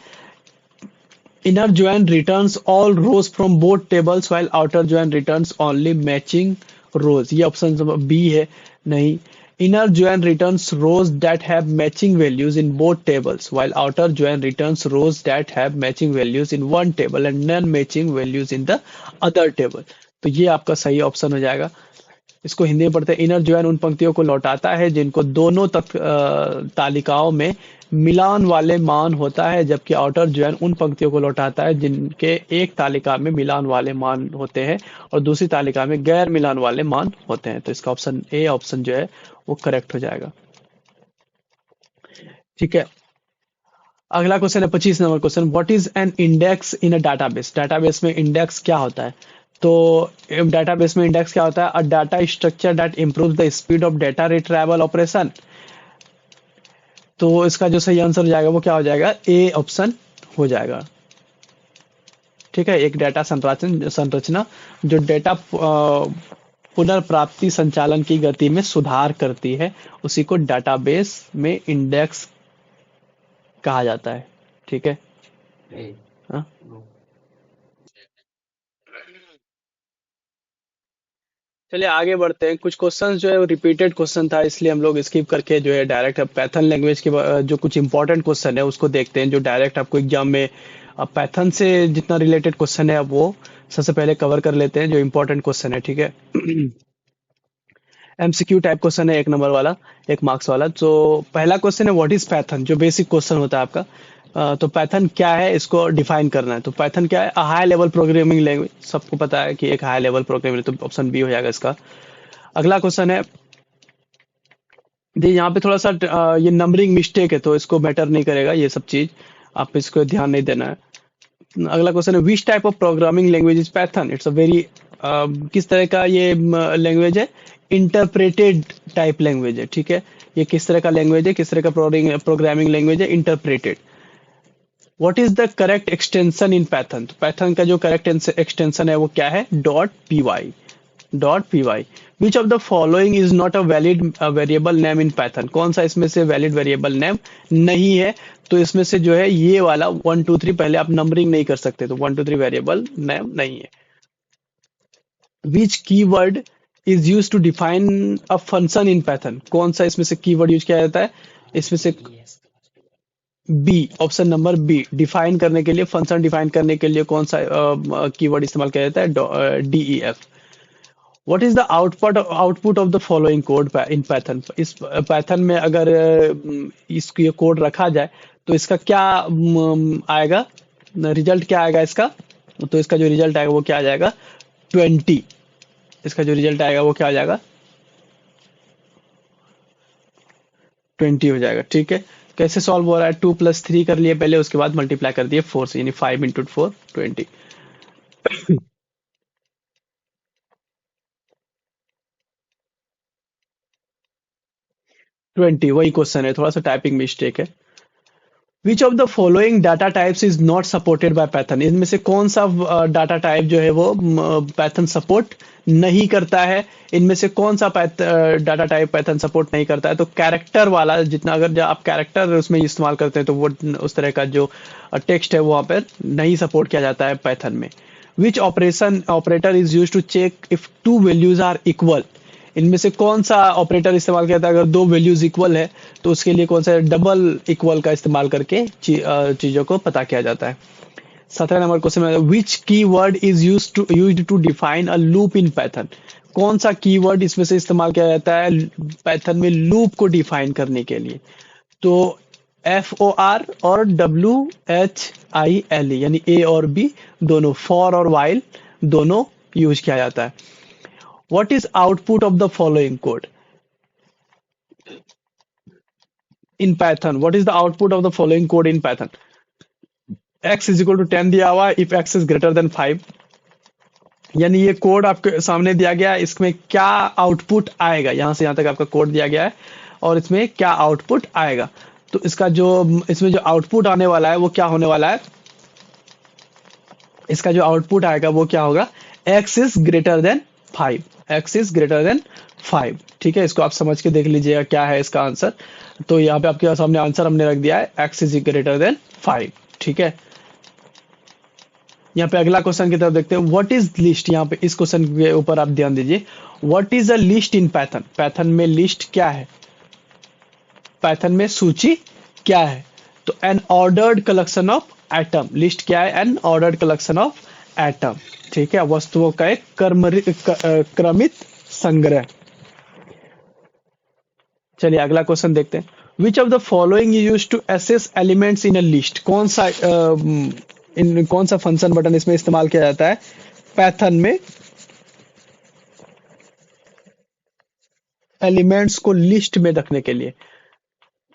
Inner join returns all rows from both tables while outer join returns only matching rows। ये ऑप्शन बी है। नहीं, inner join returns rows that have matching values in both tables while outer join returns rows that have matching values in one table and non matching values in the other table। तो ये आपका सही option हो जाएगा। इसको हिंदी में पढ़ते हैं, इनर ज्वाइन उन पंक्तियों को लौटाता है जिनको दोनों तालिकाओं में मिलान वाले मान होता है, जबकि आउटर ज्वाइन उन पंक्तियों को लौटाता है जिनके एक तालिका में मिलान वाले मान होते हैं और दूसरी तालिका में गैर मिलान वाले मान होते हैं। तो इसका ऑप्शन ए ऑप्शन जो है वो करेक्ट हो जाएगा। ठीक है, अगला क्वेश्चन है 25 number question, what is N index in a database? Database में इंडेक्स क्या होता है? तो डाटाबेस में इंडेक्स क्या होता है? अ data structure that improves the speed of data retrieval operation. तो इसका जो सही आंसर हो जाएगा वो क्या हो जाएगा? ए ऑप्शन हो जाएगा। ठीक है, एक डाटा संरचना जो डेटा पुनर्प्राप्ति संचालन की गति में सुधार करती है, उसी को डाटाबेस में इंडेक्स कहा जाता है। ठीक है, हाँ? चलिए आगे बढ़ते हैं। कुछ क्वेश्चंस जो है रिपीटेड क्वेश्चन था, इसलिए हम लोग स्किप करके जो है डायरेक्ट पैथन लैंग्वेज के जो कुछ इंपॉर्टेंट क्वेश्चन है उसको देखते हैं, जो डायरेक्ट आपको एग्जाम में पैथन से जितना रिलेटेड क्वेश्चन है अब वो सबसे पहले कवर कर लेते हैं, जो इंपॉर्टेंट क्वेश्चन है। ठीक है, एमसीक्यू टाइप क्वेश्चन है, एक नंबर वाला, एक मार्क्स वाला। तो पहला क्वेश्चन है व्हाट इज पैथन, जो बेसिक क्वेश्चन होता है आपका। तो पैथन क्या है इसको डिफाइन करना है। तो पैथन क्या है? A high level programming language, सबको पता है कि एक हाई लेवल प्रोग्रामिंग, तो ऑप्शन बी हो जाएगा इसका। अगला क्वेश्चन है, यहाँ पे थोड़ा सा ये नंबरिंग मिस्टेक है तो इसको मैटर नहीं करेगा ये सब चीज, आप इसको ध्यान नहीं देना है। अगला क्वेश्चन है which type of programming language is Python? It's a very किस तरह का ये लैंग्वेज है? इंटरप्रेटेड टाइप लैंग्वेज है। ठीक है, ये किस तरह का लैंग्वेज है, किस तरह का प्रोग्रामिंग लैंग्वेज है? Interpreted. What is the correct extension in Python? तो पैथन का जो करेक्ट एक्सटेंशन है वो क्या है? Dot P Y, dot P Y. Which of the following is not a valid variable name in Python? कौन सा इसमें से वैलिड वेरिएबल नेम नहीं है? तो इसमें से जो है ये वाला 1 2 3, पहले आप नंबरिंग नहीं कर सकते, तो 1 2 3 वेरिएबल नेम नहीं है। Which keyword is use to define a function in Python? कौन सा इसमें से कीवर्ड यूज किया जाता है? इसमें से B, option number B, define करने के लिए, फंक्शन डिफाइन करने के लिए कौन सा कीवर्ड इस्तेमाल किया जाता है? DEF. What is the output of the following code in Python? इस पैथन में अगर इसको ये कोड रखा जाए तो इसका क्या आएगा? रिजल्ट क्या आएगा इसका? तो इसका जो रिजल्ट आएगा वो क्या आ जाएगा? 20। इसका जो रिजल्ट आएगा वो क्या आ जाएगा? 20 हो जाएगा। ठीक है, कैसे सॉल्व हो रहा है? 2 + 3 कर लिए पहले, उसके बाद मल्टीप्लाई कर दिए 4 से, यानी 5 × 4 20। 20 वही क्वेश्चन है, थोड़ा सा टाइपिंग मिस्टेक है। Which of the following data types is not supported by Python? इनमें से कौन सा डाटा टाइप जो है वो पैथन सपोर्ट नहीं करता है? इनमें से कौन सा डाटा टाइप पैथन सपोर्ट नहीं करता है? तो कैरेक्टर वाला, जितना अगर आप कैरेक्टर उसमें इस्तेमाल करते हैं तो वो उस तरह का जो टेक्स्ट है वो वहाँ पर नहीं सपोर्ट किया जाता है पैथन में। Which operator is use to check if two values are equal? इनमें से कौन सा ऑपरेटर इस्तेमाल किया जाता है अगर दो वैल्यूज इक्वल है? तो उसके लिए कौन सा डबल इक्वल का इस्तेमाल करके चीजों को पता किया जाता है। 17 नंबर क्वेश्चन में which keyword is used to define a loop in Python. कौन सा कीवर्ड इसमें से इस्तेमाल किया जाता है पाइथन में लूप को डिफाइन करने के लिए? तो FOR और WHILE यानी ए और बी दोनों, फॉर और वाइल दोनों यूज किया जाता है। What is output of the following code in Python? What is the output of the following code in Python? x is equal to 10 दिया हुआ है, if x is greater than 5, यानी ये कोड आपके सामने दिया गया है, इसमें क्या आउटपुट आएगा, यहां से यहां तक आपका कोड दिया गया है और इसमें क्या आउटपुट आएगा। तो इसका जो इसमें जो आउटपुट आने वाला है वो क्या होने वाला है, इसका जो आउटपुट आएगा वो क्या होगा, x is greater than 5, x is greater than 5। ठीक है, इसको आप समझ के देख लीजिएगा क्या है इसका आंसर। तो यहाँ पे आपके सामने आंसर हमने रख दिया है, x इज ग्रेटर देन 5। ठीक है, यहाँ पे अगला क्वेश्चन की तरफ देखते हैं। What is list? यहाँ पे इस क्वेश्चन के ऊपर आप ध्यान दीजिए। What is a list in Python? Python में लिस्ट क्या है, पाइथन में सूची क्या है? तो N ordered collection of atom. List क्या है? N ordered collection of atom. ठीक है, वस्तुओं का एक क्रमित संग्रह। चलिए अगला क्वेश्चन देखते हैं। Which of the following is used to access elements in a list? कौन सा फंक्शन बटन इसमें इस्तेमाल किया जाता है पाइथन में एलिमेंट्स को लिस्ट में रखने के लिए,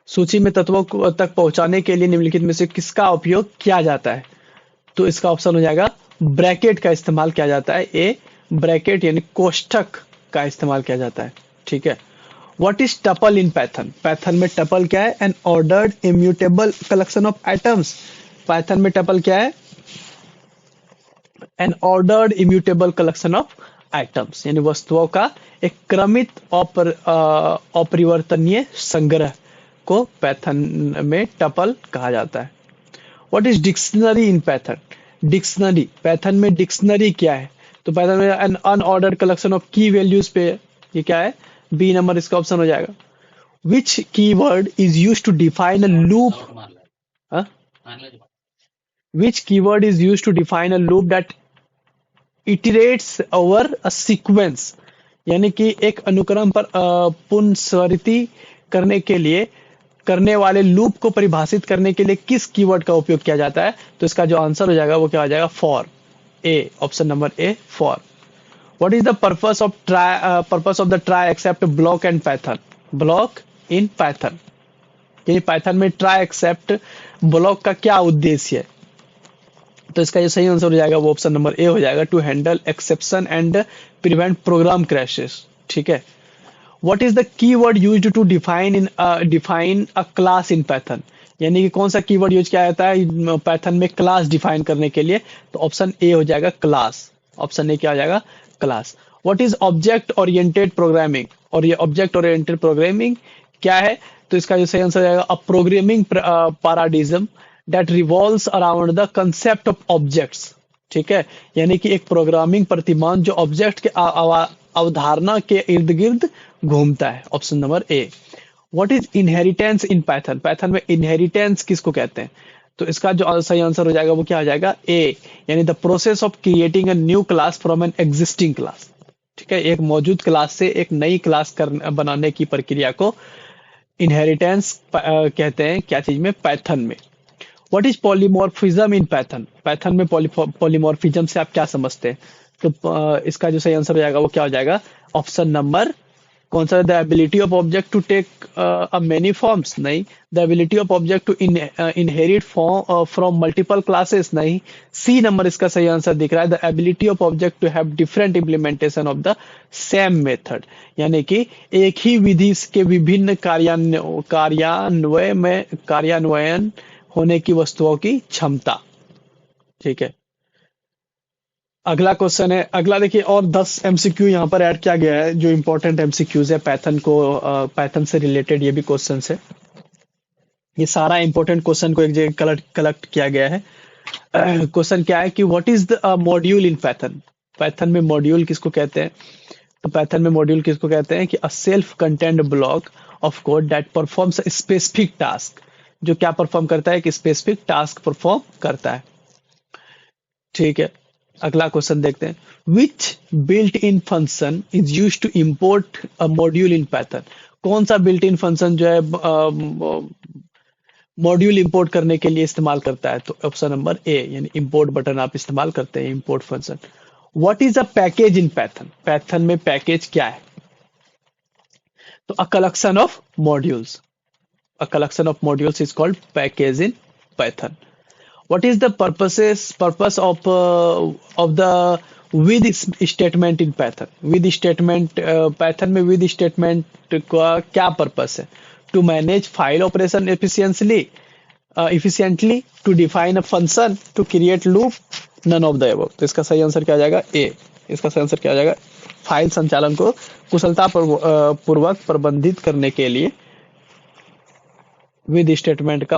सूची में तत्वों तक पहुंचाने के लिए निम्नलिखित में से किसका उपयोग किया जाता है? तो इसका ऑप्शन हो जाएगा ब्रैकेट का इस्तेमाल किया जाता है। ए ब्रैकेट यानी कोष्ठक का इस्तेमाल किया जाता है। ठीक है, what is tuple in Python? Python में टपल क्या है? N ordered immutable collection of atoms. Python में टपल क्या है? N ordered immutable collection of atoms, यानी वस्तुओं का एक क्रमित अपरिवर्तनीय संग्रह को पाइथन में टपल कहा जाता है। What is dictionary in Python? Dictionary, Python में डिक्शनरी क्या है? तो पाइथन में एन अनऑर्डर्ड कलेक्शन ऑफ की वैल्यूज पे, ये क्या है? बी नंबर इसका ऑप्शन हो जाएगा। Which keyword is used to define a loop? Which keyword is used to define a loop that iterates over a sequence? यानी कि एक अनुक्रम पर पुनरावृत्ति करने के लिए करने वाले लूप को परिभाषित करने के लिए किस कीवर्ड का उपयोग किया जाता है? तो इसका जो आंसर हो जाएगा वो क्या हो जाएगा? For. A, option number A, for. What is the purpose of the try except block and Python? Block in Python, यानी पाइथन में ट्राई एक्सेप्ट ब्लॉक का क्या उद्देश्य है? तो इसका जो सही आंसर हो जाएगा वो ऑप्शन नंबर ए हो जाएगा, to handle exception and prevent program crashes. ठीक है, what is the keyword used to define a class in Python? यानी कि कौन सा कीवर्ड यूज किया जाता है पाइथन में क्लास डिफाइन करने के लिए? तो ऑप्शन ए हो जाएगा, क्लास। ऑप्शन ए क्या हो जाएगा? Class. What is object oriented programming? और ये ऑब्जेक्ट ओरिएंटेड प्रोग्रामिंग क्या है? तो इसका जो सही आंसर हो जाएगा, a programming paradigm that revolves around the concept of objects। ठीक है, यानी कि एक प्रोग्रामिंग प्रतिमान जो ऑब्जेक्ट के अवधारणा के इर्द गिर्द घूमता है। Option number A. What is inheritance in Python? Python में इनहेरिटेंस किसको कहते हैं? तो इसका जो सही आंसर हो जाएगा वो क्या हो जाएगा? ए, यानी the process of creating a new class from an existing class. ठीक है, एक मौजूद क्लास से एक नई क्लास बनाने की प्रक्रिया को इनहेरिटेंस कहते हैं। क्या चीज में? पाइथन में। What is polymorphism in Python? Python में पॉलीमॉर्फिज्म से आप क्या समझते हैं? तो इसका जो सही आंसर हो जाएगा वो क्या हो जाएगा? ऑप्शन नंबर कौन सा? The ability of object to take a many forms, नहीं। The ability of object to inherit from multiple classes, नहीं। सी नंबर इसका सही आंसर दिख रहा है, the ability of object to have different implementation of the same method, यानी कि एक ही विधि के विभिन्न कार्यान्वयन होने की वस्तुओं की क्षमता। ठीक है, अगला क्वेश्चन है। अगला देखिए, और 10 एमसीक्यू यहाँ पर ऐड किया गया है जो इंपॉर्टेंट एमसीक्यूज है पाइथन को, पाइथन से रिलेटेड ये भी क्वेश्चन है। ये सारा इंपॉर्टेंट क्वेश्चन को एक जगह कलेक्ट किया गया है। क्वेश्चन क्या है कि what is the module in Python? Python में मॉड्यूल किसको कहते हैं? तो पाइथन में मॉड्यूल किसको कहते हैं कि a self content block of code that performs a specific task, जो क्या परफॉर्म करता है? कि स्पेसिफिक टास्क परफॉर्म करता है। ठीक है, अगला क्वेश्चन देखते हैं। Which built in function is use to import a module in Python? कौन सा बिल्ट इन फंक्शन जो है मॉड्यूल इंपोर्ट करने के लिए इस्तेमाल करता है? तो ऑप्शन नंबर ए, यानी इंपोर्ट बटन आप इस्तेमाल करते हैं, import function. What is a package in Python? Python में पैकेज क्या है? तो a collection of modules, a collection of modules is called package in Python. What is the purpose of the with statement in Python? With statement Python में with statement का क्या purpose है? To manage file operation efficiently, to define a function, to create loop, none of the above. तो इसका सही answer क्या आ जाएगा? ए। इसका सही आंसर क्या आ जाएगा? फाइल संचालन को कुशलता पूर्वक प्रबंधित करने के लिए विद स्टेटमेंट का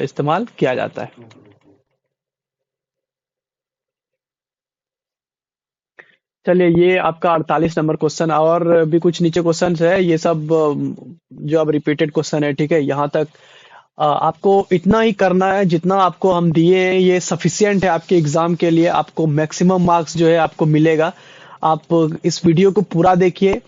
इस्तेमाल किया जाता है। चलिए, ये आपका 48 नंबर क्वेश्चन, और भी कुछ नीचे क्वेश्चन है, ये सब जो अब रिपीटेड क्वेश्चन है, ठीक है। यहाँ तक आपको इतना ही करना है जितना आपको हम दिए हैं, ये सफिशियंट है आपके एग्जाम के लिए। आपको मैक्सिमम मार्क्स जो है आपको मिलेगा। आप इस वीडियो को पूरा देखिए।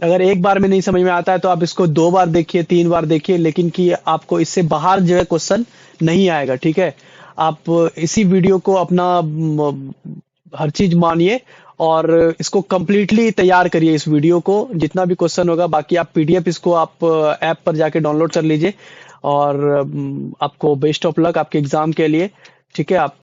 अगर एक बार में नहीं समझ में आता है तो आप इसको 2 बार देखिए, 3 बार देखिए, लेकिन कि आपको इससे बाहर जो है क्वेश्चन नहीं आएगा, ठीक है। आप इसी वीडियो को अपना हर चीज मानिए और इसको कंप्लीटली तैयार करिए, इस वीडियो को, जितना भी क्वेश्चन होगा। बाकी आप पीडीएफ इसको आप ऐप पर जाके डाउनलोड कर लीजिए। और आपको बेस्ट ऑफ लक आपके एग्जाम के लिए, ठीक है। आप